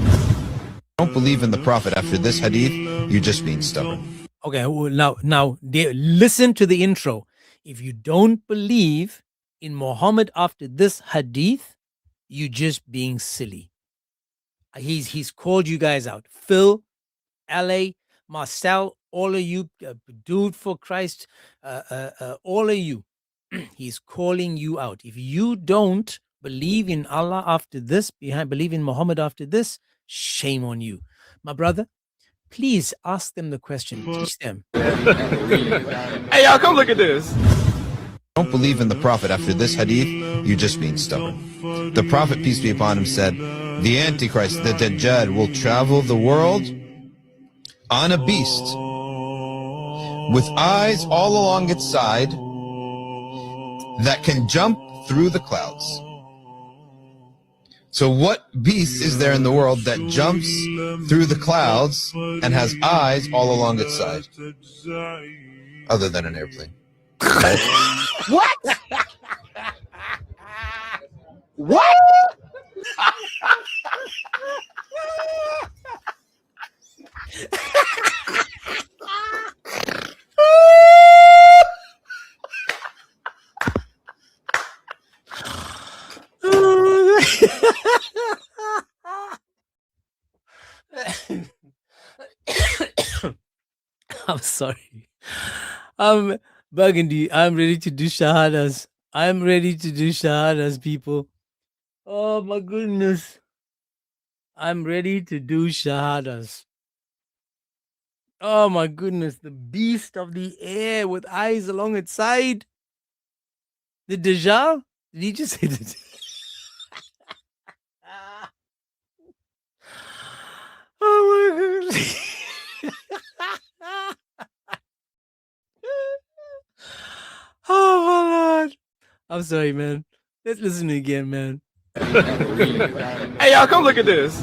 Don't believe in the Prophet after this hadith, you're just being stubborn. Okay, well, now, listen to the intro. If you don't believe in Muhammad after this hadith, you're just being silly. He's called you guys out. Phil, LA, Marcel, all of you, Dude for Christ, all of you. He's calling you out. If you don't believe in Allah after this, believe in Muhammad after this, shame on you. My brother, please ask them the question. Teach them. Hey, y'all, come look at this. Don't believe in the Prophet after this hadith, you're just being stubborn. The Prophet, peace be upon him, said, the Antichrist, the Dajjal, will travel the world on a beast with eyes all along its side that can jump through the clouds. So what beast is there in the world that jumps through the clouds and has eyes all along its side? Other than an airplane. What? What? I'm sorry. Burgundy, I'm ready to do shahadas. I'm ready to do shahadas, people. Oh my goodness. I'm ready to do shahadas. Oh my goodness. The beast of the air with eyes along its side. The Dajjal? Did he just say that? Oh my goodness. Oh my Lord. I'm sorry, man. Let's listen again, man. Hey, y'all, come look at this.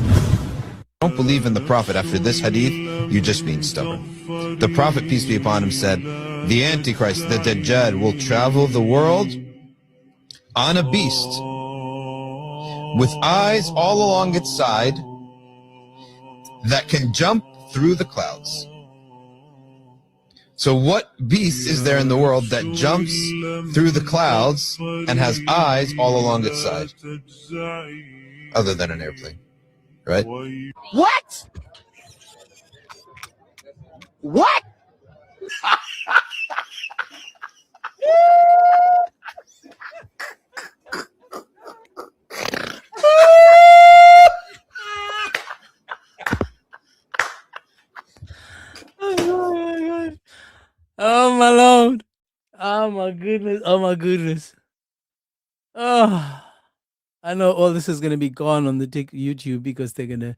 don't believe in the Prophet after this hadith, you're just being stubborn. The Prophet, peace be upon him, said, the Antichrist, the Dajjal, will travel the world on a beast with eyes all along its side that can jump through the clouds. So what beast is there in the world that jumps through the clouds and has eyes all along its side? Other than an airplane, right? What? What? Oh my Lord. Oh my goodness. Oh my goodness. Oh, I know all this is going to be gone on the YouTube because they're going to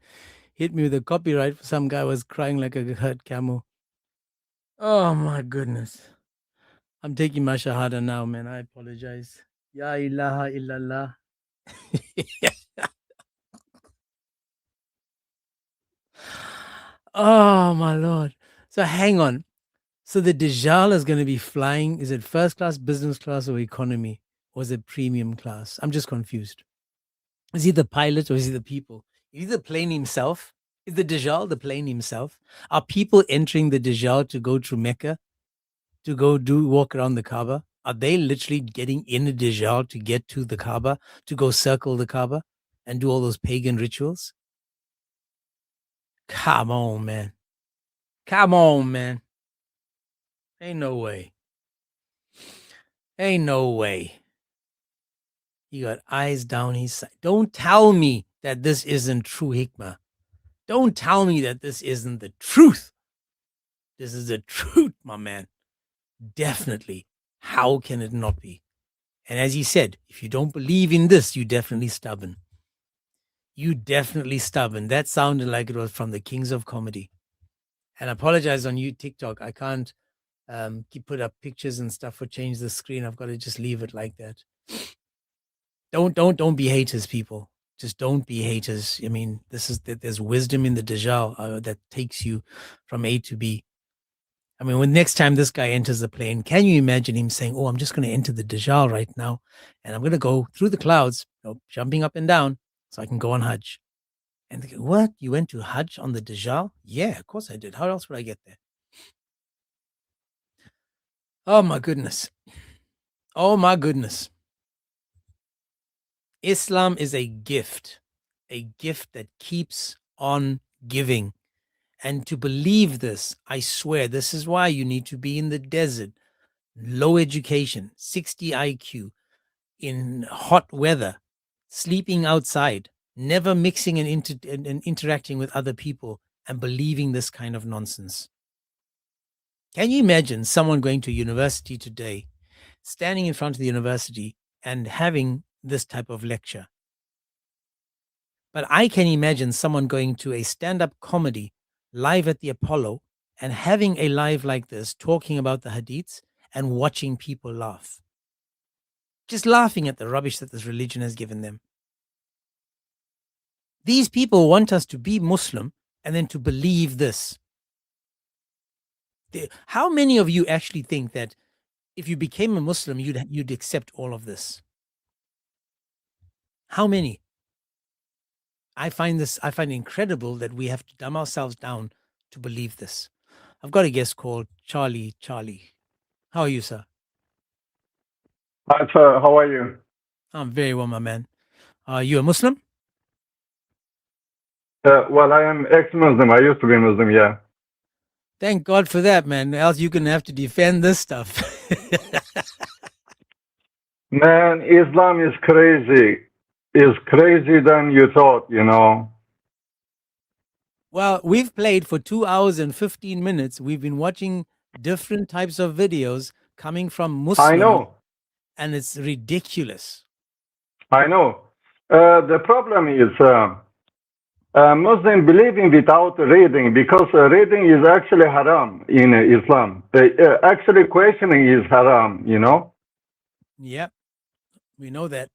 hit me with a copyright for some guy was crying like a hurt camel. Oh my goodness. I'm taking my shahada now, man. I apologize. Ya ilaha illallah. Oh my Lord. So hang on. So the Dajjal is going to be flying. Is it first class, business class, or economy? Or is it premium class? I'm just confused. Is he the pilot or is he the people? Is he the plane himself? Is the Dajjal the plane himself? Are people entering the Dajjal to go to Mecca? To go walk around the Kaaba? Are they literally getting in the Dajjal to get to the Kaaba, to go circle the Kaaba and do all those pagan rituals? Come on, man. Come on, man. Ain't no way. Ain't no way. He got eyes down his side. Don't tell me that this isn't true hikmah. Don't tell me that this isn't the truth. This is the truth, my man. Definitely. How can it not be? And as he said, if you don't believe in this, you're definitely stubborn. You definitely stubborn. That sounded like it was from the Kings of Comedy. And I apologize on you, TikTok. I can't keep put up pictures and stuff or change the screen. I've got to just leave it like that. Don't be haters, people. Just don't be haters. I mean, there's wisdom in the Dajjal that takes you from A to B. I mean, when next time this guy enters the plane, can you imagine him saying, "Oh, I'm just going to enter the Dajjal right now, and I'm going to go through the clouds, jumping up and down, so I can go on Hajj." And they go, "What? You went to Hajj on the Dajjal?" Yeah, of course I did. How else would I get there? Oh my goodness. Oh my goodness. Islam is a gift that keeps on giving. And to believe this, I swear, this is why you need to be in the desert, low education, 60 IQ, in hot weather, sleeping outside, never mixing and interacting with other people, and believing this kind of nonsense. Can you imagine someone going to university today, standing in front of the university and having this type of lecture? But I can imagine someone going to a stand-up comedy live at the Apollo and having a live like this, talking about the Hadiths and watching people laugh. Just laughing at the rubbish that this religion has given them. These people want us to be Muslim and then to believe this. How many of you actually think that if you became a Muslim, you'd accept all of this? How many? I find it incredible that we have to dumb ourselves down to believe this. I've got a guest called Charlie. Charlie, how are you, sir? Hi, sir. How are you? I'm very well, my man. Are you a Muslim? Well, I am ex-Muslim. I used to be Muslim, yeah. Thank God for that, man. Else you're going to have to defend this stuff. Man, Islam is crazy. It's crazy than you thought, you know. Well, we've played for 2 hours and 15 minutes. We've been watching different types of videos coming from Muslims. I know. And it's ridiculous. I know. The problem is Muslim believing without reading, because reading is actually haram in Islam. Actually questioning is haram, you know. Yep, we know that.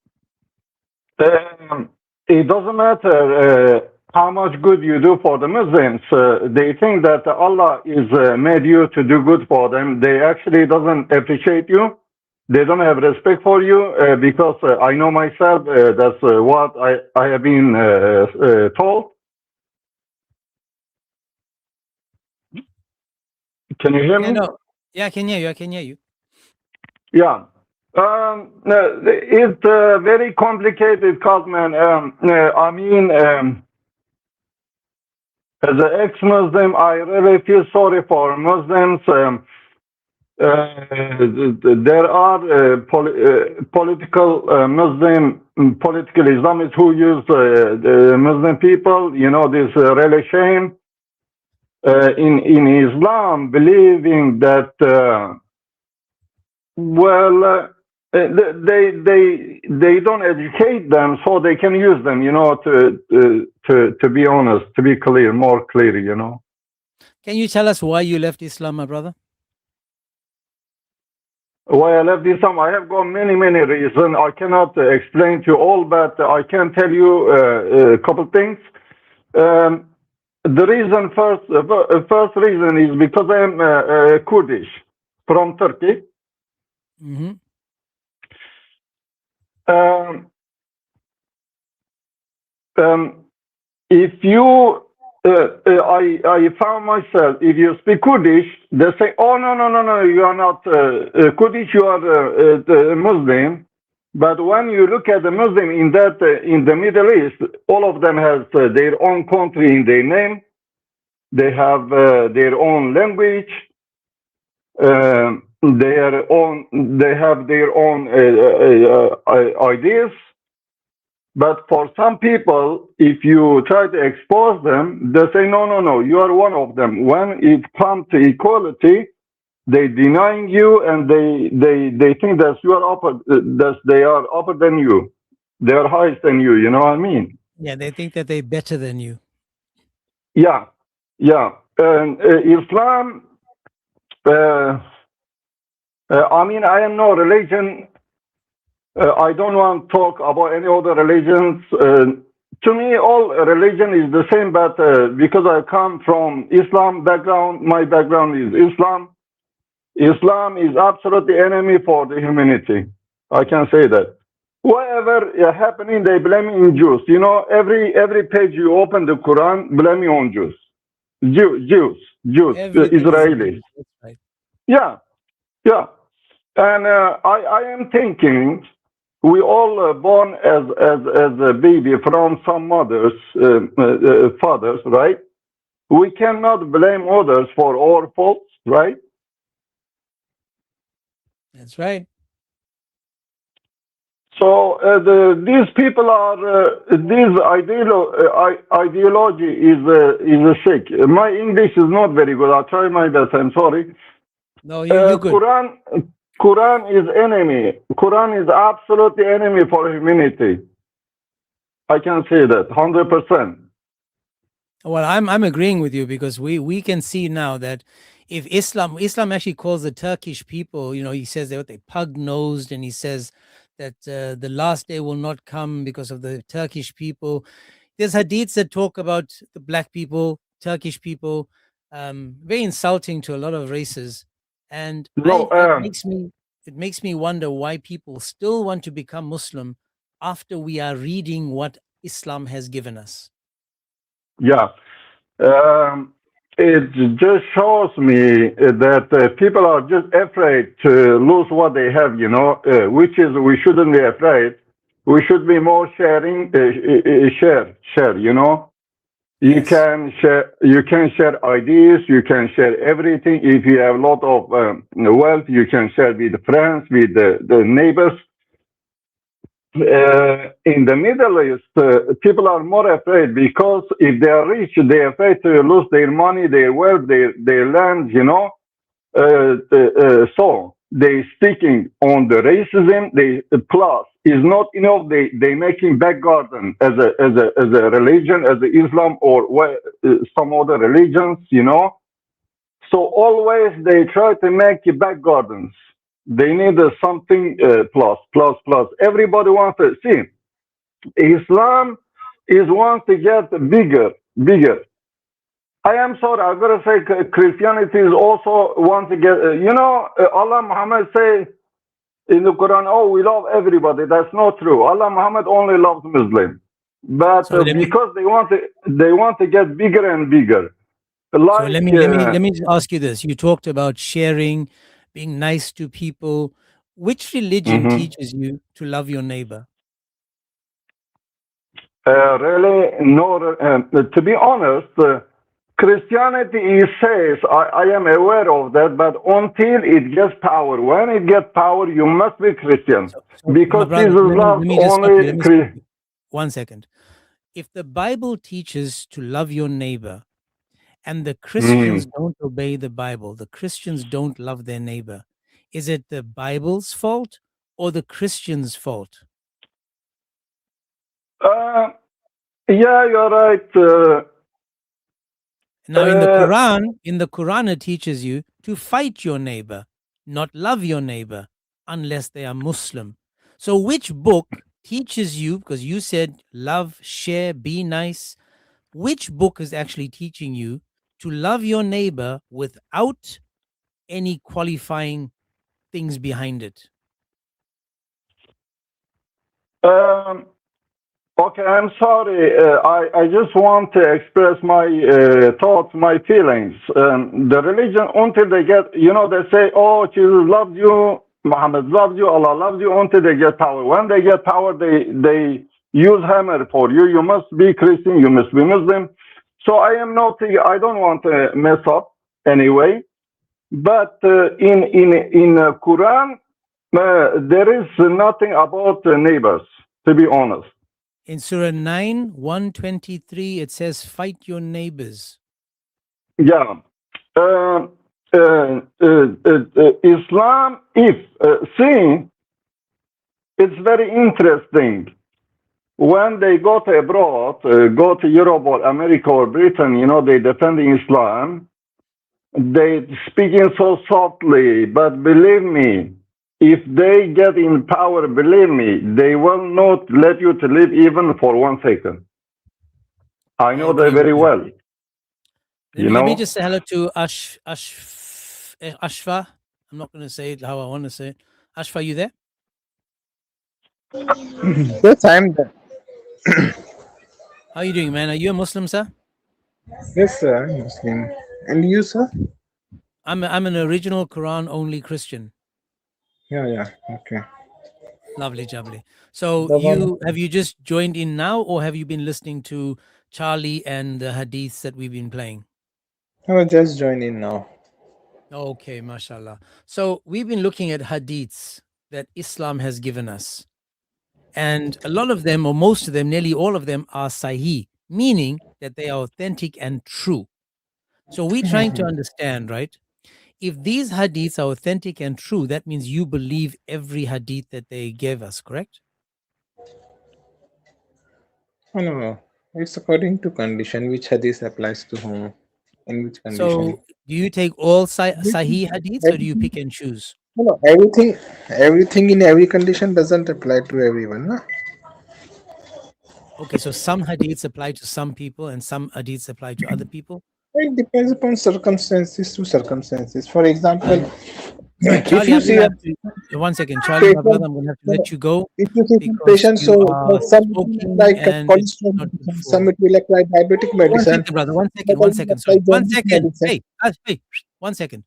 It doesn't matter how much good you do for the Muslims. They think that Allah is made you to do good for them. They actually doesn't appreciate you. They don't have respect for you because I know myself. That's what I have been told. Can you hear me? Yeah, I can hear you. I can hear you. Yeah. It's very complicated, Cosman. I mean, as an ex-Muslim, I really feel sorry for Muslims. There are political political Islamists who use the Muslim people. You know, this really shame in Islam, believing that they don't educate them, so they can use them. You know, to be honest, to be clear, more clear. You know. Can you tell us why you left Islam, my brother? Why I left Islam? I have got many reasons. I cannot explain to you all, but I can tell you a couple things. The reason first reason is because I am Kurdish from Turkey. Mm-hmm. If you, I found myself, if you speak Kurdish, they say, oh, no, you are not Kurdish, you are Muslim. But when you look at the Muslim in the Middle East, all of them have their own country in their name. They have their own language. They have their own ideas. But for some people, if you try to expose them, they say, no, you are one of them. When it comes to equality, they denying you, and they think that you are that they are upper than you. They are higher than you. You know what I mean? Yeah, they think that they're better than you. Yeah. And Islam. I mean, I am no religion. I don't want to talk about any other religions. To me, all religion is the same, but because I come from Islam background, my background is Islam. Islam is absolutely enemy for the humanity. I can say that. Whatever is happening, they blame in Jews. You know, every page you open the Quran, blaming on Jews. Jews, Israelis. Right. Yeah. And I am thinking, we all born as a baby from some mothers, fathers, right? We cannot blame others for our faults, right? That's right. So these people are this ideology is sick. My English is not very good. I'll try my best. I'm sorry. No, you're good. Quran is enemy. Quran is absolutely enemy for humanity. I can say that 100%. Well, I'm agreeing with you, because we can see now that if Islam actually calls the Turkish people, you know, he says they're pug-nosed, and he says that the last day will not come because of the Turkish people. There's hadiths that talk about the black people, Turkish people, very insulting to a lot of races. And it makes me wonder why people still want to become Muslim after we are reading what Islam has given us. Yeah. It just shows me that people are just afraid to lose what they have, you know, which is, we shouldn't be afraid. We should be more sharing, share, you know. You can share ideas, you can share everything. If you have a lot of wealth, you can share with friends, with the neighbors. In the Middle East, people are more afraid, because if they are rich, they are afraid to lose their money, their wealth, their land, you know. So they sticking on the racism. Plus is not enough. They making back garden as a religion, as Islam or some other religions, you know. So always they try to make back gardens. They need something plus. Everybody wants to see. Islam is want to get bigger. I am sorry, I'm gonna say Christianity is also want to get. Allah Muhammad say in the Quran, "Oh, we love everybody." That's not true. Allah Muhammad only loves Muslims, but So let me because they want to get bigger and bigger. so Like let me just ask you this. You talked about sharing, being nice to people. Which religion Mhm. teaches you to love your neighbor? Really, no. To be honest, Christianity says I am aware of that, but until it gets power, when it gets power, you must be Christian So, my because brother, Jesus let loves me just stop you. Let only. me stop you. 1 second. If the Bible teaches to love your neighbor and the Christians don't obey the Bible, the Christians don't love their neighbor, is it the Bible's fault or the Christians' fault? Yeah, you're right. Now, in the Quran, it teaches you to fight your neighbor, not love your neighbor, unless they are Muslim. So, which book teaches you? Because you said love, share, be nice. Which book is actually teaching you to love your neighbor without any qualifying things behind it? Um, Okay, I'm sorry. I just want to express my thoughts, my feelings. The religion, until they get, they say, oh, Jesus loves you, Muhammad loves you, Allah loves you, until they get power. When they get power, they use hammer for you. You must be Christian, you must be Muslim. So I don't want to mess up anyway. But in Quran, there is nothing about neighbors, to be honest. In Surah 9, 123, it says, fight your neighbors. Yeah. Islam, see, it's very interesting. When they go to abroad, go to Europe or America or Britain, they defending Islam. They speaking so softly, but believe me, if they get in power, believe me, they will not let you to live even for 1 second. I know that very well. Let me just say hello to Ashfa. I'm not going to say it how I want to say it. Ashfa, you there? Yes, I'm there. How are you doing, man? Are you a Muslim, sir? Yes, sir, I'm Muslim. And you, sir? I'm an original Quran only Christian. Yeah, okay. Lovely, jubbly. So The one- have you just joined in now, or have you been listening to Charlie and the hadiths that we've been playing? I will just join in now. Okay, mashallah. So we've been looking at hadiths that Islam has given us. And a lot of them, or most of them, nearly all of them are sahih, meaning that they are authentic and true. So we're trying to understand, right? If these hadiths are authentic and true, that means you believe every hadith that they gave us, correct? Oh, no. It's according to condition, which hadith applies to whom, in which condition. So do you take all sahih hadiths or do you Everything, pick and choose? no, everything in every condition doesn't apply to everyone. No? Okay, so some hadiths apply to some people and some hadiths apply to other people. It depends upon circumstances to circumstances. For example, Sorry, if Charlie, you I'm see gonna a have to 1 second. Charlie, my brother, patient, I'm gonna have to no, let you go if you see some because patient, you so are some it will smoking like a and it's cholesterol not good medicine, some for it will apply diabetic One medicine, second, brother. One but second. I 1 second. will apply Sorry. One jaundice second. medicine. Hey, 1 second.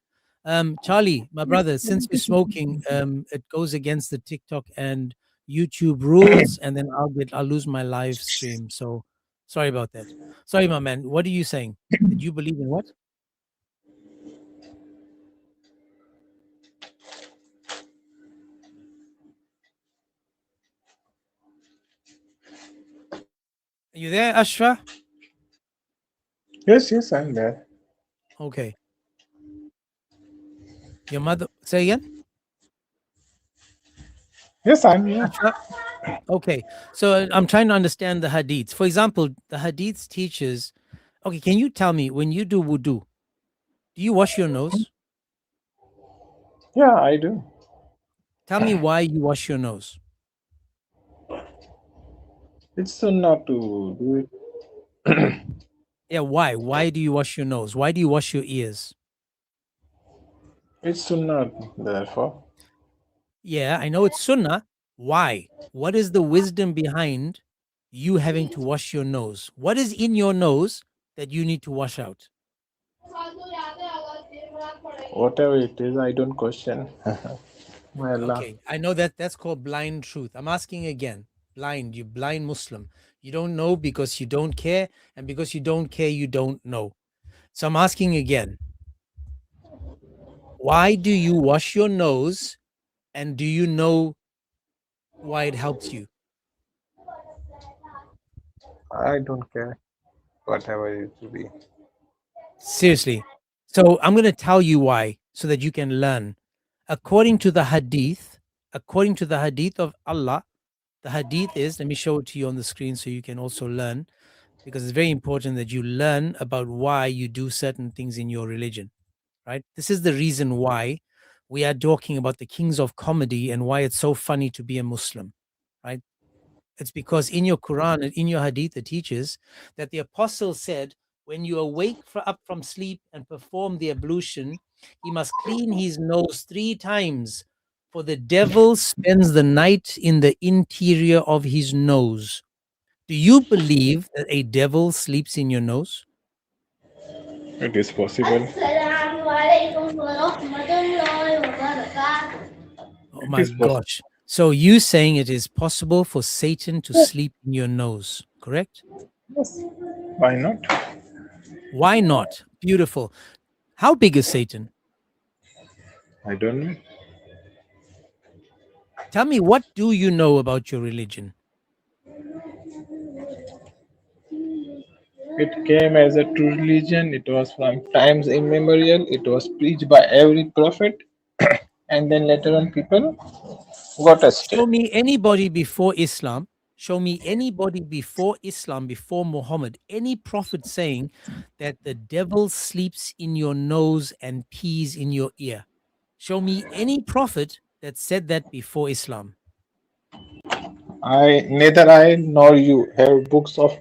Charlie, my brother, since you're smoking, it goes against the TikTok and YouTube rules, and then I'll lose my live stream. So sorry about that. Sorry, my man. What are you saying? Did you believe in what? Are you there, Ashra? Yes, I'm there. Okay. Your mother, say again? Yes, I'm here. Ashra? Okay. So I'm trying to understand the hadiths. For example, the hadiths teaches, okay, can you tell me when you do wudu, do you wash your nose? Yeah, I do. Tell me why you wash your nose. It's sunnah to do it. Yeah, why? Why do you wash your nose? Why do you wash your ears? It's sunnah, therefore. Yeah, I know it's sunnah. Why? What is the wisdom behind you having to wash your nose? What is in your nose that you need to wash out? Whatever it is, I don't question. My Allah. Okay, I know that that's called blind truth. I'm asking again. Blind, you blind Muslim. You don't know because you don't care, and because you don't care, you don't know. So I'm asking again. Why do you wash your nose, and do you know why it helps you? I don't care. Whatever it will be. Seriously. So I'm going to tell you why so that you can learn. According to the hadith of Allah, the hadith is, let me show it to you on the screen so you can also learn, because it's very important that you learn about why you do certain things in your religion, right? This is the reason why we are talking about the kings of comedy and why it's so funny to be a Muslim, right? It's because in your Quran and in your hadith, it teaches that the apostle said, when you awake up from sleep and perform the ablution, he must clean his nose 3 times, for the devil spends the night in the interior of his nose. Do you believe that a devil sleeps in your nose? It is possible. Oh It my is possible. gosh. So you saying it is possible for Satan to sleep in your nose, correct? Yes. Why not? Why not? Beautiful. How big is Satan? I don't know. Tell me, what do you know about your religion? It came as a true religion. It was from times immemorial. It was preached by every prophet. And then later on, people got astray. Show me anybody before Islam. Show me anybody before Islam, before Muhammad, any prophet saying that the devil sleeps in your nose and pees in your ear. Show me any prophet that said that before Islam. Neither I nor you have books of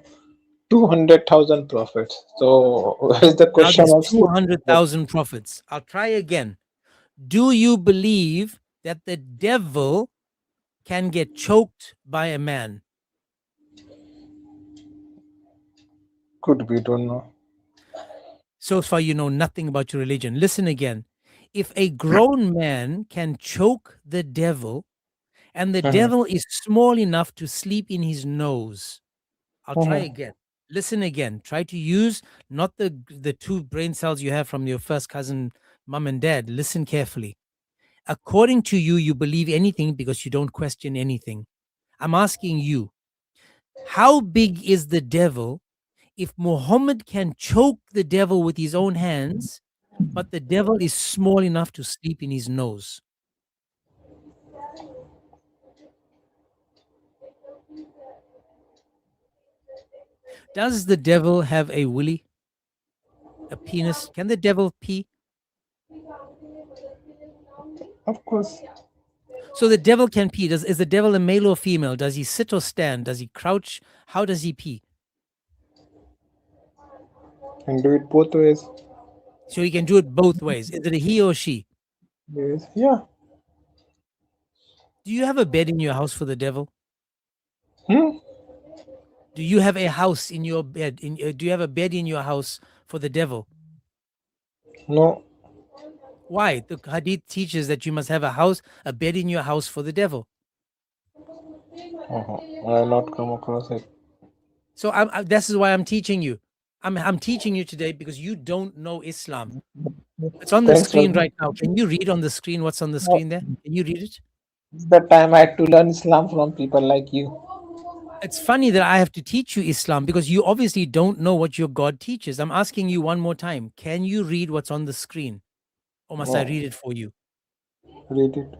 200,000 prophets. So where is the Now question there's of sleep? 200,000 prophets. I'll try again. Do you believe that the devil can get choked by a man? Could be, don't know. So far, you know nothing about your religion. Listen again. If a grown man can choke the devil, and the devil is small enough to sleep in his nose, I'll try again. Listen again. Try to use not the 2 brain cells you have from your first cousin, mom and dad. Listen carefully. According to you, you believe anything because you don't question anything. I'm asking you, how big is the devil? If Muhammad can choke the devil with his own hands, but the devil is small enough to sleep in his nose. Does the devil have a willy? A penis? Can the devil pee? Of course. So the devil can pee. Is the devil a male or female? Does he sit or stand? Does he crouch? How does he pee? And do it both ways. So he can do it both ways. Is it a he or she? Yes. Yeah. Do you have a bed in your house for the devil? Hmm? Do you have a house in your bed? Do you have a bed in your house for the devil? No. Why? The hadith teaches that you must have a bed in your house for the devil. I have not come across it. So this is why I'm teaching you. I'm teaching you today because you don't know Islam. It's on the Thanks for screen right now. Can you read on the screen what's on the screen there? Can you read it? the time I had to learn Islam from people like you. It's funny that I have to teach you Islam because you obviously don't know what your God teaches. I'm asking you one more time. Can you read what's on the screen? Or must I No. read it for you? Read it.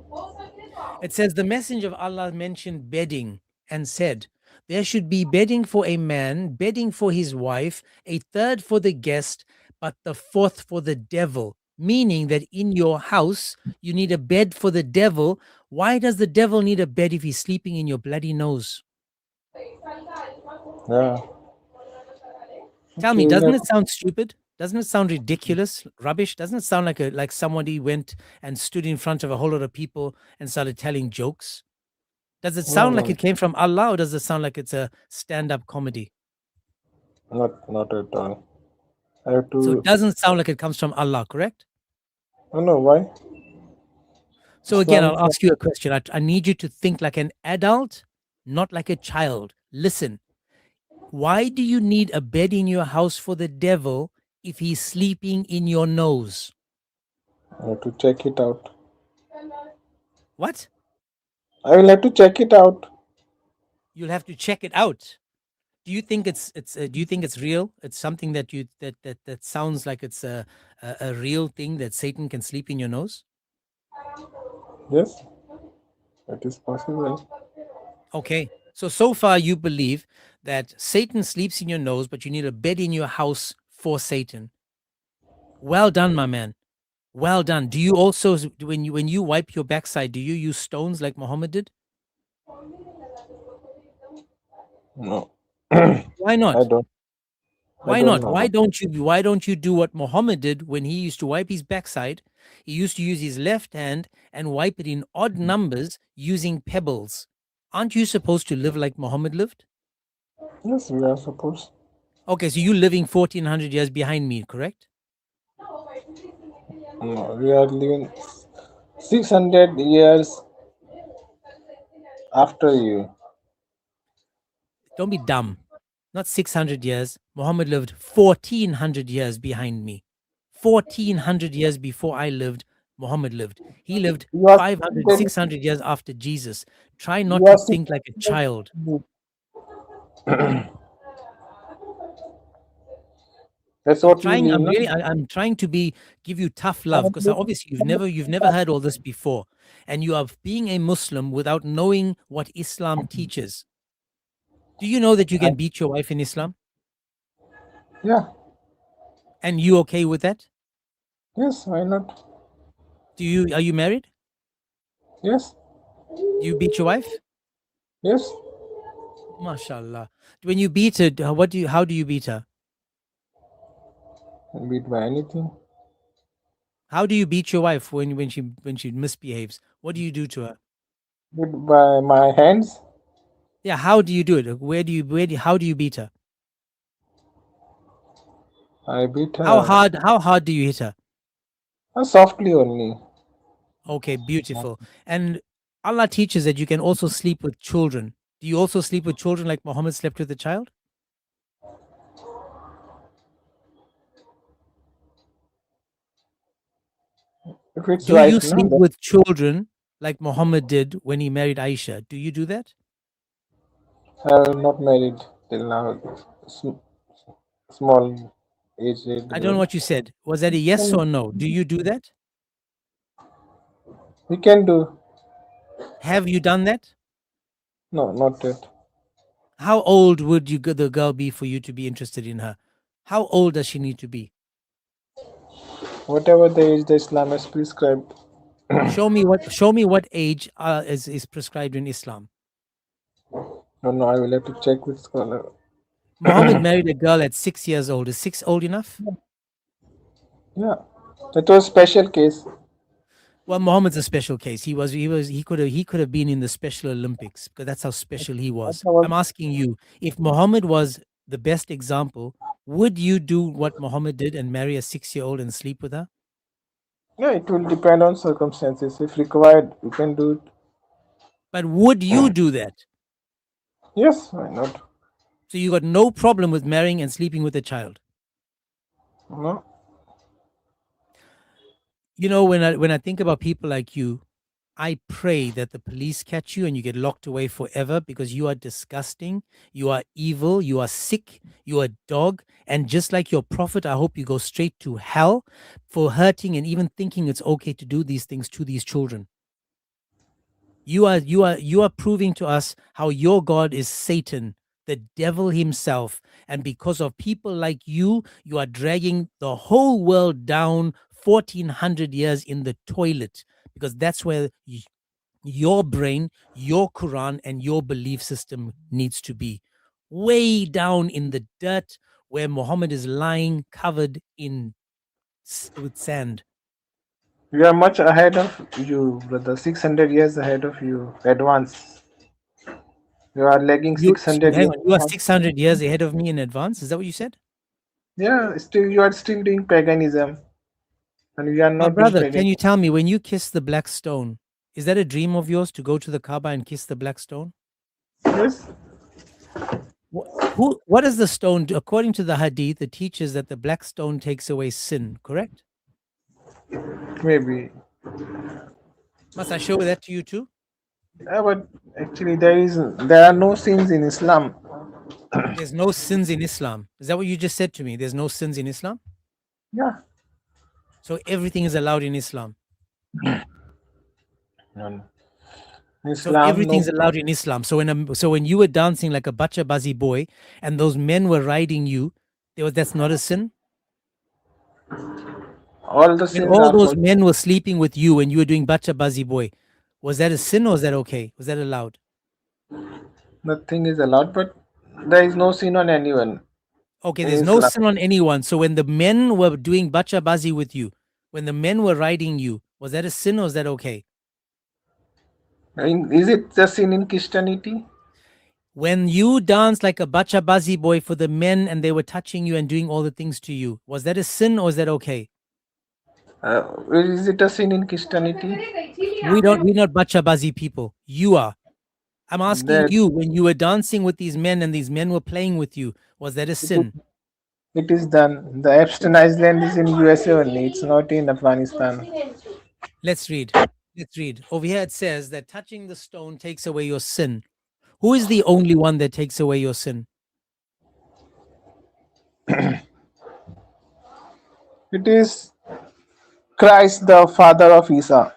It says, the Messenger of Allah mentioned bedding and said, there should be bedding for a man, bedding for his wife, a third for the guest, but the fourth for the devil. Meaning that in your house, you need a bed for the devil. Why does the devil need a bed if he's sleeping in your bloody nose? Yeah. Tell me, Okay, doesn't yeah. it sound stupid? Doesn't it sound ridiculous, rubbish? Doesn't it sound like somebody went and stood in front of a whole lot of people and started telling jokes? Does it No, sound like no, it came from Allah, or does it sound like it's a stand-up comedy? not at all. I have So it to. doesn't sound like it comes from Allah, correct? No, why? So again, Islam. I'll ask you a question. I need you to think like an adult, not like a child. Listen, why do you need a bed in your house for the devil if he's sleeping in your nose? I have to check it out. What? I will have to check it out. You'll have to check it out. Do you think do you think it's real? It's something that you that sounds like it's a real thing that Satan can sleep in your nose? Yes, it is possible. Okay. So far you believe that Satan sleeps in your nose, but you need a bed in your house for Satan. Well done, my man. Well done. Do you also, when you wipe your backside, do you use stones like Muhammad did? No. Why not? I don't. Why don't not? know. Why don't you do what Muhammad did when he used to wipe his backside? He used to use his left hand and wipe it in odd numbers using pebbles. Aren't you supposed to live like Muhammad lived? Yes, we are supposed. Okay, so you're living 1400 years behind me, correct? No, we are living 600 years after you. Don't be dumb. Not 600 years. Muhammad lived 1400 years behind me. 1400 years before I lived, Muhammad lived. He lived You are 500, 600 years after Jesus. Try not you to are think like a child. That's what you I'm mean, no? really, I'm trying to give you tough love because obviously you've never heard all this before. And you are being a Muslim without knowing what Islam teaches. Do you know that you can beat your wife in Islam? Yeah. And you okay with that? Yes, why not? Are you married? Yes. Do you beat your wife? Yes. MashaAllah. When you beat her, how do you beat her? Beat by anything. How do you beat your wife when she misbehaves? What do you do to her? Beat by my hands. Yeah, how do you do it? How do you beat her? I beat her. How hard do you hit her? Softly only. Okay, beautiful. And Allah teaches that you can also sleep with children. Do you also sleep with children like Muhammad slept with a child? If it's Do right, you no? sleep with children like Muhammad did when he married Aisha? Do you do that? I'm not married till now. Small age. I don't know what you said. Was that a yes or no? Do you do that? We can do. Have you done that? No, not yet. How old would the girl be for you to be interested in her? How old does she need to be? Whatever the age the Islam has prescribed. Show me what age is prescribed in Islam. No, I will have to check with scholar. Muhammad married a girl at 6 years old. Is 6 old enough? Yeah, it was special case. Well, Muhammad's a special case. He could have been in the Special Olympics because that's how special he was. I'm asking you, if Muhammad was the best example, would you do what Muhammad did and marry a 6-year-old and sleep with her? Yeah, it will depend on circumstances. If required, we can do it. But would you do that? Yes, why not? So you got no problem with marrying and sleeping with a child? No. You know, when I think about people like you, I pray that the police catch you and you get locked away forever because you are disgusting, you are evil, you are sick, you are a dog, and just like your prophet, I hope you go straight to hell for hurting and even thinking it's okay to do these things to these children. You are proving to us how your God is Satan, the devil himself, and because of people like you are dragging the whole world down 1400 years in the toilet because that's where your brain, your Quran, and your belief system needs to be. way down in the dirt where Muhammad is lying covered in with sand. We are much ahead of you, brother. 600 years ahead of you. Advance. You are lagging You 600 hang years. on, you are 600 years ahead of me in advance. Is that what you said? Yeah, still you are still doing paganism, and we are My not doing brother, can paganism. you tell me when you kiss the black stone, is that a dream of yours to go to the Kaaba and kiss the black stone? Yes. What does the stone do? According to the hadith, it teaches that the black stone takes away sin, correct? Maybe. Must I show that to you too? Yeah, but actually there are no sins in Islam. There's no sins in Islam. Is that what you just said to me? There's no sins in Islam? Yeah. So everything is allowed in Islam. No. So Islam, everything's no. allowed in Islam. So when you were dancing like a bacha bazi boy and those men were riding you, that's not a sin? All the When sins all are those for men were sleeping with you and you were doing bacha bazi boy, was that a sin or was that okay? Was that allowed? nothing is allowed, but there is no sin on anyone. Okay, in there's no Islam. sin on anyone. So when the men were doing bacha bazi with you, when the men were riding you, was that a sin or was that okay? Is it the sin in Christianity? When you danced like a bacha bazi boy for the men and they were touching you and doing all the things to you, was that a sin or is that okay? Is it a sin in Christianity? We're not bacha bazi people. You are. I'm asking That you, when you were dancing with these men and these men were playing with you, was that a sin? it is done. The Epstein Island is in USA only. It's not in Afghanistan. Let's read. Let's read. Over here it says that touching the stone takes away your sin. Who is the only one that takes away your sin? It is Christ, the father of Isa.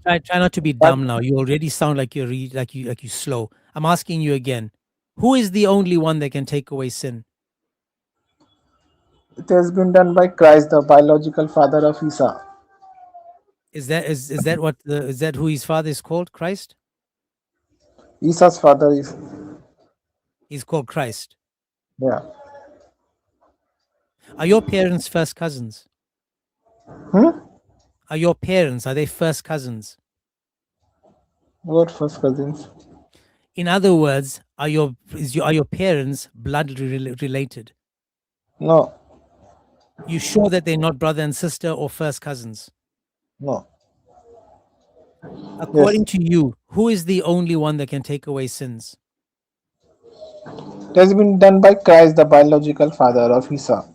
Try not to be dumb now. You already sound like you're like you slow. I'm asking you again. Who is the only one that can take away sin? It has been done by Christ, the biological father of Isa. Is that who his father is called? Christ? Isa's father is, He's called Christ. yeah. Are your parents first cousins? Are your parents, are they first cousins? What first cousins? In other words, are your parents blood related? No. You sure that they're not brother and sister or first cousins? No. According to you, who is the only one that can take away sins? It has been done by Christ, the biological father of Isa.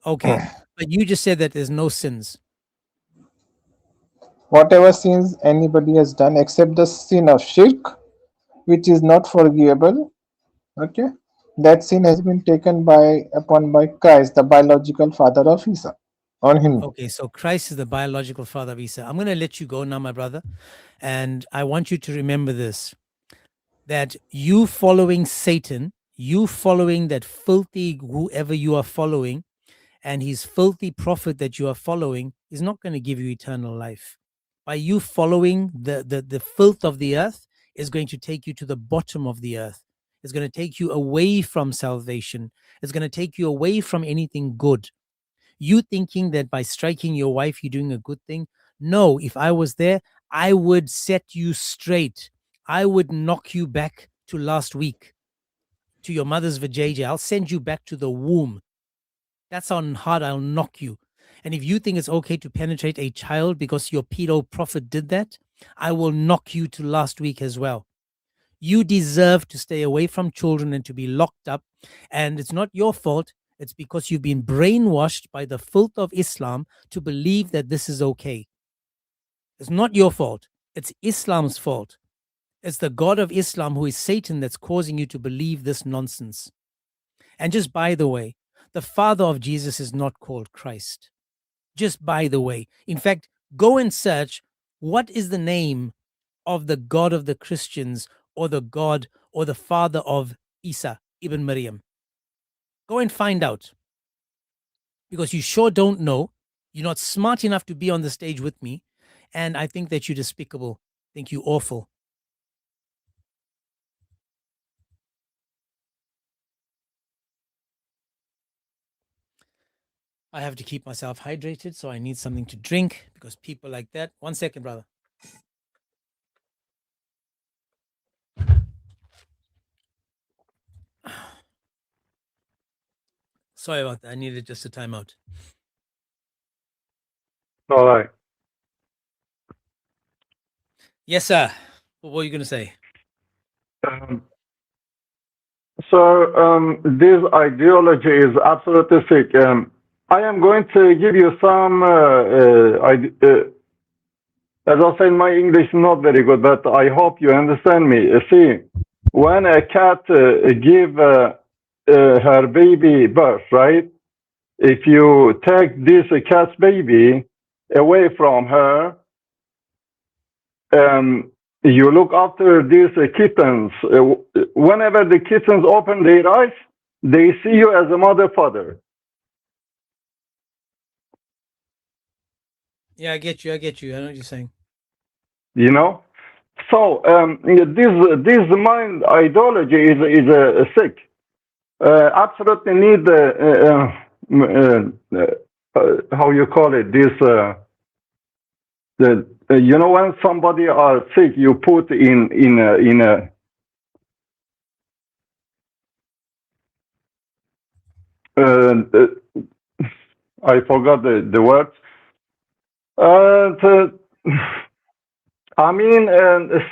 Okay, but you just said that there's no sins. Whatever sins anybody has done except the sin of shirk, which is not forgivable, okay, that sin has been taken upon by Christ, the biological father of Isa, on him. Okay, so Christ is the biological father of Isa. I'm going to let you go now, my brother. And I want you to remember this, that you following Satan, you following that filthy whoever you are following, and his filthy prophet that you are following is not going to give you eternal life. By you following the filth of the earth is going to take you to the bottom of the earth. It's going to take you away from salvation. It's going to take you away from anything good. You thinking that by striking your wife, you're doing a good thing. No, if I was there, I would set you straight. I would knock you back to last week, to your mother's vajayjay. I'll send you back to the womb. That's how hard I'll knock you. And if you think it's okay to penetrate a child because your pedo prophet did that, I will knock you to last week as well. You deserve to stay away from children and to be locked up. And it's not your fault. It's because you've been brainwashed by the filth of Islam to believe that this is okay. It's not your fault. It's Islam's fault. It's the God of Islam, who is Satan, that's causing you to believe this nonsense. And just by the way, the father of Jesus is not called Christ. Just by the way. In fact, go and search what is the name of the God of the Christians, or the God or the father of Isa ibn Maryam. Go and find out. Because you sure don't know. You're not smart enough to be on the stage with me. And I think that you're despicable. I think you're awful. I have to keep myself hydrated, so I need something to drink because people like that. 1 second, brother. Sorry about that. I needed just a timeout. All right. Yes, sir. What were you going to say? This ideology is absolutely sick. I am going to give you some, as I say, my English is not very good, but I hope you understand me. See, when a cat give her baby birth, right? If you take this cat's baby away from her, you look after these kittens. Whenever the kittens open their eyes, they see you as a mother, father. Yeah, I get you. I get you. I know what you're saying. You know, so this mind ideology is sick. Absolutely need how you call it this. You know, when somebody are sick, you put in a I forgot the words. I mean,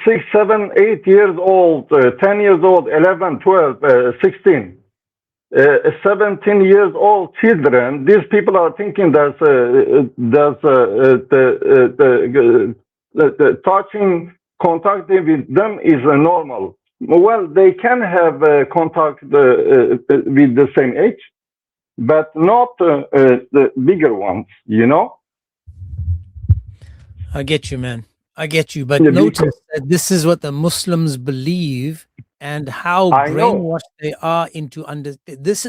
6, 7, 8 years old, 10 years old, 11, 12, 16, 17 years old children. These people are thinking that the touching, contacting with them is normal. Well, they can have contact with the same age, but not the bigger ones, you know? I get you, man. I get you. But Yeah, notice that this is what the Muslims believe and how I know. brainwashed they are into this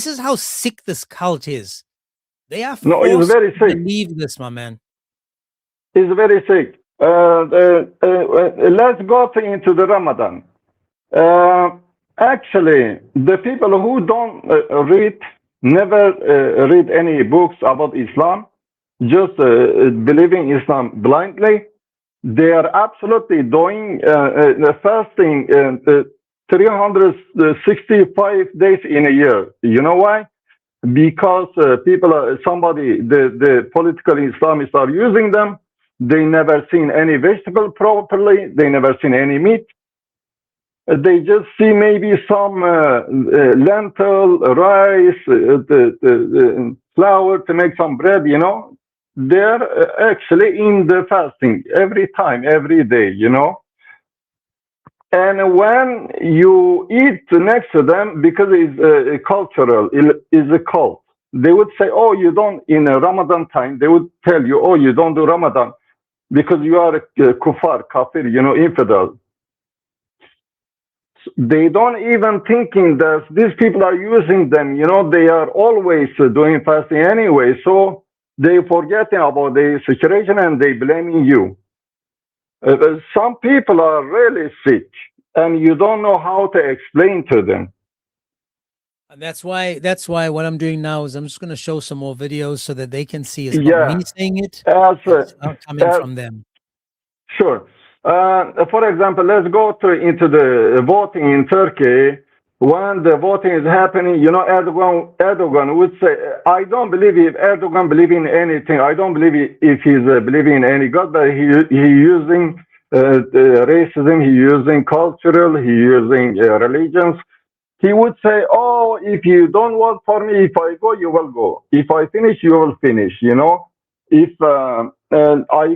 is how sick this cult is. They are No, it's forced very to sick. believe this, my man. It's very sick. Let's go into the Ramadan. Actually, the people who don't never read any books about Islam, just believing Islam blindly, they are absolutely doing fasting 365 days in a year. You know why? Because people the political Islamists are using them. They never seen any vegetable properly. They never seen any meat. They just see maybe some lentil, rice, the flour to make some bread, you know. They're actually in the fasting every time, every day, you know. And when you eat next to them, because it's cultural, it's a cult, they would say, oh, you don't, in Ramadan time, they would tell you, oh, you don't do Ramadan because you are a kuffar, kafir, you know, infidel. They don't even thinking that these people are using them, you know, they are always doing fasting anyway. So they forgetting about the situation and they blaming you. Some people are really sick and you don't know how to explain to them. And that's why what I'm doing now is I'm just going to show some more videos so that they can see it's not Yeah. me saying it. As, It's not coming from them. Sure. For example, let's go into the voting in Turkey. When the voting is happening, you know, Erdogan would say, I don't believe if Erdogan believes in anything. I don't believe if he's believing in any God, but he using racism, he using cultural, he using religions. He would say, oh, if you don't vote for me, if I go, you will go. If I finish, you will finish, you know. If I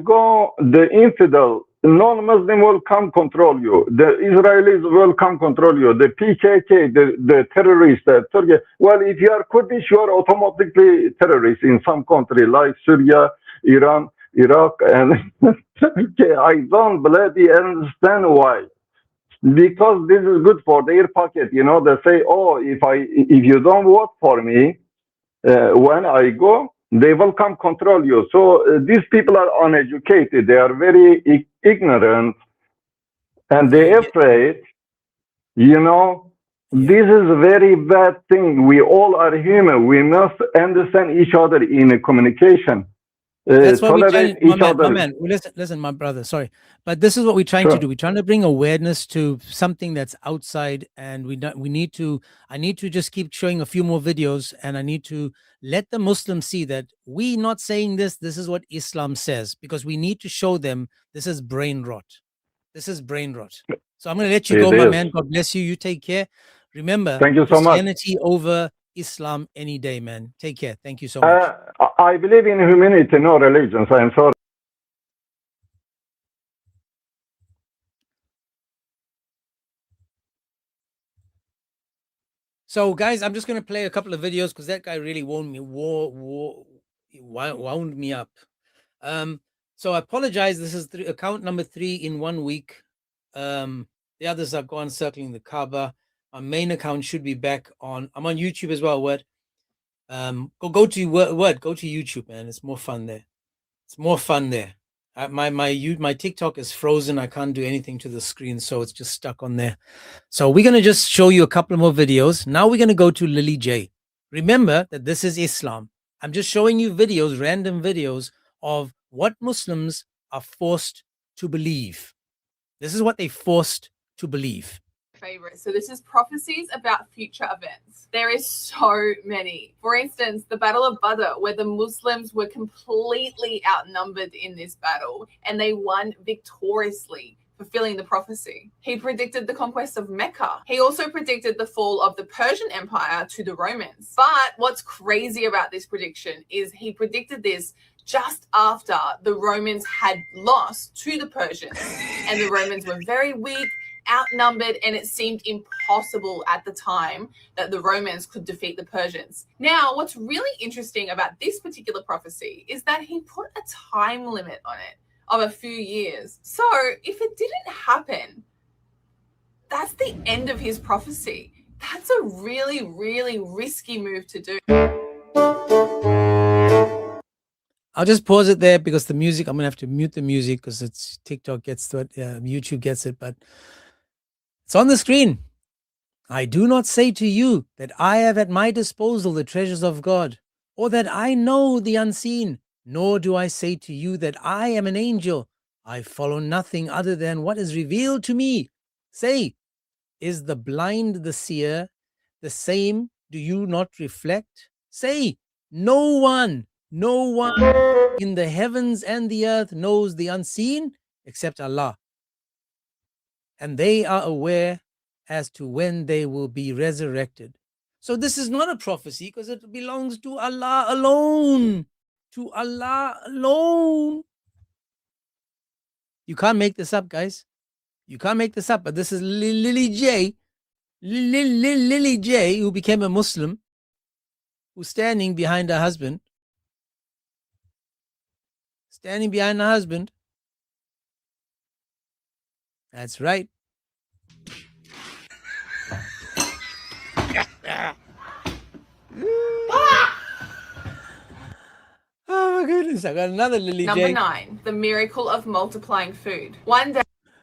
go, the infidel, non-Muslim will come control you. The Israelis will come control you. The PKK, the terrorists, Turkey. Well, if you are Kurdish, you are automatically terrorists in some country like Syria, Iran, Iraq, and Turkey. I don't bloody understand why. Because this is good for their pocket, you know. They say, "Oh, if you don't vote for me, when I go, they will come control you." So these people are uneducated. They are very ignorant, and they're afraid, you know. This is a very bad thing. We all are human. We must understand each other in a communication. That's what we're Tolerate trying, each other. my man. Listen, my brother. Sorry, but this is what we're trying to do. We're trying to bring awareness to something that's outside, and we need to. I need to just keep showing a few more videos, and I need to let the Muslims see that we not saying this. This is what Islam says, because we need to show them this is brain rot. This is brain rot. So I'm going to let you go, my man. God bless you. You take care. Remember, Thank you so much. Christianity over Islam any day, man. Take care. Thank you so much. I believe in humanity, no religions. I am sorry. So, guys, I'm just going to play a couple of videos because that guy really wound me up. So I apologize. This is account number 3 in 1 week. The others have gone circling the Kaaba. My main account should be back on. I'm on YouTube as well. Word. Go to YouTube, man. It's more fun there. It's more fun there. My TikTok is frozen. I can't do anything to the screen, so it's just stuck on there. So we're gonna just show you a couple more videos. Now we're gonna go to Lily J. Remember that this is Islam. I'm just showing you videos, random videos of what Muslims are forced to believe. This is what they forced to believe. Favorite. So this is prophecies about future events. There is so many. For instance, the Battle of Badr, where the Muslims were completely outnumbered in this battle and they won victoriously, fulfilling the prophecy. He predicted the conquest of Mecca. He also predicted the fall of the Persian Empire to the Romans. But what's crazy about this prediction is he predicted this just after the Romans had lost to the Persians, and the Romans were very weak, outnumbered, and it seemed impossible at the time that the Romans could defeat the Persians. Now, what's really interesting about this particular prophecy is that he put a time limit on it of a few years. So if it didn't happen, that's the end of his prophecy. That's a really, really risky move to do. I'll just pause it there because the music, I'm going to have to mute the music because it's TikTok gets it, YouTube gets it, but it's on the screen. I do not say to you that I have at my disposal the treasures of God, or that I know the unseen, nor do I say to you that I am an angel. I follow nothing other than what is revealed to me. Say, is the blind the seer? The same do you not reflect? Say, no one in the heavens and the earth knows the unseen except Allah. And they are aware as to when they will be resurrected. So this is not a prophecy because it belongs to Allah alone. To Allah alone. You can't make this up, guys. You can't make this up. But this is Lily J. Lily J, who became a Muslim, who's standing behind her husband. Standing behind her husband. That's right. Oh my goodness, I got another Lily J. Number 9, the miracle of multiplying food. One day.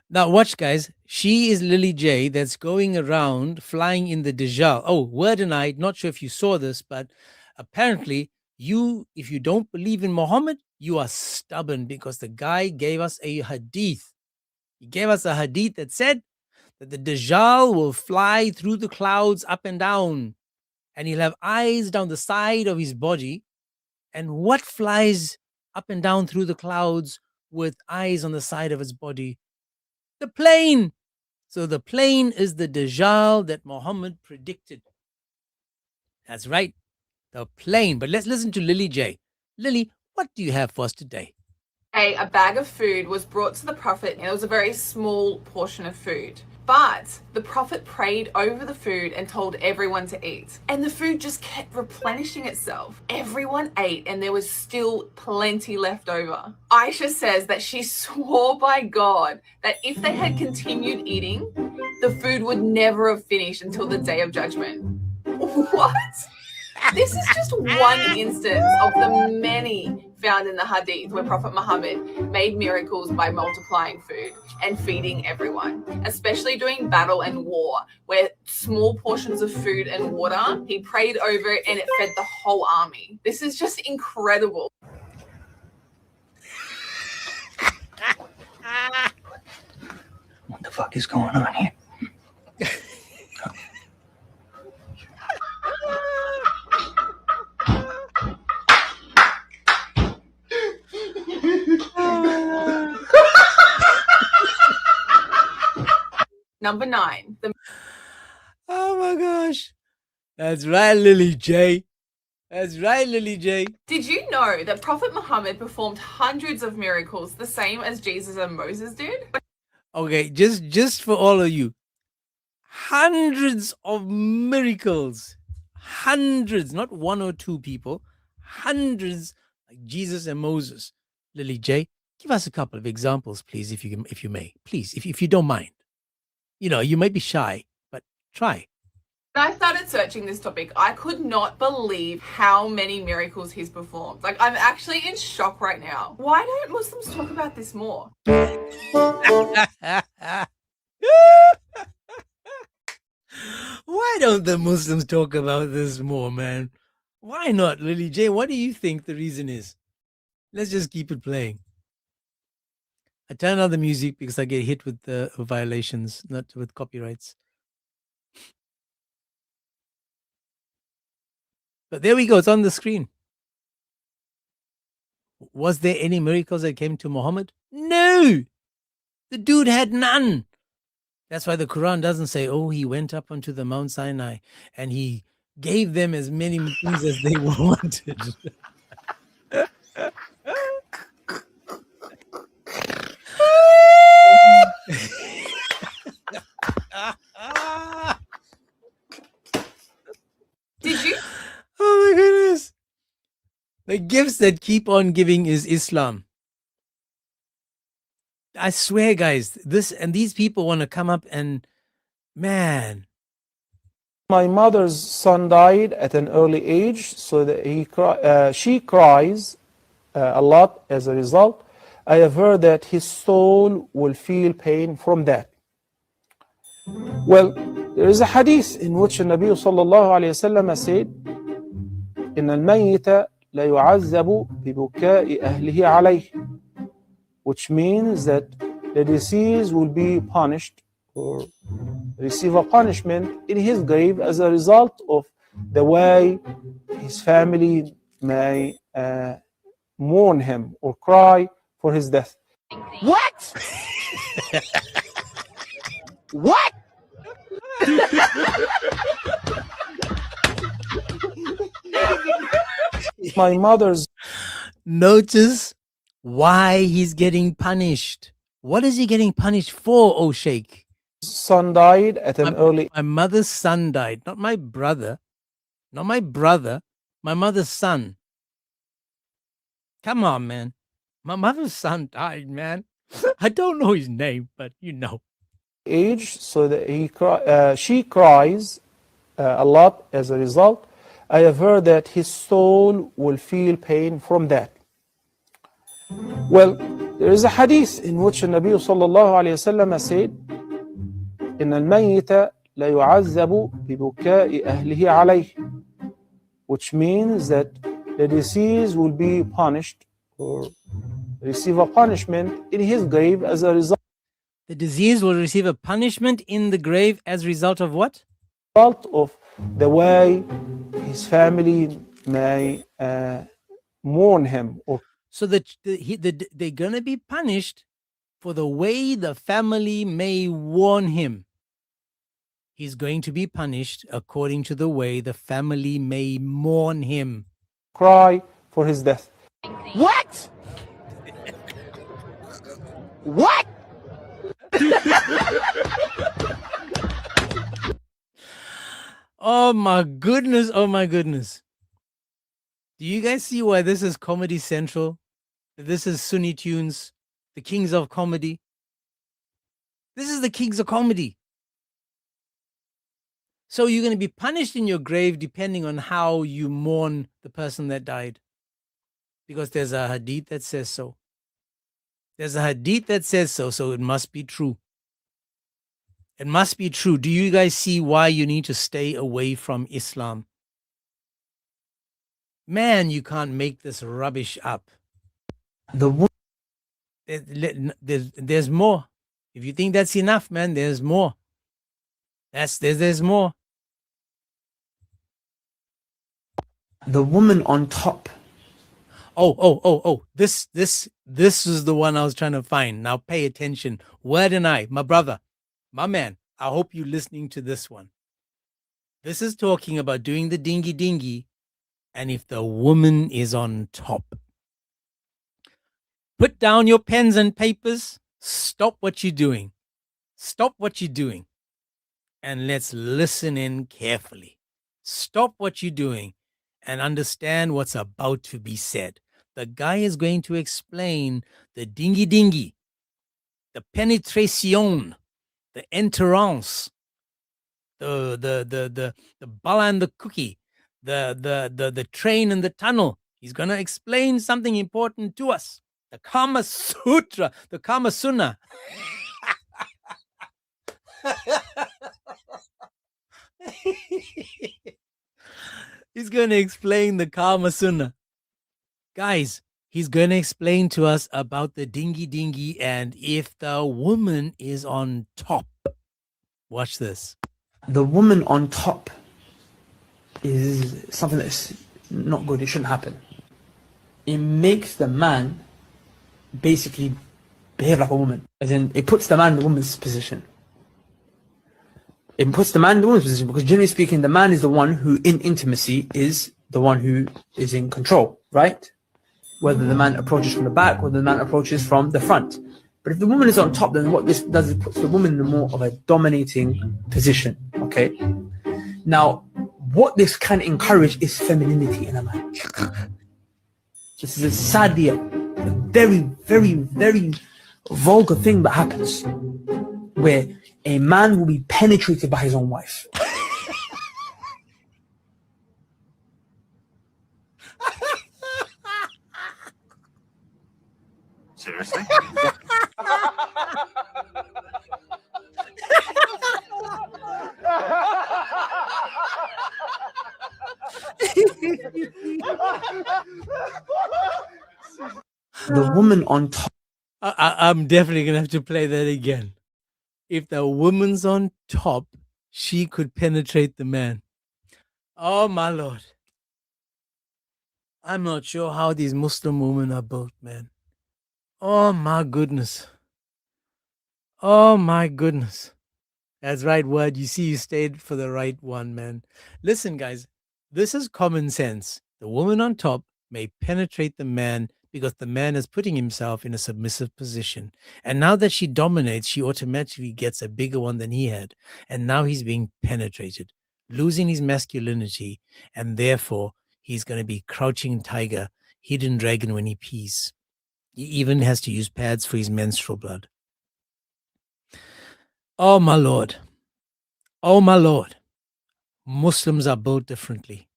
Now watch, guys. She is Lily J that's going around flying in the Dajjal. Oh, word and I, not sure if you saw this, but apparently if you don't believe in Muhammad, you are stubborn because the guy gave us a hadith. He gave us a hadith that said that the Dajjal will fly through the clouds up and down, and he'll have eyes down the side of his body. And what flies up and down through the clouds with eyes on the side of its body? The plane. So the plane is the Dajjal that Muhammad predicted. That's right, the plane. But let's listen to Lily J. Lily, what do you have for us today? A bag of food was brought to the Prophet, and it was a very small portion of food. But the Prophet prayed over the food and told everyone to eat. And the food just kept replenishing itself. Everyone ate and there was still plenty left over. Aisha says that she swore by God that if they had continued eating, the food would never have finished until the Day of Judgment. What? This is just one instance of the many found in the Hadith where Prophet Muhammad made miracles by multiplying food and feeding everyone, especially during battle and war, where small portions of food and water, he prayed over it and it fed the whole army. This is just incredible. What the fuck is going on here? Number 9. Oh my gosh. That's right, Lily J. That's right, Lily J. Did you know that Prophet Muhammad performed hundreds of miracles the same as Jesus and Moses did? Okay, just for all of you. Hundreds of miracles. Hundreds, not one or two people. Hundreds like Jesus and Moses. Lily J, give us a couple of examples, please, if you may. Please, if you don't mind. You know, you might be shy, but try. When I started searching this topic, I could not believe how many miracles he's performed. Like, I'm actually in shock right now. Why don't Muslims talk about this more? Why don't the Muslims talk about this more, man? Why not, Lily J? What do you think the reason is? Let's just keep it playing. I turn on the music because I get hit with the violations, not with copyrights. But there we go. It's on the screen. Was there any miracles that came to Muhammad? No. The dude had none. That's why the Quran doesn't say, oh, he went up onto the Mount Sinai and he gave them as many things as they wanted. Did you? Oh my goodness. The gifts that keep on giving is Islam. I swear, guys, these people want to come up and, man. My mother's son died at an early age, so that she cries a lot as a result. I have heard that his soul will feel pain from that. Well, there is a hadith in which the Nabi sallallahu alayhi wasallam said, إن الميت لا يعذب ببكاء أهله عليه, which means that the deceased will be punished or receive a punishment in his grave as a result of the way his family may mourn him or cry for his death. What? What? My mother's. Notice why he's getting punished. What is he getting punished for, oh Sheikh? Son died at an early. My mother's son died, not my brother. Not my brother, my mother's son. Come on, man. My mother's son died, man. I don't know his name, but you know. Age, so that she cries a lot as a result. I have heard that his soul will feel pain from that. Well, there is a hadith in which the Nabi sallallahu alayhi wasallam said, إن الميت لا يعذب ببكاء أهله عليه, which means that the deceased will be punished or receive a punishment in his grave as a result. The disease will receive a punishment in the grave as a result of what? Of the way his family may mourn him. So that they're going to be punished for the way the family may warn him. He's going to be punished according to the way the family may mourn him. Cry for his death. What? What? Oh my goodness, oh my goodness. Do you guys see why this is Comedy Central? This is Sunni Tunes, the kings of comedy. This is the kings of comedy. So you're going to be punished in your grave depending on how you mourn the person that died. because there's a hadith that says so. There's a hadith that says so, so it must be true. It must be true. Do you guys see why you need to stay away from Islam? Man, you can't make this rubbish up. There's more. If you think that's enough, man, there's more. There's more. The woman on top. Oh. This is the one I was trying to find. Now pay attention. Word and I, my brother, my man, I hope you're listening to this one. This is talking about doing the dingy, and if the woman is on top. Put down your pens and papers. Stop what you're doing. Stop what you're doing. And let's listen in carefully. Stop what you're doing and understand what's about to be said. The guy is going to explain the dingy, the penetration, the entrance, the bala and the cookie, the train and the tunnel. He's going to explain something important to us. The Kama Sutra, the Kama Sunnah. He's going to explain the Kama Sunnah. Guys, he's going to explain to us about the dingy and if the woman is on top. Watch this. The woman on top is something that's not good. It shouldn't happen. It makes the man basically behave like a woman. As in, it puts the man in the woman's position. It puts the man in the woman's position because generally speaking, the man is the one who in intimacy is the one who is in control, right? Whether the man approaches from the back or the man approaches from the front. But if the woman is on top, then what this does is puts the woman in more of a dominating position, okay? Now, what this can encourage is femininity in a man. This is sadly a very, very, very vulgar thing that happens where a man will be penetrated by his own wife. Seriously? The woman on top. I'm definitely going to have to play that again. If the woman's on top, she could penetrate the man. Oh, my Lord. I'm not sure how these Muslim women are built, man. Oh, my goodness. Oh, my goodness. That's right word. You see, you stayed for the right one, man. Listen, guys, this is common sense. The woman on top may penetrate the man because the man is putting himself in a submissive position. And now that she dominates, she automatically gets a bigger one than he had. And now he's being penetrated, losing his masculinity. And therefore, he's going to be crouching tiger, hidden dragon when he pees. He even has to use pads for his menstrual blood. Oh, my Lord. Oh, my Lord. Muslims are built differently.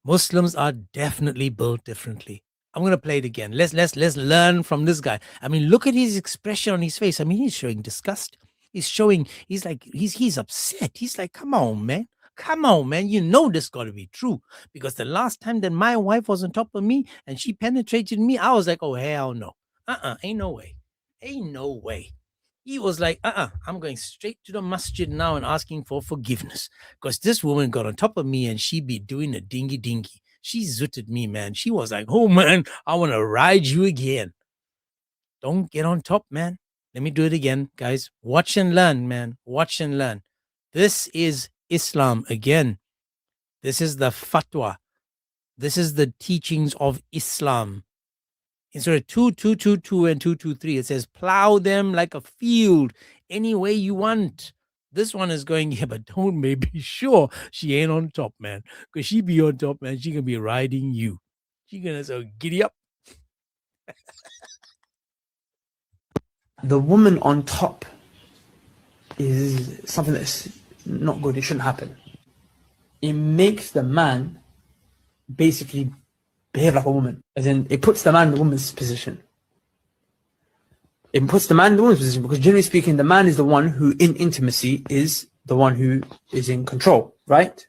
Muslims are definitely built differently. I'm going to play it again. Let's learn from this guy. I mean, look at his expression on his face. I mean, he's showing disgust. He's upset. He's like, come on, man. Come on, man. You know this got to be true. Because the last time that my wife was on top of me and she penetrated me, I was like, oh, hell no. Ain't no way. Ain't no way. He was like, I'm going straight to the masjid now and asking for forgiveness. Because this woman got on top of me and she be doing a dingy. She zooted me, man. She was like, oh, man, I want to ride you again. Don't get on top, man. Let me do it again, guys. Watch and learn, man. Watch and learn. This is Islam again. This is the fatwa. This is the teachings of Islam. In Surah 2:222 and 2:223, it says, plow them like a field any way you want. This one is going, yeah, but don't be sure she ain't on top, man. Because she be on top, man. She going to be riding you. She going to say, giddy up. The woman on top is something that's not good. It shouldn't happen. It makes the man basically behave like a woman. As in, it puts the man in the woman's position. It puts the man in the woman's position because generally speaking, the man is the one who in intimacy is the one who is in control, right?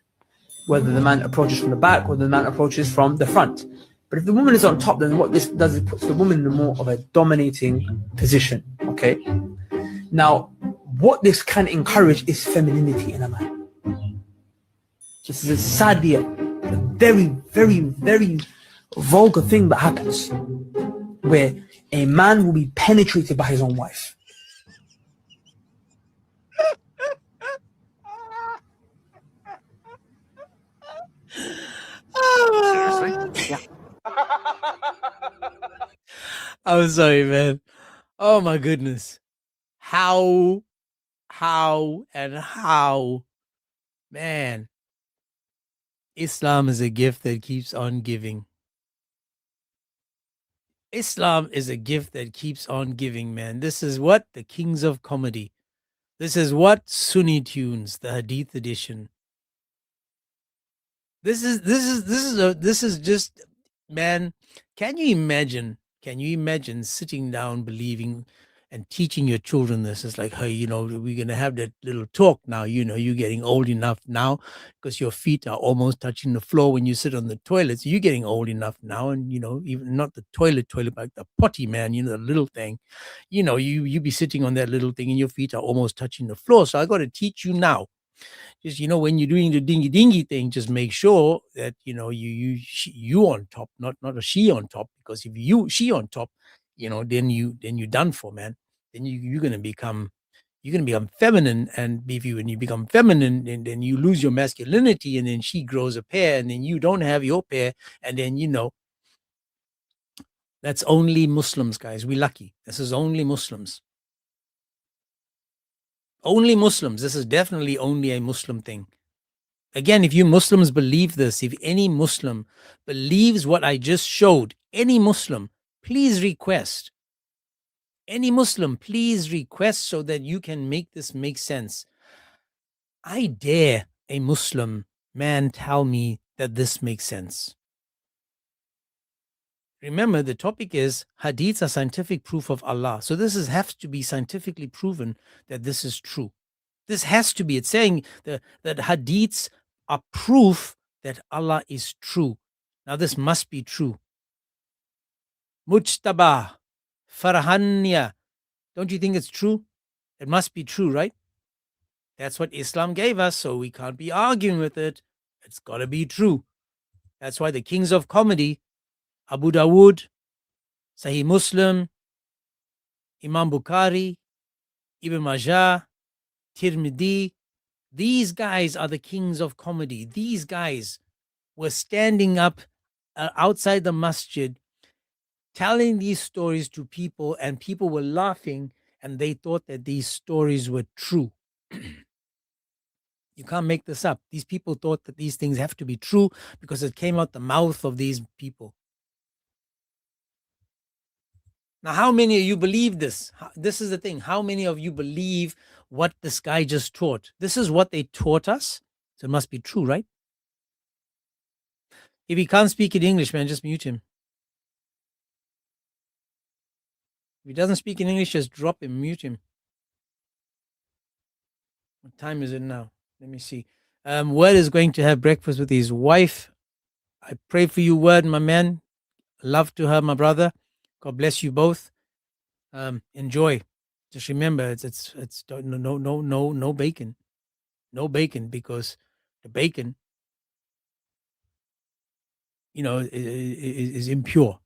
Whether the man approaches from the back or the man approaches from the front. But if the woman is on top, then what this does is puts the woman in more of a dominating position, okay? Now, what this can encourage is femininity in a man. This is sadly a very, very, very vulgar thing that happens where a man will be penetrated by his own wife. Seriously? Yeah. I'm sorry, man. Oh my goodness. How, man. Islam is a gift that keeps on giving. Islam is a gift that keeps on giving, man. This is what the kings of comedy. This is what Sunni tunes, the Hadith edition. This is just, man. Can you imagine sitting down, believing and teaching your children this? It's like, hey, you know, we're gonna have that little talk now. You know, you're getting old enough now because your feet are almost touching the floor when you sit on the toilet. So you're getting old enough now, and you know, even not the toilet, but the potty, man. You know, the little thing. You know, you be sitting on that little thing, and your feet are almost touching the floor. So I got to teach you now. Just, you know, when you're doing the dingy thing, just make sure that, you know, you on top, not a she on top, because if she on top, you know, then you're done for, man. Then you're gonna become feminine, and when you become feminine, then you lose your masculinity, and then she grows a pair, and then you don't have your pair, and then, you know, that's only Muslims, guys. We're lucky. This is only Muslims. Only Muslims. This is definitely only a Muslim thing. Again, if you Muslims believe this, if any Muslim believes what I just showed, any Muslim, please request. Any Muslim, please request so that you can make this make sense. I dare a Muslim man tell me that this makes sense. Remember, the topic is Hadiths are scientific proof of Allah. So this has to be scientifically proven that this is true. This has to be. It's saying that Hadiths are proof that Allah is true. Now this must be true. Mujtaba, Farhanya. Don't you think it's true? It must be true, right? That's what Islam gave us, so we can't be arguing with it. It's got to be true. That's why the kings of comedy, Abu Dawood, Sahih Muslim, Imam Bukhari, Ibn Majah, Tirmidhi, these guys are the kings of comedy. These guys were standing up outside the masjid, telling these stories to people, and people were laughing, and they thought that these stories were true. You can't make this up. These people thought that these things have to be true because it came out the mouth of these people. Now, how many of you believe this? This is the thing. How many of you believe what this guy just taught? This is what they taught us. So it must be true, right? If he can't speak in English, man, just mute him. If he doesn't speak in English, just drop him, mute him. What time is it now? Let me see. Word is going to have breakfast with his wife. I pray for you, Word, my man. Love to her, my brother. God bless you both. Enjoy. Just remember, it's no bacon, no bacon, because the bacon, you know, is impure.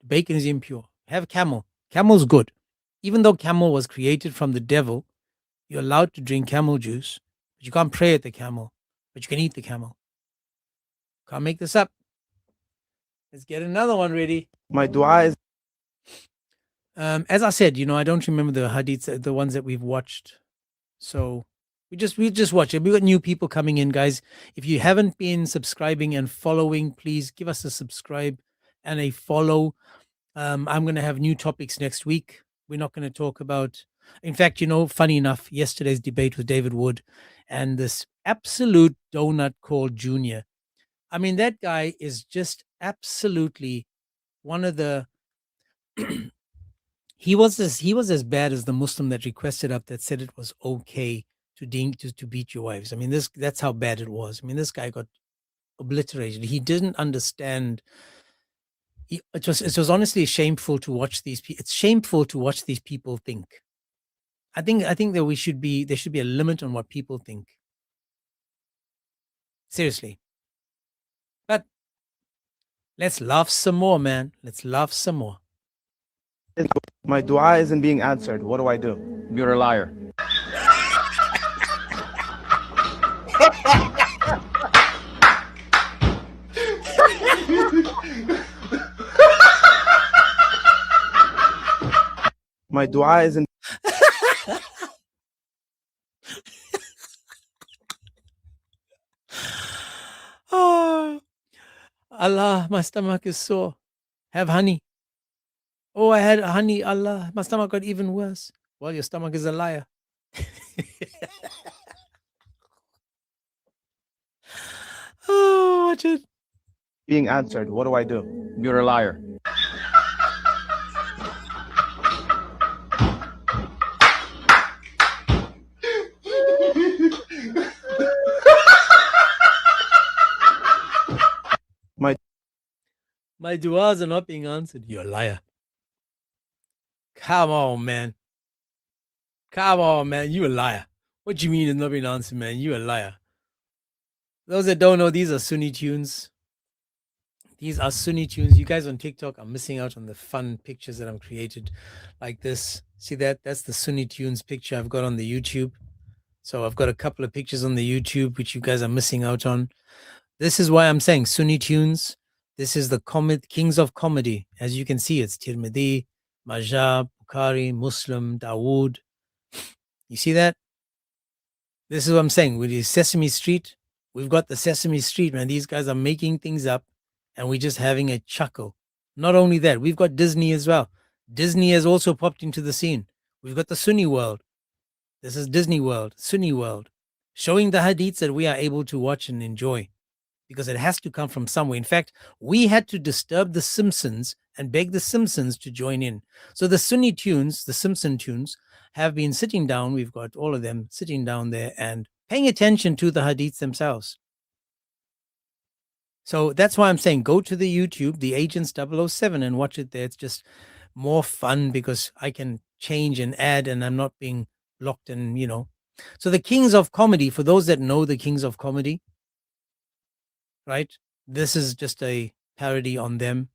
The bacon is impure. Have camel. Camel's good. Even though camel was created from the devil, you're allowed to drink camel juice, but you can't pray at the camel, but you can eat the camel. Can't make this up. Let's get another one ready. My dua is. As I said, you know, I don't remember the hadiths, the ones that we've watched. So we just watch it. We got new people coming in, guys. If you haven't been subscribing and following, please give us a subscribe and a follow. I'm going to have new topics next week. We're not going to talk about, in fact, you know, funny enough, yesterday's debate with David Wood and this absolute donut called Junior. I mean, that guy is just absolutely one of the he was as bad as the Muslim that requested up that said it was okay to beat your wives. I mean, that's how bad it was. I mean, this guy got obliterated. He didn't understand. It was honestly shameful to watch these people. It's shameful to watch these people think. I think that there should be a limit on what people think. Seriously. But let's laugh some more, man. Let's laugh some more. My dua isn't being answered. What do I do? You're a liar. My dua isn't. Oh, Allah, my stomach is sore. Have honey. Oh, I had honey. Allah, my stomach got even worse. Well, your stomach is a liar. Oh, watch it. Being answered. What do I do? You're a liar. My duas are not being answered. You're a liar. Come on, man. Come on, man. You a liar. What do you mean it's not being answered, man? You a liar. Those that don't know, these are Sunni tunes. These are Sunni tunes. You guys on TikTok are missing out on the fun pictures that I've created like this. See that? That's the Sunni tunes picture I've got on the YouTube. So I've got a couple of pictures on the YouTube, which you guys are missing out on. This is why I'm saying Sunni tunes. This is the kings of comedy. As you can see, it's Tirmidhi, Majah, Bukhari, Muslim, Dawood. You see that? This is what I'm saying. With the Sesame Street, we've got the Sesame Street, man. These guys are making things up and we're just having a chuckle. Not only that, we've got Disney as well. Disney has also popped into the scene. We've got the Sunni world. This is Disney world, Sunni world, showing the hadiths that we are able to watch and enjoy because it has to come from somewhere. In fact, we had to disturb the Simpsons and beg the Simpsons to join in. So the Sunni tunes, the Simpson tunes, have been sitting down. We've got all of them sitting down there and paying attention to the hadiths themselves. So that's why I'm saying go to the YouTube, the Agents 007, and watch it there. It's just more fun because I can change and add and I'm not being locked in, you know. So the kings of comedy, for those that know the kings of comedy, right? This is just a parody on them,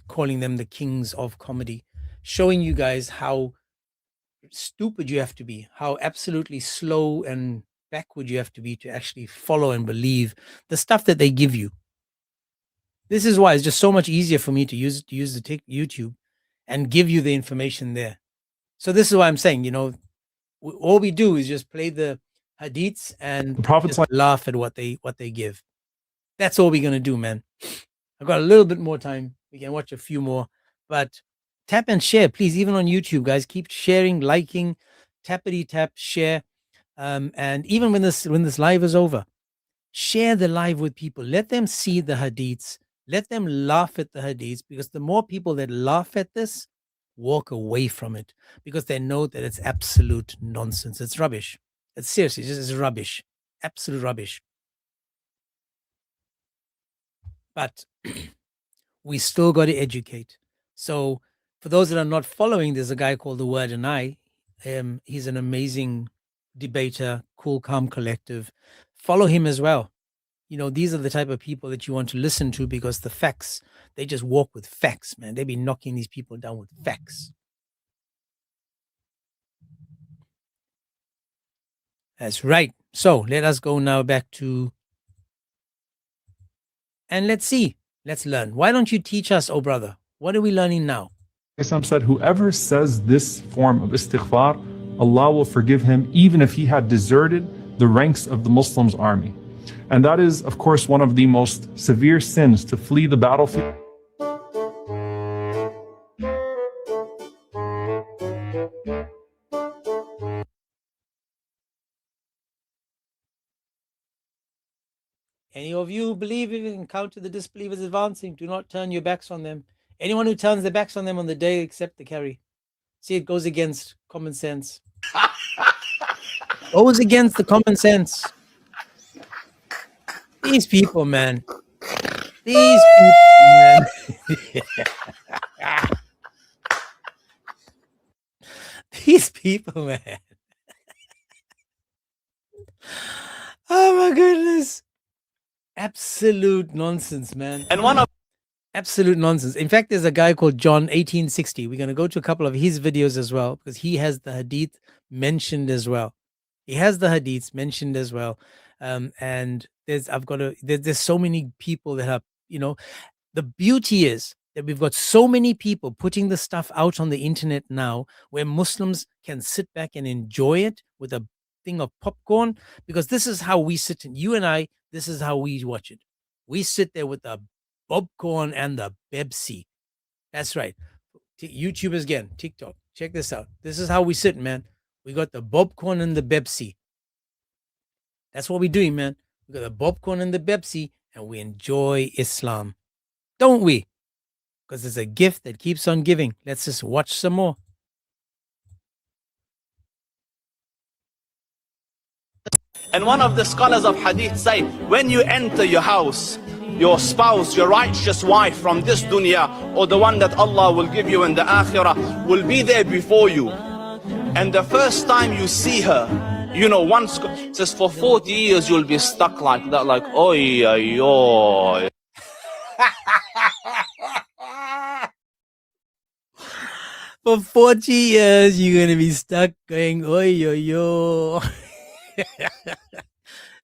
calling them the kings of comedy, showing you guys how stupid you have to be, how absolutely slow and backward you have to be to actually follow and believe the stuff that they give you. This is why it's just so much easier for me to use the YouTube and give you the information there. So this is why I'm saying, you know, all we do is just play the hadiths and just laugh at what they give. That's all we're gonna do, man. I've got a little bit more time. We can watch a few more, but tap and share, please. Even on YouTube, guys, keep sharing, liking, tappity tap, share, and even when this live is over, share the live with people. Let them see the hadiths. Let them laugh at the hadiths, because the more people that laugh at this walk away from it, because they know that it's absolute nonsense. It's rubbish. It's seriously just rubbish. Absolute rubbish. But we still got to educate. So for those that are not following, there's a guy called The Word and I. He's an amazing debater, cool, calm, collective. Follow him as well. You know, these are the type of people that you want to listen to, because the facts, they just walk with facts, man. They be knocking these people down with facts. That's right. So let us go now back to, and let's see. Let's learn. Why don't you teach us, oh brother? What are we learning now? Islam said, whoever says this form of istighfar, Allah will forgive him even if he had deserted the ranks of the Muslims' army. And that is, of course, one of the most severe sins, to flee the battlefield. Any of you who believe in counter the disbelievers advancing, do not turn your backs on them. Anyone who turns their backs on them on the day, accept the carry. See, it goes against common sense. Goes against the common sense. These people, man. These people, man. These people, man. Oh my goodness. Absolute nonsense, man. And one of absolute nonsense. In fact, there's a guy called John 1860. We're going to go to a couple of his videos as well, because he has the hadith mentioned as well. He has the hadiths mentioned as well. And there's so many people that have, the beauty is that we've got so many people putting the stuff out on the internet now where Muslims can sit back and enjoy it with a thing of popcorn, because this is how we sit, and you and I, this is how we watch it. We sit there with the popcorn and the Pepsi. That's right. YouTubers again, TikTok. Check this out. This is how we sit, man. We got the popcorn and the Pepsi. That's what we're doing, man. We got the popcorn and the Pepsi, and we enjoy Islam. Don't we? Because it's a gift that keeps on giving. Let's just watch some more. And one of the scholars of hadith say, when you enter your house, your spouse, your righteous wife from this dunya, or the one that Allah will give you in the akhirah, will be there before you. And the first time you see her, one says for 40 years you'll be stuck like that, like, oi, oi, oi. For 40 years, you're going to be stuck going, oi, oi, oi.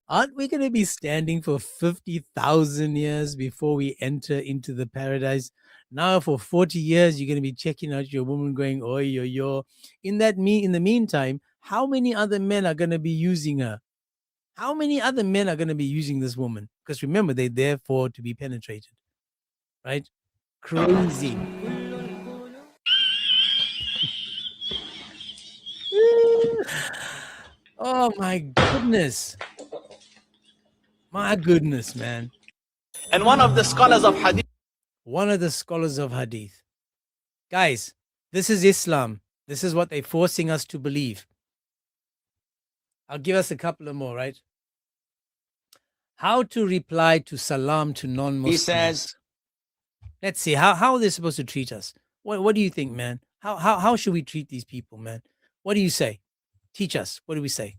Aren't we going to be standing for 50,000 years before we enter into the paradise? Now, for 40 years, you're going to be checking out your woman going, oi, oi, oi. In the meantime, how many other men are going to be using her? How many other men are going to be using this woman? Because remember, they're there for to be penetrated, right? Crazy. Oh my goodness. My goodness, man. And one of the scholars of hadith. Guys, this is Islam. This is what they're forcing us to believe. I'll give us a couple of more, right? How to reply to salam to non-Muslims. He says, let's see, how are they supposed to treat us? What do you think, man? How should we treat these people, man? What do you say? Teach us. What do we say?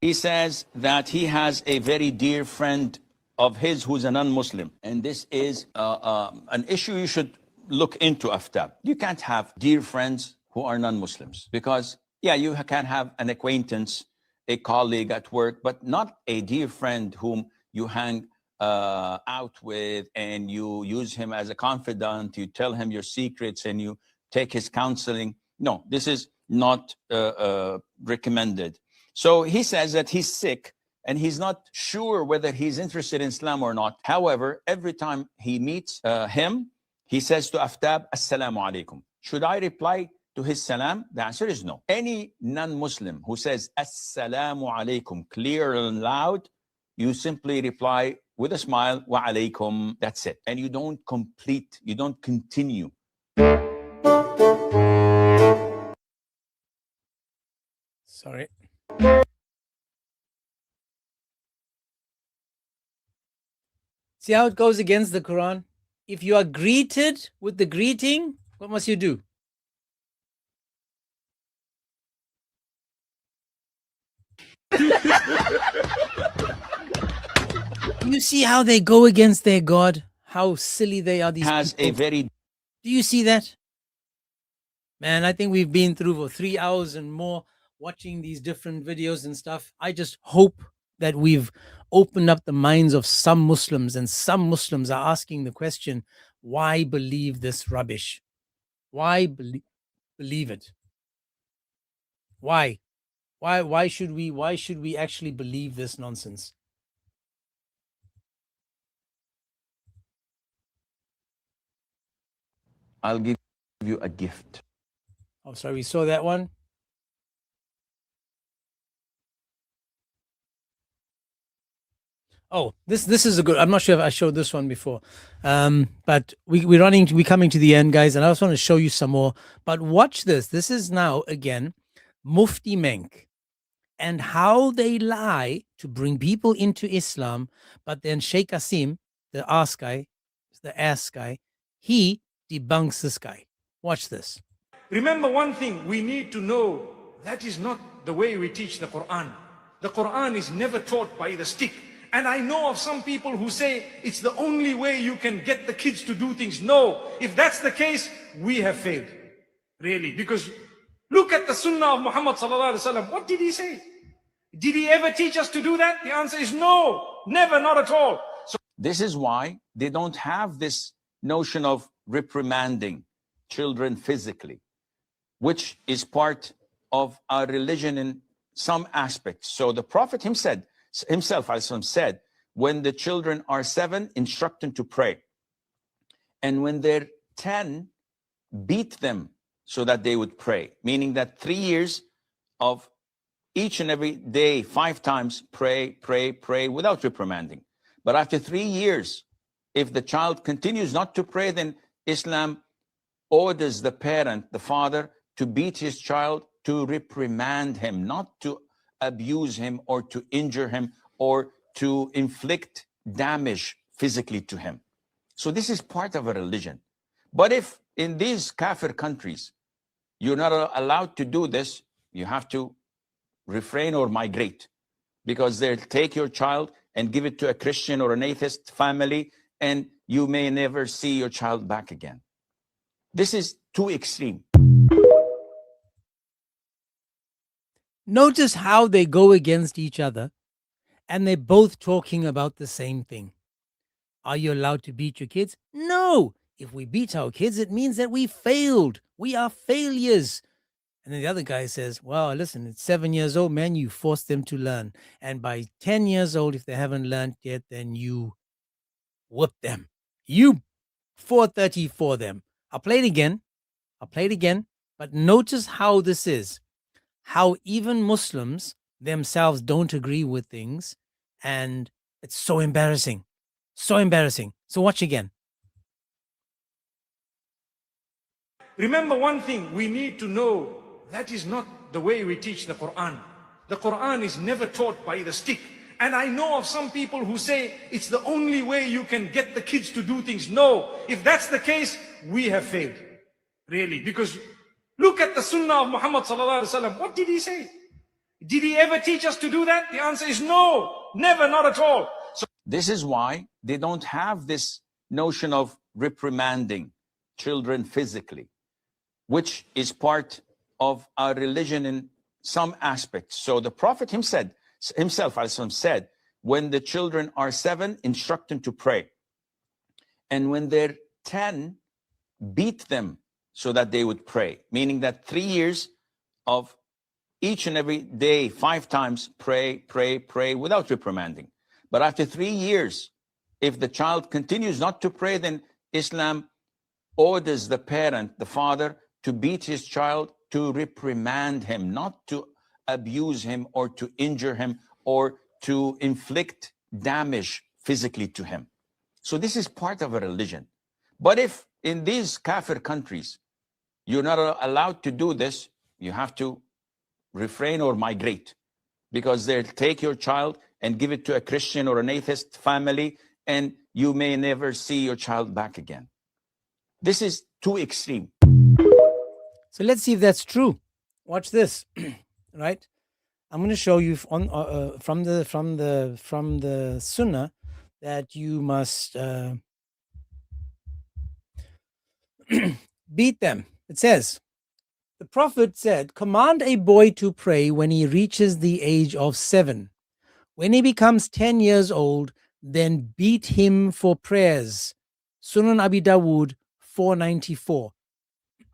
He says that he has a very dear friend of his who's a non-Muslim. And this is an issue you should look into, Aftab. You can't have dear friends who are non-Muslims because, yeah, you can have an acquaintance, a colleague at work, but not a dear friend whom you hang out with and you use him as a confidant, you tell him your secrets and you take his counseling. No, this is not recommended. So he says that he's sick and he's not sure whether he's interested in Islam or not. However, every time he meets him, he says to Aftab, Assalamu alaikum. Should I reply to his salam? The answer is no. Any non-Muslim who says Assalamu alaikum clear and loud, you simply reply with a smile, wa alaikum. That's it. And you don't continue. Sorry. See how it goes against the Quran? If you are greeted with the greeting, what must you do? You see how they go against their God? How silly they are, these people. Do you see that? Man, I think we've been through for 3 hours and more watching these different videos and stuff. I just hope that we've opened up the minds of some Muslims, and some Muslims are asking the question, why believe this rubbish? Why believe it? Why? Why should we actually believe this nonsense? I'll give you a gift. Oh, sorry, we saw that one. Oh, this is a good. I'm not sure if I showed this one before, but we're coming to the end, guys, and I just want to show you some more. But watch this. This is now again Mufti Menk and how they lie to bring people into Islam. But then Sheikh Asim, the ass guy, he debunks this guy. Watch this. Remember one thing we need to know, that is not the way we teach the Quran. The Quran is never taught by the stick. And I know of some people who say it's the only way you can get the kids to do things. No, if that's the case, we have failed. Really, because look at the Sunnah of Muhammad sallallahu alaihi wasallam. What did he say? Did he ever teach us to do that? The answer is no, never, not at all. So this is why they don't have this notion of reprimanding children physically, which is part of our religion in some aspects. So the Prophet himself said, when the children are 7, instruct them to pray. And when they're 10, beat them so that they would pray. Meaning that 3 years of each and every day, 5 times, pray, pray, pray without reprimanding. But after 3 years, if the child continues not to pray, then Islam orders the parent, the father, to beat his child, to reprimand him, not to abuse him or to injure him or to inflict damage physically to him. So this is part of a religion. But if in these kafir countries, you're not allowed to do this, you have to refrain or migrate, because they'll take your child and give it to a Christian or an atheist family, and you may never see your child back again. This is too extreme. Notice how they go against each other and they're both talking about the same thing. Are you allowed to beat your kids? No. If we beat our kids, it means that we failed. We are failures. And then the other guy says, well, listen, it's 7 years old, man, you force them to learn. And by 10 years old, if they haven't learned yet, then you whoop them. You 434 them. I'll play it again. But notice how this is. How even Muslims themselves don't agree with things. And it's so embarrassing. So embarrassing. So watch again. remember one thing we need to know, that is not the way we teach the Quran. The Quran is never taught by the stick. And I know of some people who say it's the only way you can get the kids to do things. No, if that's the case, we have failed. Really, because look at the Sunnah of Muhammad sallallahu alaihi wasallam. What did he say? Did he ever teach us to do that? The answer is no, never, not at all. So this is why they don't have this notion of reprimanding children physically, which is part of our religion in some aspects. So the Prophet himself said, when the children are 7, instruct them to pray. And when they're 10, beat them so that they would pray. Meaning that 3 years of each and every day, 5 times, pray, pray, pray without reprimanding. But after 3 years, if the child continues not to pray, then Islam orders the parent, the father, to beat his child, to reprimand him, not to abuse him or to injure him or to inflict damage physically to him. So this is part of a religion. But if in these kafir countries, you're not allowed to do this, you have to refrain or migrate, because they'll take your child and give it to a Christian or an atheist family, and you may never see your child back again. This is too extreme. So let's see if that's true. Watch this, right? I'm going to show you on from the Sunnah that you must beat them. It says, the Prophet said, command a boy to pray when he reaches the age of 7. When he becomes 10 years old, then beat him for prayers. Sunan Abi Dawood 494.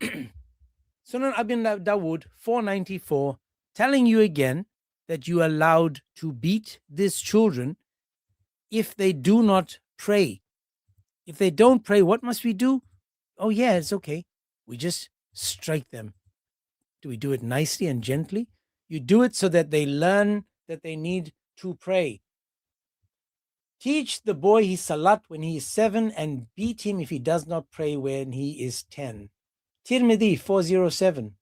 Sunan Abi Dawood 494, telling you again that you are allowed to beat these children if they do not pray. If they don't pray, what must we do? Oh yeah, it's okay. We just strike them. Do we do it nicely and gently? You do it so that they learn that they need to pray. Teach the boy his salat when he is 7 and beat him if he does not pray when he is 10. Tirmidhi 407.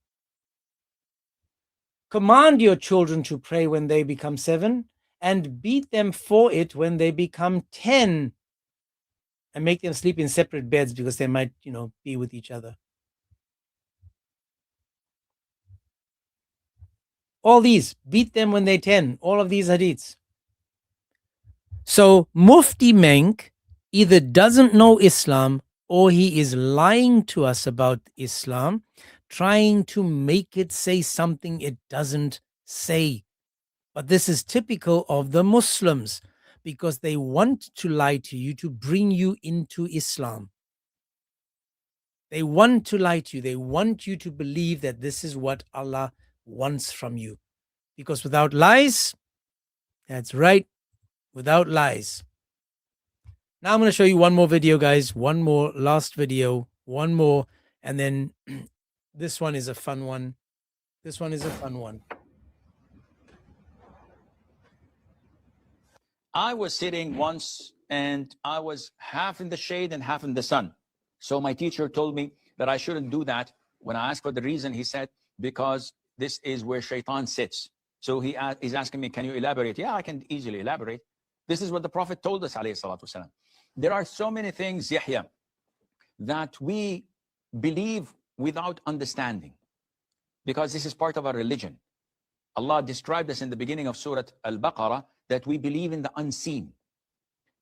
Command your children to pray when they become 7 and beat them for it when they become 10, and make them sleep in separate beds because they might, be with each other. All these, beat them when they're 10, all of these hadiths. So Mufti Menk either doesn't know Islam or he is lying to us about Islam, trying to make it say something it doesn't say. But this is typical of the Muslims because they want to lie to you to bring you into Islam. They want to lie to you. They want you to believe that this is what Allah wants from you. Because without lies, that's right, without lies. Now I'm going to show you one more video, guys. One more, last video, one more. And then this one is a fun one. This one is a fun one. I was sitting once and I was half in the shade and half in the sun. So my teacher told me that I shouldn't do that. When I asked for the reason, he said, because this is where shaitan sits. So he's asking me, can you elaborate? Yeah, I can easily elaborate. This is what the Prophet told us, alayhi salatu wasalam. There are so many things, Yahya, that we believe without understanding, because this is part of our religion. Allah described us in the beginning of Surah Al-Baqarah that we believe in the unseen.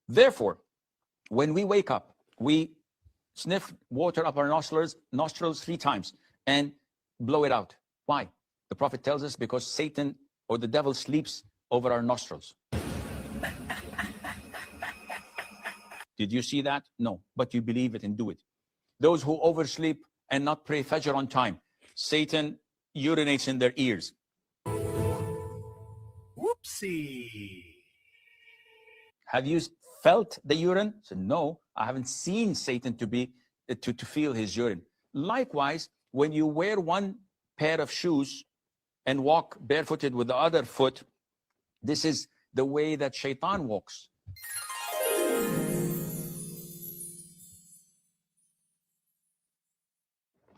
Therefore, when we wake up, we sniff water up our nostrils 3 times and blow it out. Why? The Prophet tells us because Satan or the devil sleeps over our nostrils. Did you see that? No, but you believe it and do it. Those who oversleep and not pray Fajr on time, Satan urinates in their ears. Whoopsie. Have you felt the urine? So no, I haven't seen Satan to feel his urine. Likewise, when you wear one pair of shoes and walk barefooted with the other foot, this is the way that shaitan walks.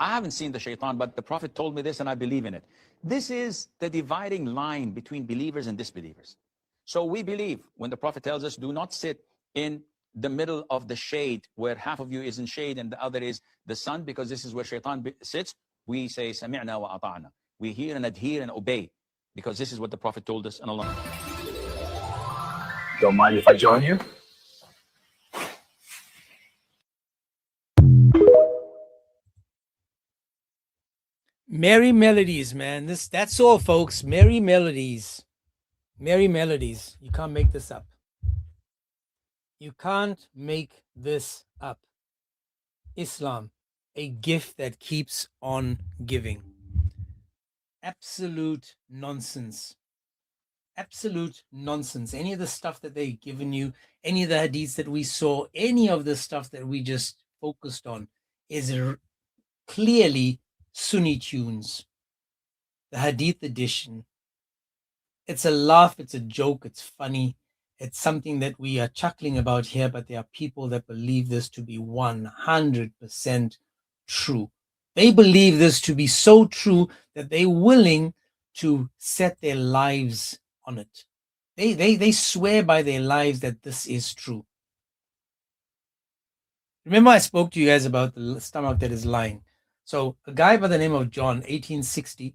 I haven't seen the shaitan, but the Prophet told me this and I believe in it. This is the dividing line between believers and disbelievers. So we believe when the Prophet tells us, do not sit in the middle of the shade where half of you is in shade and the other is the sun, because this is where shaitan sits. We say, sami'na wa ata'na. We hear and adhere and obey, because this is what the Prophet told us. And Allah. Don't mind if I join you? Merry melodies, man. That's all, folks. Merry melodies. Merry melodies. You can't make this up. You can't make this up. Islam, a gift that keeps on giving. Absolute nonsense. Absolute nonsense. Any of the stuff that they've given you, any of the hadiths that we saw, any of the stuff that we just focused on is clearly Sunni tunes. The hadith edition. It's a laugh, it's a joke, it's funny. It's something that we are chuckling about here, but there are people that believe this to be 100% true. They believe this to be so true that they're willing to set their lives on it. They swear by their lives that this is true. Remember I spoke to you guys about the stomach that is lying. So a guy by the name of John 1860,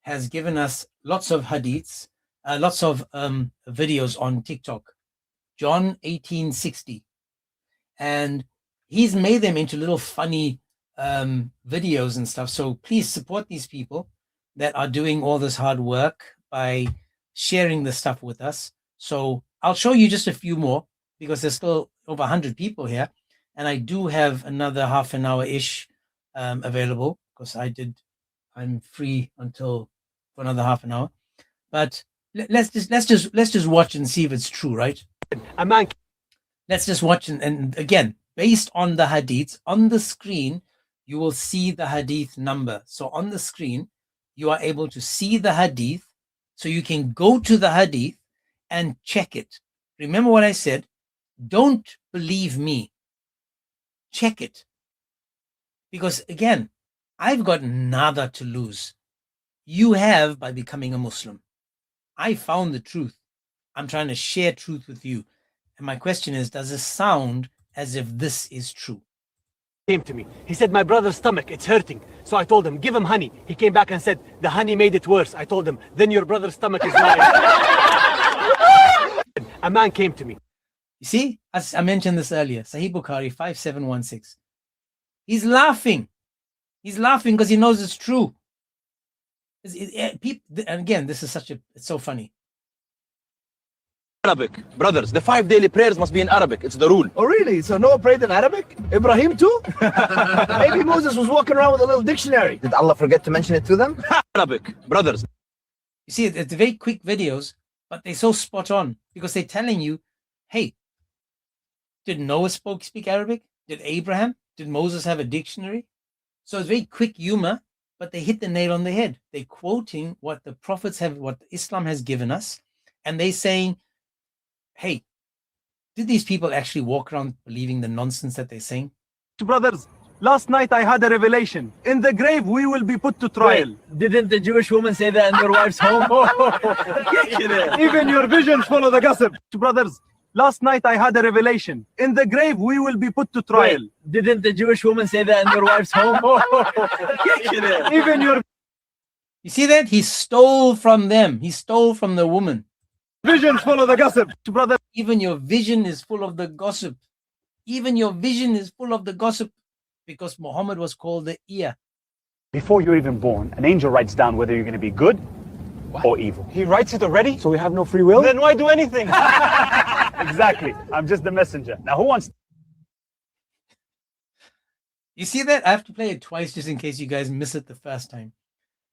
has given us lots of hadiths, lots of videos on TikTok. John 1860. And he's made them into little funny videos and stuff. So please support these people that are doing all this hard work by sharing the stuff with us. So I'll show you just a few more because there's still over 100 people here. And I do have another half an hour-ish available because I'm free until for another half an hour. But let's just watch and see if it's true, right? Let's just watch and again, based on the hadiths on the screen, you will see the hadith number. So on the screen, you are able to see the hadith, so you can go to the hadith and check it. Remember what I said? Don't believe me. Check it. Because again, I've got nada to lose. You have by becoming a Muslim. I found the truth. I'm trying to share truth with you. And my question is, does it sound as if this is true? Came to me. He said, my brother's stomach, it's hurting. So I told him, give him honey. He came back and said, the honey made it worse. I told him, then your brother's stomach is lying. A man came to me. You see, as I mentioned this earlier, Sahih Bukhari 5716. He's laughing. He's laughing because he knows it's true. And again, this is it's so funny. Arabic, brothers. The 5 daily prayers must be in Arabic. It's the rule. Oh, really? So Noah prayed in Arabic? Ibrahim too? Maybe Moses was walking around with a little dictionary. Did Allah forget to mention it to them? Arabic, brothers. You see, it's very quick videos, but they're so spot on because they're telling you, hey, did Noah speak Arabic? Did Abraham? Did Moses have a dictionary? So it's very quick humor, but they hit the nail on the head. They're quoting what the prophets have, what Islam has given us, and they're saying, hey, did these people actually walk around believing the nonsense that they're saying? Brothers, last night I had a revelation. In the grave we will be put to trial. Wait, didn't the Jewish woman say that in their wife's home? Even your visions follow the gossip. Brothers, last night I had a revelation. In the grave we will be put to trial. Wait, didn't the Jewish woman say that in their wife's home? Even your... You see that? He stole from them. He stole from the woman. Visions follow the gossip. Brother, even your vision is full of the gossip. Even your vision is full of the gossip because Muhammad was called the ear. before you're even born, an angel writes down whether you're going to be good or evil. He writes it already? So we have no free will? Then why do anything? Exactly. I'm just the messenger. Now who wants... You see that? I have to play it twice just in case you guys miss it the first time.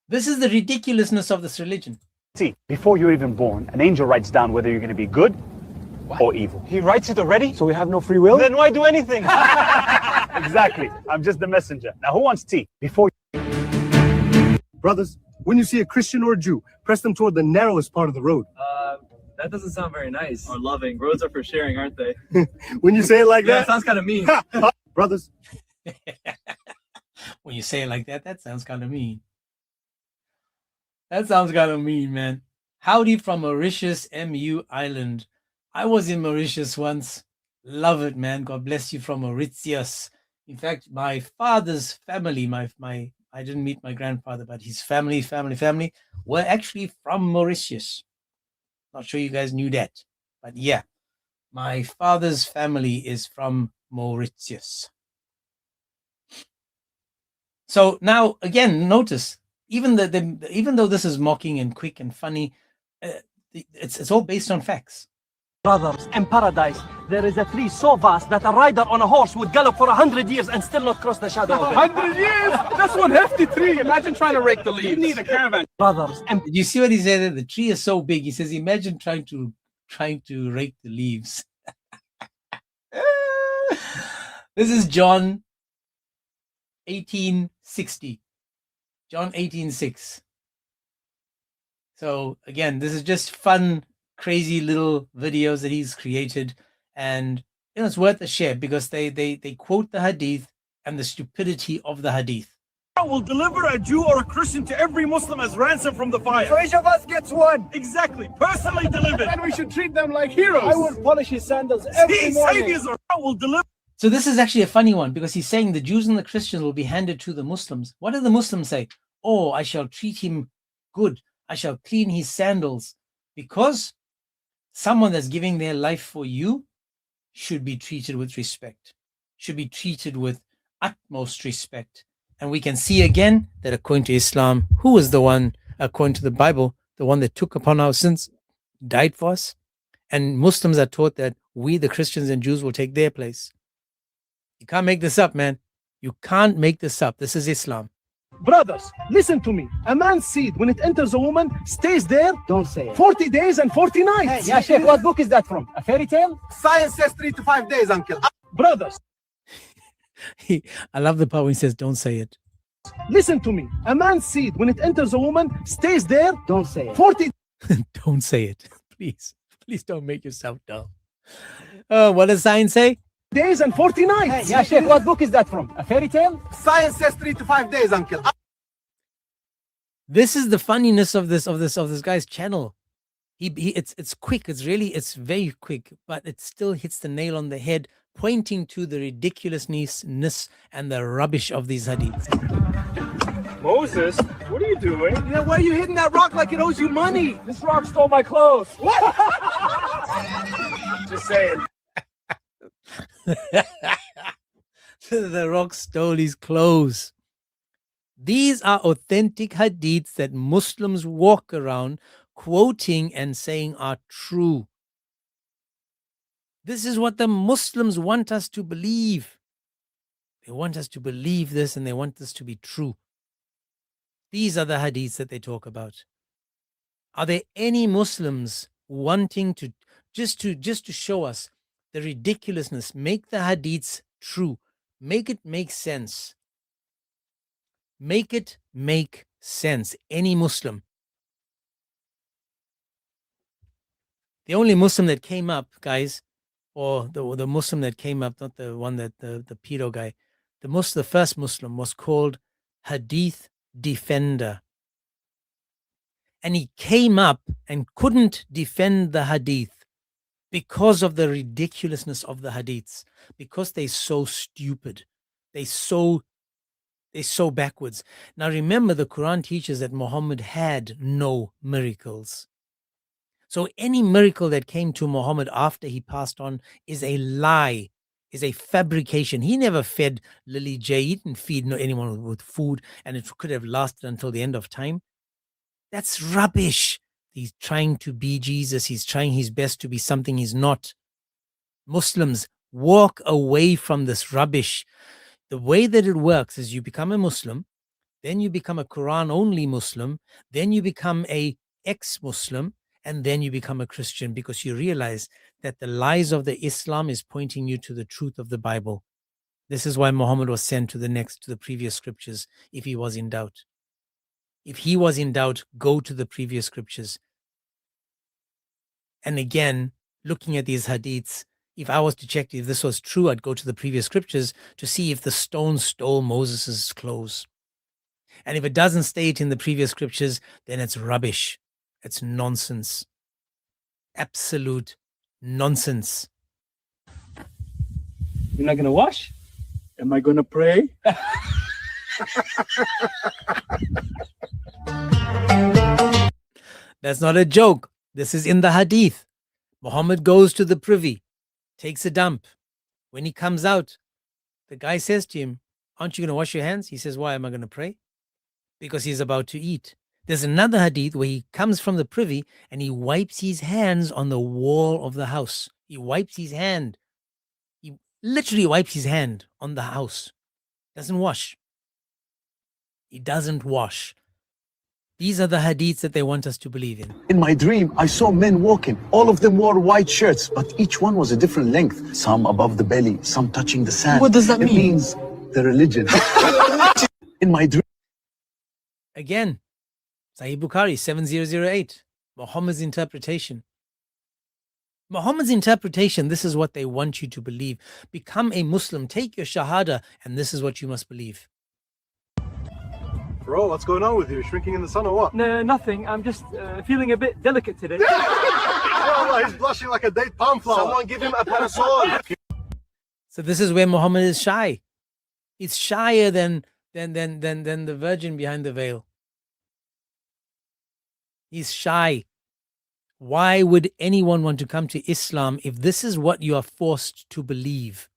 This is the ridiculousness of this religion. See, before you're even born, an angel writes down whether you're going to be good or evil. He writes it already? So we have no free will? Then why do anything? Exactly. I'm just the messenger. Now who wants tea? Before... Brothers, when you see a Christian or a Jew, press them toward the narrowest part of the road. That doesn't sound very nice or loving. Roads are for sharing, aren't they? When you say it like Yeah, that, it sounds kind of mean. Brothers, When you say it like that, that sounds kind of mean. That sounds kind of mean, man. Howdy from Mauritius, MU Island. I was in Mauritius once. Love it, man. God bless you from Mauritius. In fact, my father's family, I didn't meet my grandfather, but his family were actually from Mauritius. Not sure you guys knew that, but yeah, my father's family is from Mauritius. So now again, notice even though this is mocking and quick and funny, it's all based on facts. Brothers, in paradise, there is a tree so vast that a rider on a horse would gallop for 100 years and still not cross the shadow of it. 100 years? That's one hefty tree. Imagine trying to rake the leaves. You need a caravan. Brothers, Did you see what he said? The tree is so big. He says, imagine trying to rake the leaves. This is John 18:60. John 18:6. So again, this is just fun, crazy little videos that he's created, and it's worth a share because they quote the hadith and the stupidity of the hadith. I will deliver a Jew or a Christian to every Muslim as ransom from the fire. So each of us gets one. Exactly, personally delivered. And we should treat them like heroes. I will polish his sandals every morning. Saviors are, I will deliver. So this is actually a funny one because he's saying the Jews and the Christians will be handed to the Muslims. What do the Muslims say? Oh, I shall treat him good. I shall clean his sandals. Because someone that's giving their life for you should be treated with respect, should be treated with utmost respect. And we can see again that according to Islam, who was the one, according to the Bible, the one that took upon our sins, died for us? And Muslims are taught that we, the Christians and Jews, will take their place. You can't make this up, man. You can't make this up. This is Islam. Brothers, listen to me. A man's seed, when it enters a woman, stays there. Don't say it. 40 days and 40 nights. Hey, yeah, Sheikh, what book is that from? A fairy tale? Science says 3 to 5 days, uncle. Brothers, I love the part when he says, don't say it. listen to me. A man's seed, when it enters a woman, stays there. Don't say it. 40... Don't say it, please. Please don't make yourself dumb. What does science say? Days and 40 nights. Yeah, Sheikh, what book is that from? A fairy tale? Science says 3 to 5 days, uncle. This is the funniness of this guy's channel. It's quick. It's very quick, but it still hits the nail on the head, pointing to the ridiculousness and the rubbish of these hadiths. Moses, what are you doing? Yeah, why are you hitting that rock like it owes you money? This rock stole my clothes. What? Just saying. The rock stole his clothes. These are authentic hadiths that Muslims walk around quoting and saying are true. This is what the Muslims want us to believe. They want us to believe this, and they want this to be true. These are the hadiths that they talk about. Are there any Muslims wanting to just to show us the ridiculousness, make the hadiths true, make it make sense? Make it make sense. Any Muslim. The only Muslim that came up, guys, or the Muslim that came up, not the one that the pedo guy, the first Muslim was called Hadith Defender. And he came up and couldn't defend the hadith because of the ridiculousness of the hadiths, because they're so stupid. They're so backwards. Now remember, the Quran teaches that Muhammad had no miracles. So any miracle that came to Muhammad after he passed on is a lie, is a fabrication. He never fed Lily J. He didn't feed anyone with food, and it could have lasted until the end of time. That's rubbish. He's trying to be Jesus. He's trying his best to be something he's not. Muslims, walk away from this rubbish. The way that it works is you become a Muslim, then you become a Quran-only Muslim, then you become a ex-Muslim, and then you become a Christian, because you realize that the lies of the Islam is pointing you to the truth of the Bible. This is why Muhammad was sent to the previous scriptures if he was in doubt. If he was in doubt, go to the previous scriptures. And again, looking at these hadiths, if I was to check if this was true, I'd go to the previous scriptures to see if the stone stole Moses' clothes. And if it doesn't state in the previous scriptures, then it's rubbish. It's nonsense. Absolute nonsense. You're not going to wash? Am I going to pray? That's not a joke. This is in the hadith. Muhammad goes to the privy, takes a dump. When he comes out, the guy says to him, aren't you going to wash your hands? He says, why am I going to pray? Because he's about to eat. There's another hadith where he comes from the privy and he wipes his hands on the wall of the house. He wipes his hand. He literally wipes his hand on the house. Doesn't wash. He doesn't wash. These are the hadiths that they want us to believe in. In my dream, I saw men walking. All of them wore white shirts, but each one was a different length. Some above the belly, some touching the sand. What does that mean? It means the religion. In my dream. Again, Sahih Bukhari 7008, Muhammad's interpretation. Muhammad's interpretation, this is what they want you to believe. Become a Muslim, take your Shahada, and this is what you must believe. Bro, what's going on with you? Shrinking in the sun or what? No, nothing. I'm just feeling a bit delicate today. Oh, he's blushing like a date palm flower. Someone give him a parasol. So this is where Muhammad is shy. He's shyer than the virgin behind the veil. He's shy. Why would anyone want to come to Islam if this is what you are forced to believe?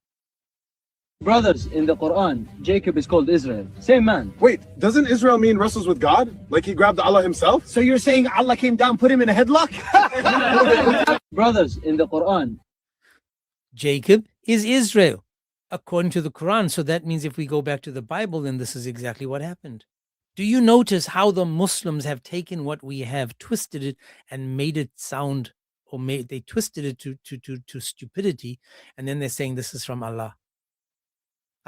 Brothers, in the Quran, Jacob is called Israel. Same man. Wait, doesn't Israel mean wrestles with God? Like he grabbed Allah himself? So you're saying Allah came down, put him in a headlock? Brothers, in the Quran, Jacob is Israel, according to the Quran. So that means if we go back to the Bible, then this is exactly what happened. Do you notice how the Muslims have taken what we have, twisted it, and made it sound, or they twisted it to stupidity, and then they're saying this is from Allah.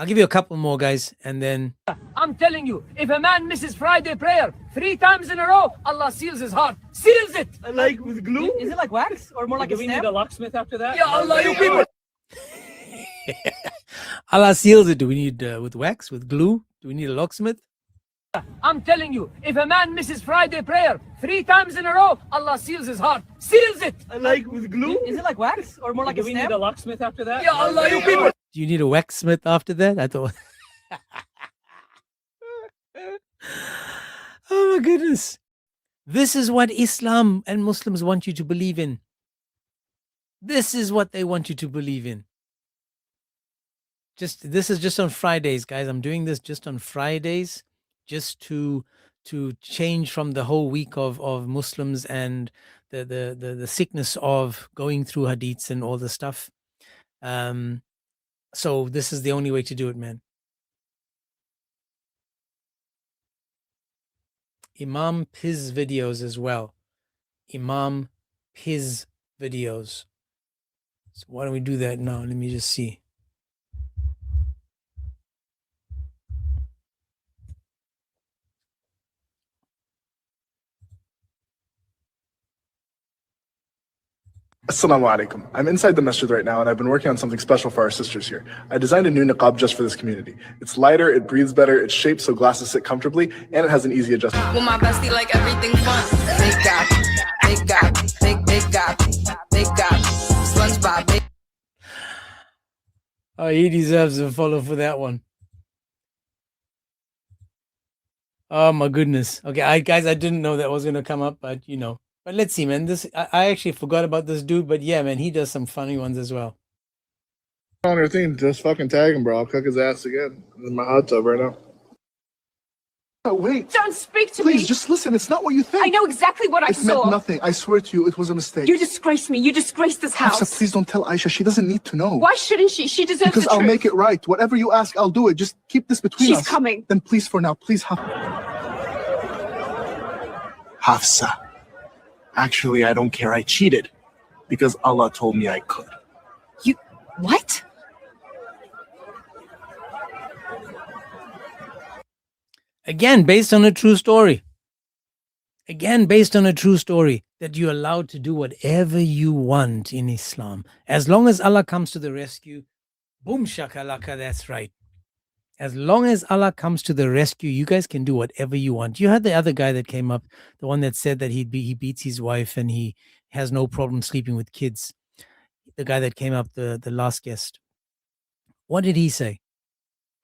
I'll give you a couple more, guys, and then I'm telling you, if a man misses Friday prayer 3 times in a row, Allah seals his heart. Seals it! Like with glue? Is it like wax? Or more like Do a we stamp? need a locksmith after that? Yeah, Allah, you people! Allah seals it. Do we need with wax, with glue? Do we need a locksmith? I'm telling you, if a man misses Friday prayer 3 times in a row, Allah seals his heart. Seals it! Like with glue? Is it like wax? Or more like Do a we stamp? need a locksmith after that? Yeah, Allah, you people! Do you need a waxsmith after that? I thought. Oh my goodness. This is what Islam and Muslims want you to believe in. This is what they want you to believe in. This is just on Fridays, guys. I'm doing this just on Fridays, just to change from the whole week of Muslims and the sickness of going through hadiths and all the stuff. So this is the only way to do it, man. Imam Piz videos as well. Imam Piz videos. So why don't we do that now? Let me just see. Assalamu alaikum. I'm inside the masjid right now and I've been working on something special for our sisters here. I designed a new niqab just for this community. It's lighter, it breathes better, it's shaped so glasses sit comfortably, and it has an easy adjustment. With my bestie, like everything fun. They got, SpongeBob. Oh, he deserves a follow for that one. Oh my goodness. Okay, guys, I didn't know that was gonna come up, but you know. But let's see, man. I actually forgot about this dude, but yeah, man, he does some funny ones as well. On your thing, just fucking tag him, bro. I'll cook his ass again. I'm in my hot tub right now. Oh, wait. Don't speak to me. Please, just listen. It's not what you think. I know exactly what I It saw. meant nothing. I swear to you, it was a mistake. You disgraced me. You disgraced this house. Hafsa, please don't tell Aisha. She doesn't need to know. Why shouldn't she? She deserves Because the I'll truth. make it right. Whatever you ask, I'll do it. Just keep this between us. She's coming. Then please, for now, please, Hafsa. Actually, I don't care. I cheated because Allah told me I could. You what? Again, based on a true story. Again, based on a true story, that you're allowed to do whatever you want in Islam. As long as Allah comes to the rescue, boom shakalaka, that's right. As long as Allah comes to the rescue, you guys can do whatever you want. You had the other guy that came up, the one that said that he beats his wife and he has no problem sleeping with kids. The guy that came up, the last guest. What did he say?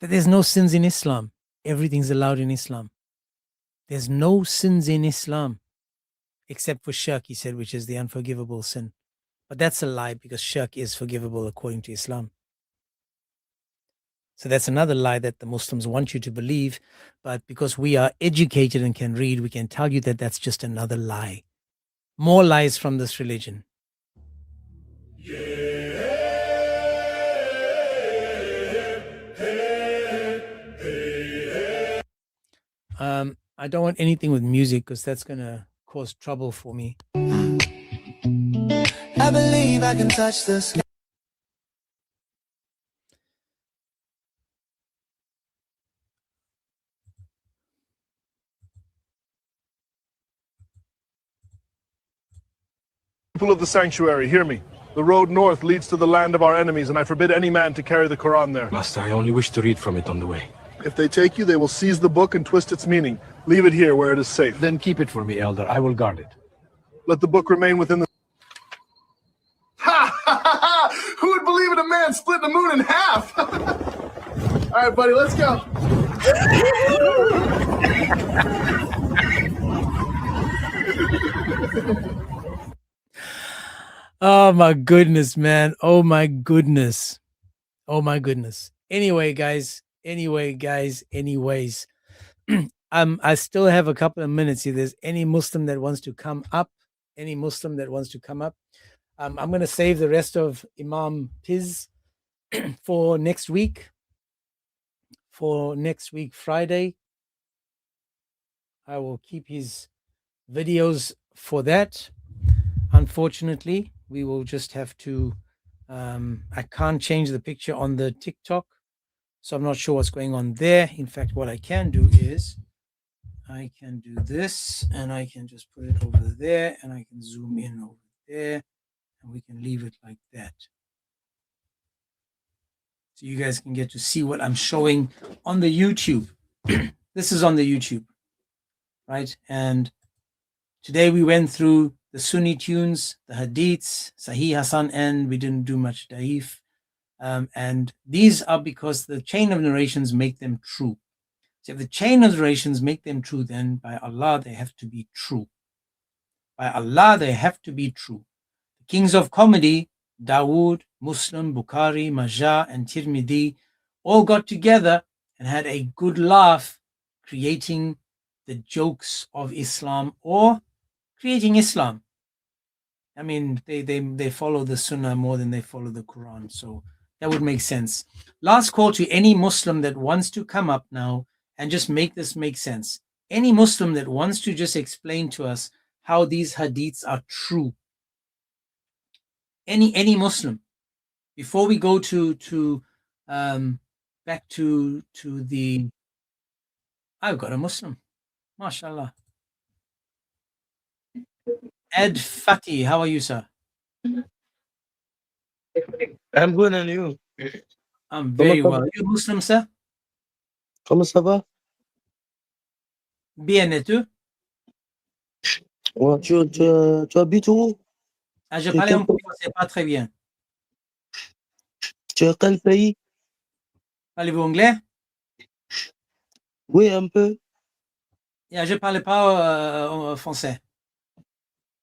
That there's no sins in Islam. Everything's allowed in Islam. There's no sins in Islam except for shirk, he said, which is the unforgivable sin. But that's a lie because shirk is forgivable according to Islam. So that's another lie that the Muslims want you to believe. But because we are educated and can read, we can tell you that that's just another lie. More lies from this religion. I don't want anything with music because that's going to cause trouble for me. I believe I can touch the sky. People of the sanctuary, hear me. The road north leads to the land of our enemies, and I forbid any man to carry the Quran there. Master, I only wish to read from it on the way. If they take you, they will seize the book and twist its meaning. Leave it here where it is safe. Then keep it for me, Elder. I will guard it. Let the book remain within the... Ha ha ha! Who would believe in a man splitting the moon in half? All right, buddy, let's go. Oh my goodness, man. Oh my goodness. Oh my goodness. Anyways. I still have a couple of minutes. If there's any Muslim that wants to come up, I'm going to save the rest of Imam Piz for next week. Friday. I will keep his videos for that. Unfortunately, we will just have to, I can't change the picture on the TikTok. So I'm not sure what's going on there. In fact, what I can do is I can do this and I can just put it over there and I can zoom in over there and we can leave it like that. So you guys can get to see what I'm showing on the YouTube. This is on the YouTube, right? And today we went through the Sunni tunes, the Hadiths, Sahih Hasan, and we didn't do much Da'if. And these are because the chain of narrations make them true. So if the chain of narrations make them true, then by Allah, they have to be true. By Allah, they have to be true. The kings of comedy, Dawood, Muslim, Bukhari, Majah, and Tirmidhi, all got together and had a good laugh creating the jokes of Islam or creating Islam. I mean, they follow the Sunnah more than they follow the Quran. So that would make sense. Last call to any Muslim that wants to come up now and just make this make sense. Any Muslim that wants to just explain to us how these hadiths are true. Any Muslim. Before we go to back to the, I've got a Muslim. MashaAllah. Ed Fatih, how are you, sir? I'm good, and you? I'm very well. Are you a Muslim, sir? Comment ça va? Bien, et tu? Ouais, tu habites où? Ah, je Tu es parlais quel un peu pays? français, pas très bien. Tu es quel pays? Parlez-vous anglais? Oui, un peu. Yeah, je parlais pas français.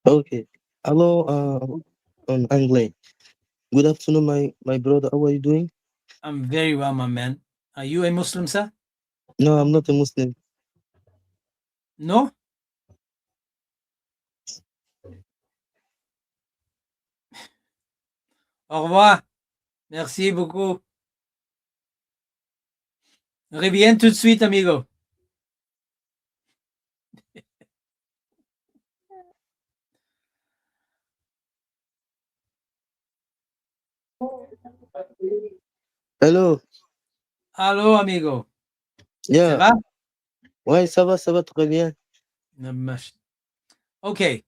Okay. Hello, Anglais. Good afternoon, my brother. How are you doing? I'm very well, my man. Are you a Muslim, sir? No, I'm not a Muslim. No? Au revoir. Merci beaucoup. Reviens tout de suite, amigo. Hello. Allô, amigo. Yeah. Ça va? Ouais, ça va très bien. Okay.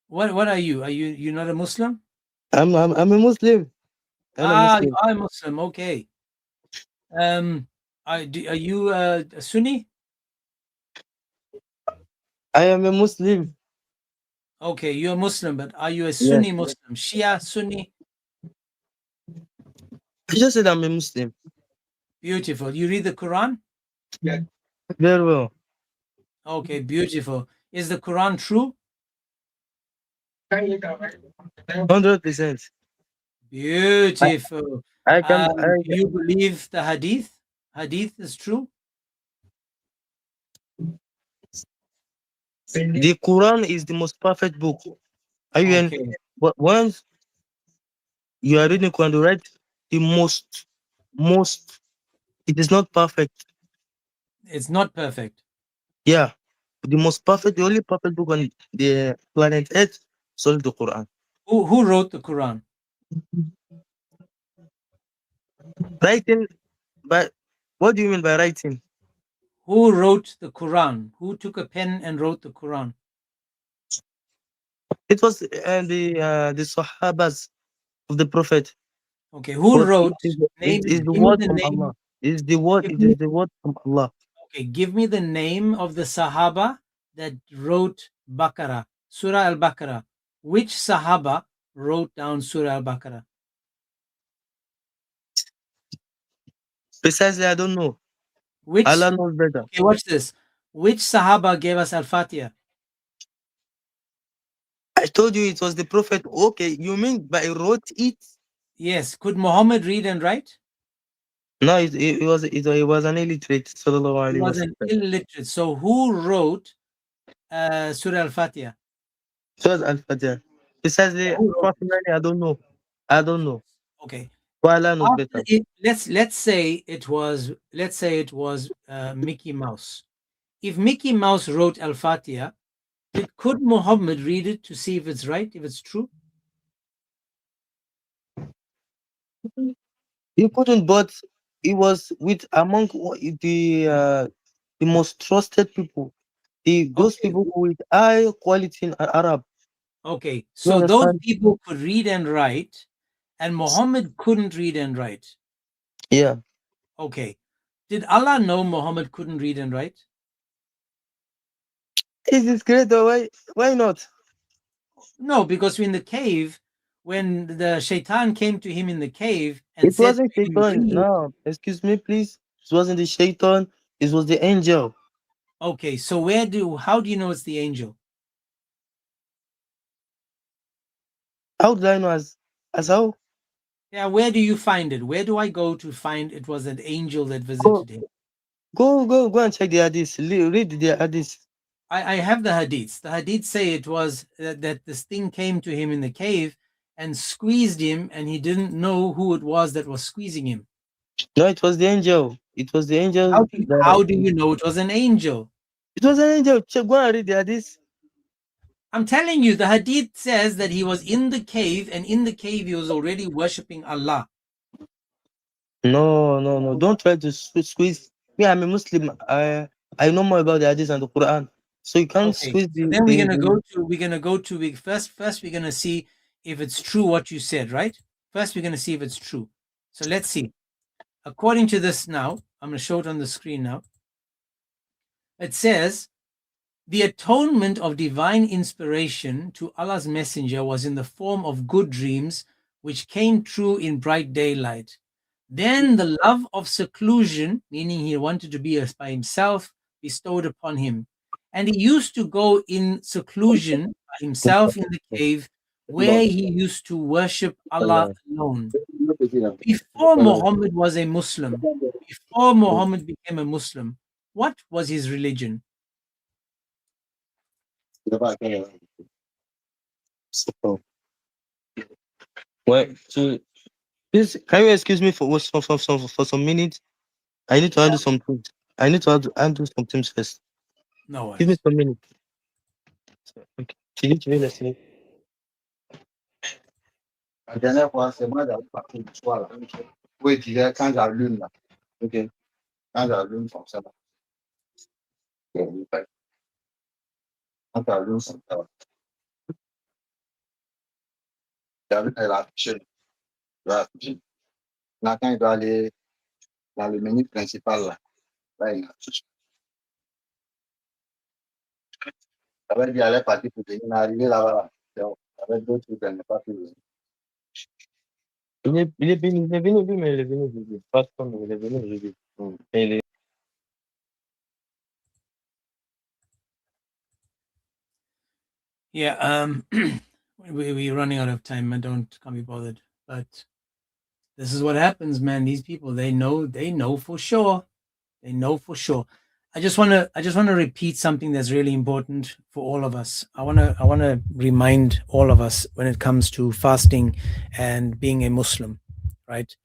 What are you? You're not a Muslim? I'm a Muslim. I'm a Ah, Muslim. you are a Muslim. Okay. Are you a Sunni? I am a Muslim. Okay, you're a Muslim, but are you a Sunni Muslim? Shia, Sunni? I just said I'm a Muslim. Beautiful. You read the Quran? Yeah. Very well. Okay, beautiful. Is the Quran true? 100%. Beautiful. I can. Do you believe the Hadith? Hadith is true? The Quran is the most perfect book. Okay. Once you are reading Quran, right? The most, it is not perfect. It's not perfect. Yeah. The most perfect, the only perfect book on the planet Earth is only the Quran. Who wrote the Quran? Writing, but what do you mean by writing? Who wrote the Quran? Who took a pen and wrote the Quran? It was the Sahabas of the Prophet. Okay, who wrote? It is the word from Allah. It is the word from Allah. Okay, give me the name of the Sahaba that wrote Baqarah, Surah Al-Baqarah. Which Sahaba wrote down Surah Al-Baqarah? Precisely, I don't know. Which? Allah knows better. Okay, watch this. Which Sahaba gave us Al-Fatiha? I told you it was the Prophet. Okay, you mean by wrote it? Yes. Could Muhammad read and write? No, it was an illiterate. He was an illiterate. So who wrote Surah Al-Fatiha? Surah Al-Fatiha. Precisely, personally, I don't know. Okay. Allah knows better. Let's say it was Mickey Mouse. If Mickey Mouse wrote Al-Fatiha, could Muhammad read it to see if it's right, if it's true? You couldn't, but he was with among the most trusted people. Those people with high quality in Arab. Okay, You so those understand? people could read and write, and Muhammad couldn't read and write. Yeah. Okay, did Allah know Muhammad couldn't read and write? Is this great? Why not? No, because in the cave, when the shaitan came to him in the cave and It said wasn't to him, Shaitan. read. No, excuse me, please. It wasn't the Shaitan. It was the angel. Okay, so how do you know it's the angel? How did I know as how? Yeah, where do you find it? Where do I go to find it was an angel that Go, visited him? go and check the hadith. Read the hadith. I have the hadiths. The hadiths say it was that this thing came to him in the cave and squeezed him, and he didn't know who it was that was squeezing him. No, it was the angel. It was the angel. How do you know it was an angel? It was an angel. Check, go and read the hadith. I'm telling you, the hadith says that he was in the cave, and in the cave he was already worshipping Allah. No. Don't try to squeeze. Me, I'm a Muslim. I know more about the hadith and the Quran. So you can't Okay, squeeze so then we're gonna go to first we're gonna see if it's true what you said, right? First we're gonna see if it's true. So let's see. According to this now, I'm gonna show it on the screen now. It says the atonement of divine inspiration to Allah's messenger was in the form of good dreams which came true in bright daylight. Then the love of seclusion, meaning he wanted to be by himself, bestowed upon him. And he used to go in seclusion by himself in the cave where he used to worship Allah alone. Before Muhammad was a Muslim, before Muhammad became a Muslim, what was his religion? Well, so please, can you excuse me for some minutes? I need to handle some things. I need to handle some things first. No Give me worries. some minutes. Okay. Let's see. La dernière fois, c'est moi d'aller partir du soir là. Oui, tu disais quand j'allume là. Ok. Quand j'allume comme ça là. Quand j'allume comme ça là. J'allume la chaîne. Là, quand il doit aller dans le menu principal là. Là, il affiche. Ça veut dire aller partir pour venir arriver là-bas. Donc, avec d'autres trucs, elle n'est pas plus. Il est venu, mais il est venu. Pas comme il est venu aujourd'hui. Et il est... Yeah, we're running out of time. Can't be bothered. But this is what happens, man. These people, they know for sure. They know for sure. I just want to repeat something that's really important for all of us. I want to remind all of us when it comes to fasting and being a Muslim, right?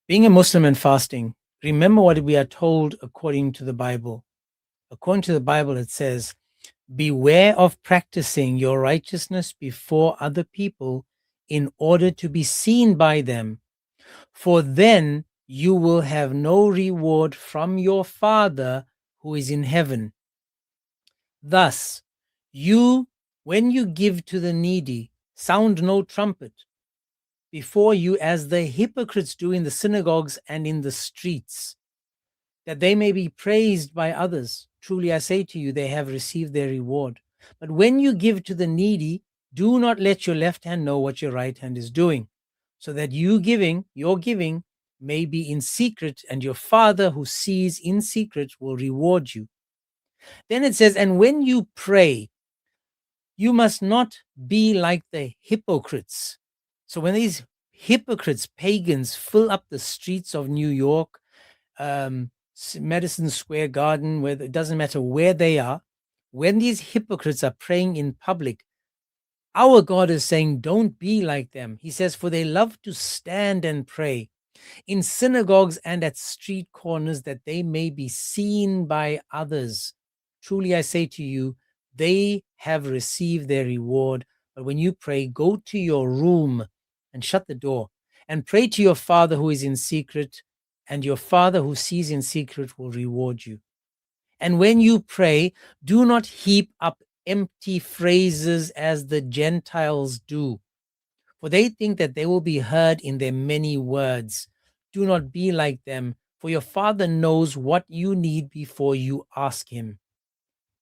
Being a Muslim and fasting. Remember what we are told according to the Bible. According to the Bible, it says, beware of practicing your righteousness before other people in order to be seen by them, for then you will have no reward from your Father who is in heaven. Thus, when you give to the needy, sound no trumpet before you as the hypocrites do in the synagogues and in the streets, that they may be praised by others. Truly I say to you, they have received their reward. But when you give to the needy, do not let your left hand know what your right hand is doing, so that your giving may be in secret, and your Father who sees in secret will reward you. Then it says, and when you pray, you must not be like the hypocrites. So when these hypocrites, pagans, fill up the streets of New York, Madison Square Garden, where it doesn't matter where they are, when these hypocrites are praying in public, our God is saying, don't be like them. He says, for they love to stand and pray in synagogues and at street corners, that they may be seen by others. Truly I say to you, they have received their reward. But when you pray, go to your room and shut the door and pray to your Father who is in secret, and your Father who sees in secret will reward you. And when you pray, do not heap up empty phrases as the Gentiles do, for they think that they will be heard in their many words. Do not be like them, for your Father knows what you need before you ask him.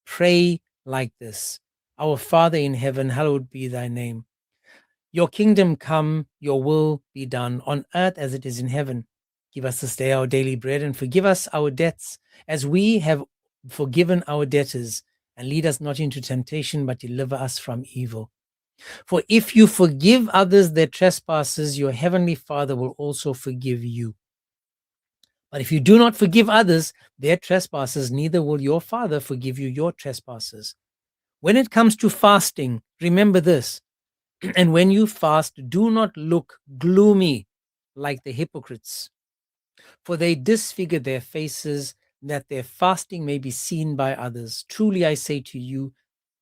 Pray like this: Our Father in heaven, hallowed be thy name. Your kingdom come, your will be done on earth as it is in heaven. Give us this day our daily bread, and forgive us our debts as we have forgiven our debtors. And lead us not into temptation, but deliver us from evil. For if you forgive others their trespasses, your heavenly Father will also forgive you. But if you do not forgive others their trespasses, neither will your Father forgive you your trespasses. When it comes to fasting, remember this: and when you fast, do not look gloomy like the hypocrites, for they disfigure their faces, that their fasting may be seen by others. Truly I say to you,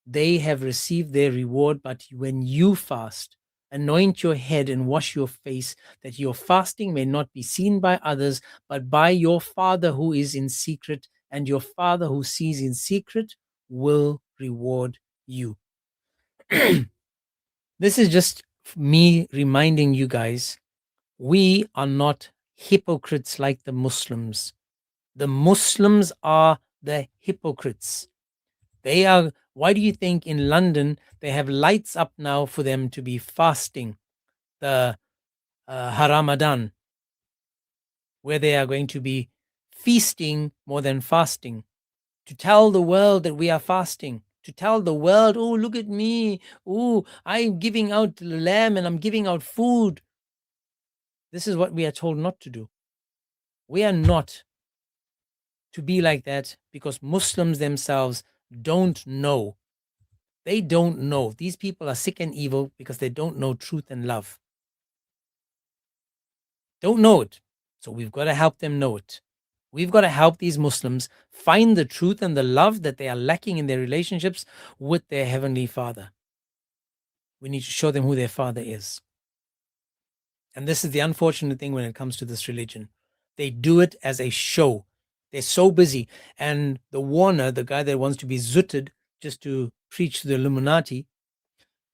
they have received their reward. But when you fast, anoint your head and wash your face, that your fasting may not be seen by others, but by your Father who is in secret, and your Father who sees in secret will reward you. This is just me reminding you guys, we are not hypocrites like the Muslims. The Muslims are the hypocrites. They are. Why do you think in London they have lights up now for them to be fasting the Ramadan, where they are going to be feasting more than fasting, to tell the world that we are fasting, to tell the world, oh, look at me, oh, I'm giving out lamb and I'm giving out food. This is what we are told not to do. We are not to be like that, because Muslims themselves don't know. They don't know. These people are sick and evil because they don't know truth and love. Don't know it. So we've got to help them know it. We've got to help these Muslims find the truth and the love that they are lacking in their relationships with their Heavenly Father. We need to show them who their Father is. And this is the unfortunate thing when it comes to this religion. They do it as a show. They're so busy. And the Warner, the guy that wants to be zutted just to preach to the Illuminati,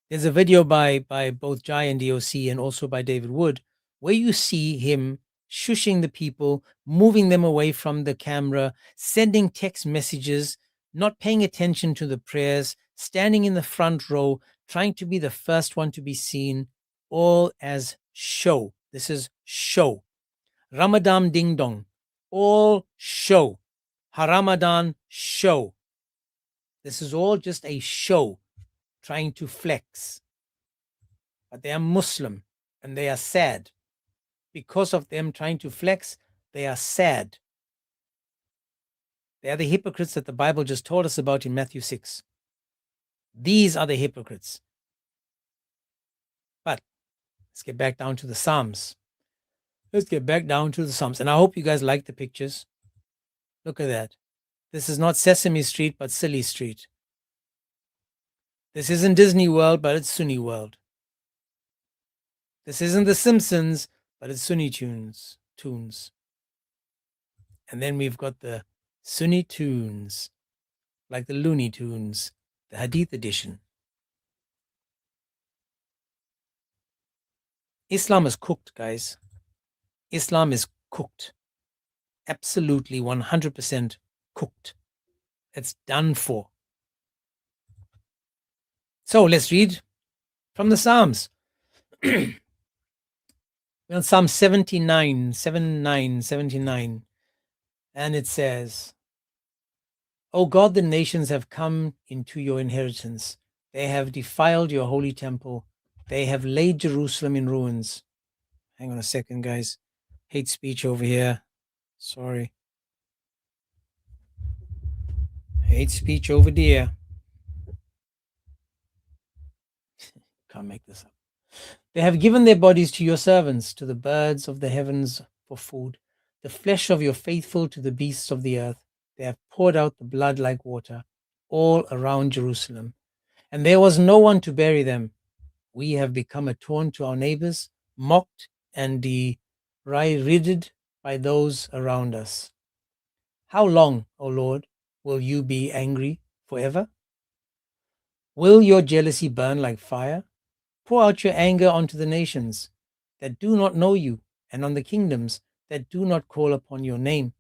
there's a video by both Jai and DOC and also by David Wood, where you see him shushing the people, moving them away from the camera, sending text messages, not paying attention to the prayers, standing in the front row, trying to be the first one to be seen, all as show. This is show. Ramadan ding dong, all show. Haramadan show. This is all just a show, trying to flex. But they are Muslim and they are sad. Because of them trying to flex, they are sad. They are the hypocrites that the Bible just told us about in Matthew 6. These are the hypocrites. But let's get back down to the Psalms. Let's get back down to the Psalms. And I hope you guys like the pictures. Look at that. This is not Sesame Street, but Silly Street. This isn't Disney World, but it's Sunni World. This isn't The Simpsons, but it's Sunni tunes. And then we've got the Sunni tunes, like the Looney Tunes, the Hadith edition. Islam is cooked, guys. Islam is cooked. Absolutely 100% cooked. It's done for. So let's read from the Psalms. We're on Psalm 79, and it says, O God, the nations have come into your inheritance. They have defiled your holy temple. They have laid Jerusalem in ruins. Hang on a second, guys. Hate speech over here. Sorry. Hate speech over there. Can't make this up. They have given their bodies to your servants, to the birds of the heavens for food, the flesh of your faithful to the beasts of the earth. They have poured out the blood like water all around Jerusalem, and there was no one to bury them. We have become a taunt to our neighbors, mocked and derided by those around us. How long, O Lord, will you be angry forever? Will your jealousy burn like fire? Pour out your anger onto the nations that do not know you, and on the kingdoms that do not call upon your name.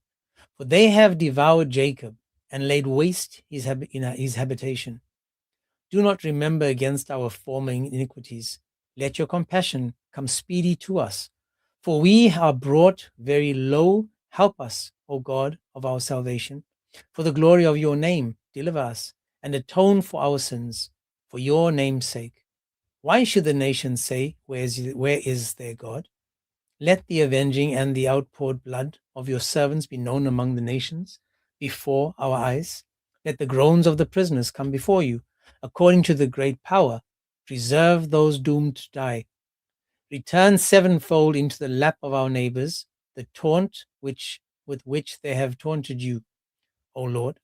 For they have devoured Jacob and laid waste his habitation. Do not remember against our former iniquities. Let your compassion come speedy to us. For we are brought very low. Help us, O God of our salvation. For the glory of your name, deliver us and atone for our sins, for your name's sake. Why should the nations say, where is their God? Let the avenging and the outpoured blood of your servants be known among the nations before our eyes. Let the groans of the prisoners come before you. According to the great power, preserve those doomed to die. Return sevenfold into the lap of our neighbors the taunt with which they have taunted you, O Lord.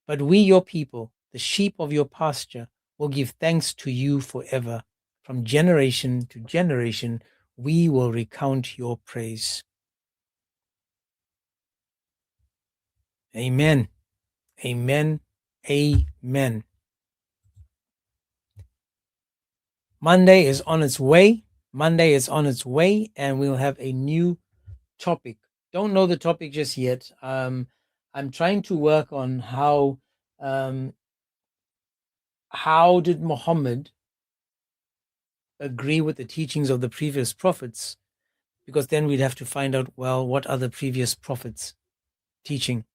But we, your people, the sheep of your pasture, will give thanks to you forever. From generation to generation, we will recount your praise. Amen. Amen. Amen. Monday is on its way. Monday is on its way, and we'll have a new topic. Don't know the topic just yet. I'm trying to work on how did Muhammad agree with the teachings of the previous prophets, because then we'd have to find out, well, what are the previous prophets teaching?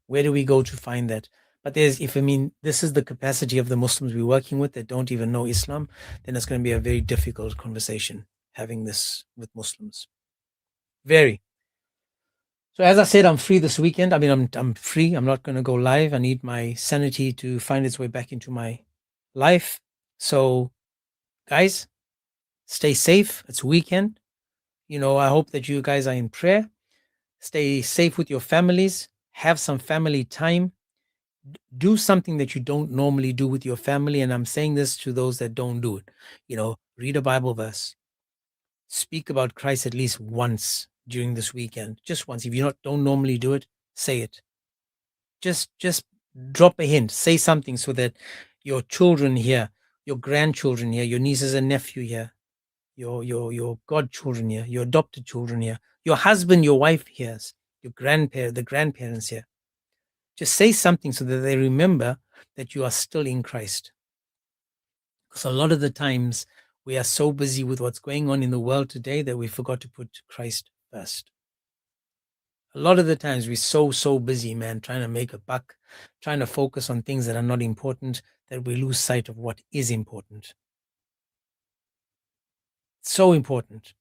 Where do we go to find that? But this is the capacity of the Muslims we're working with that don't even know Islam, then it's going to be a very difficult conversation having this with Muslims. Very. So as I said, I'm free this weekend. I'm free. I'm not going to go live. I need my sanity to find its way back into my life. So guys, stay safe. It's weekend. I hope that you guys are in prayer. Stay safe with your families. Have some family time. Do something that you don't normally do with your family. And I'm saying this to those that don't do it. Read a Bible verse. Speak about Christ at least once during this weekend. Just once. If you don't normally do it, say it. Just drop a hint. Say something so that your children here, your grandchildren here, your nieces and nephew here, your godchildren here, your adopted children here, your husband, your wife hears, the grandparents here. Just say something so that they remember that you are still in Christ. Because a lot of the times we are so busy with what's going on in the world today that we forgot to put Christ first. A lot of the times we're so busy, man, trying to make a buck, trying to focus on things that are not important, that we lose sight of what is important. So important.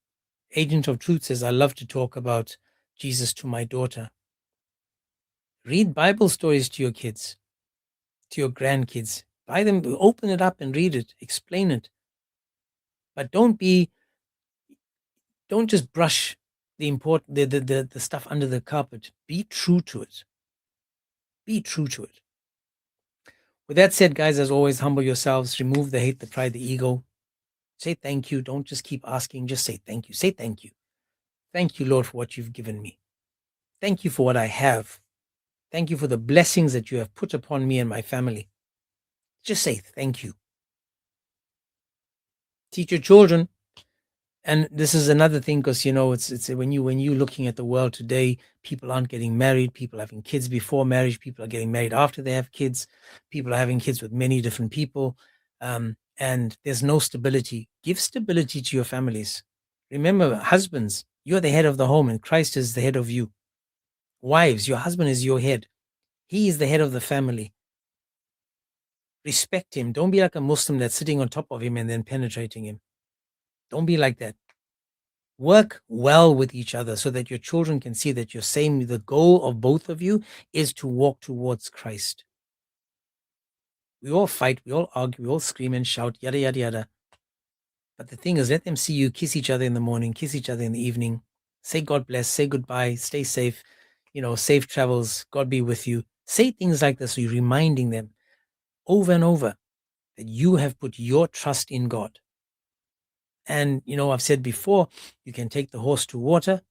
Agent of Truth says, I love to talk about Jesus to my daughter. Read Bible stories to your kids, to your grandkids. Buy them, open it up and read it, explain it. But don't just brush the stuff under the carpet. Be true to it. Be true to it. With that said, guys, as always, humble yourselves, remove the hate, the pride, the ego. Say thank you. Don't just keep asking, just say thank you. Say thank you. Thank you, Lord, for what you've given me. Thank you for what I have. Thank you for the blessings that you have put upon me and my family. Just say thank you. Teach your children. And this is another thing, because it's when you're looking at the world today, people aren't getting married, people are having kids before marriage, people are getting married after they have kids, people are having kids with many different people, and there's no stability. Give stability to your families. Remember, husbands, you're the head of the home and Christ is the head of you. Wives, your husband is your head. He is the head of the family. Respect him. Don't be like a Muslim that's sitting on top of him and then penetrating him. Don't be like that. Work well with each other so that your children can see that the goal of both of you is to walk towards Christ. We all fight, we all argue, we all scream and shout, yada, yada, yada. But the thing is, let them see you kiss each other in the morning, kiss each other in the evening, say God bless, say goodbye, stay safe, safe travels, God be with you. Say things like this, so you're reminding them over and over that you have put your trust in God. And, I've said before, you can take the horse to water,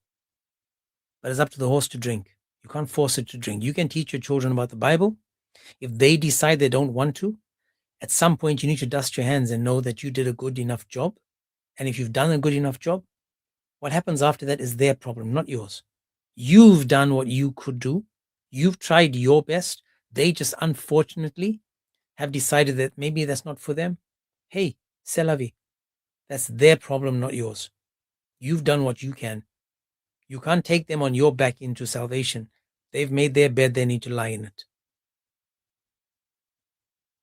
but it's up to the horse to drink. You can't force it to drink. You can teach your children about the Bible. If they decide they don't want to, at some point you need to dust your hands and know that you did a good enough job. And if you've done a good enough job, what happens after that is their problem, not yours. You've done what you could do. You've tried your best. They just unfortunately have decided that maybe that's not for them. Hey, c'est la vie. That's their problem, not yours. You've done what you can. You can't take them on your back into salvation. They've made their bed, they need to lie in it.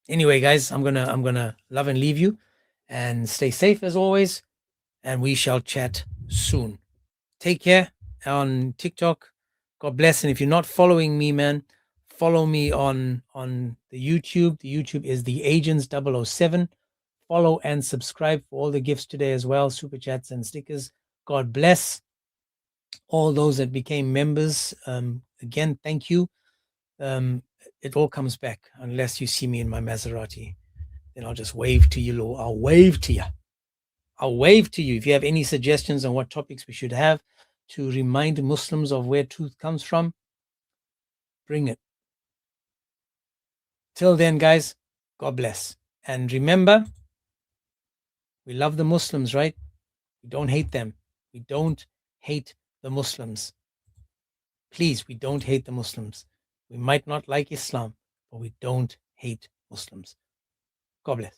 Anyway, guys, I'm gonna love and leave you, and stay safe as always, and we shall chat soon. Take care on TikTok. God bless. And if you're not following me, man, follow me on the YouTube. The YouTube is the Agents 007. Follow and subscribe for all the gifts today as well, super chats and stickers. God bless all those that became members. Again, thank you. It all comes back unless you see me in my Maserati. Then I'll just wave to you, Lord. I'll wave to you. I'll wave to you. If you have any suggestions on what topics we should have to remind Muslims of where truth comes from, bring it. Till then, guys, God bless. And remember, we love the Muslims, right? We don't hate them. We don't hate the Muslims. Please, we don't hate the Muslims. We might not like Islam, but we don't hate Muslims. God bless.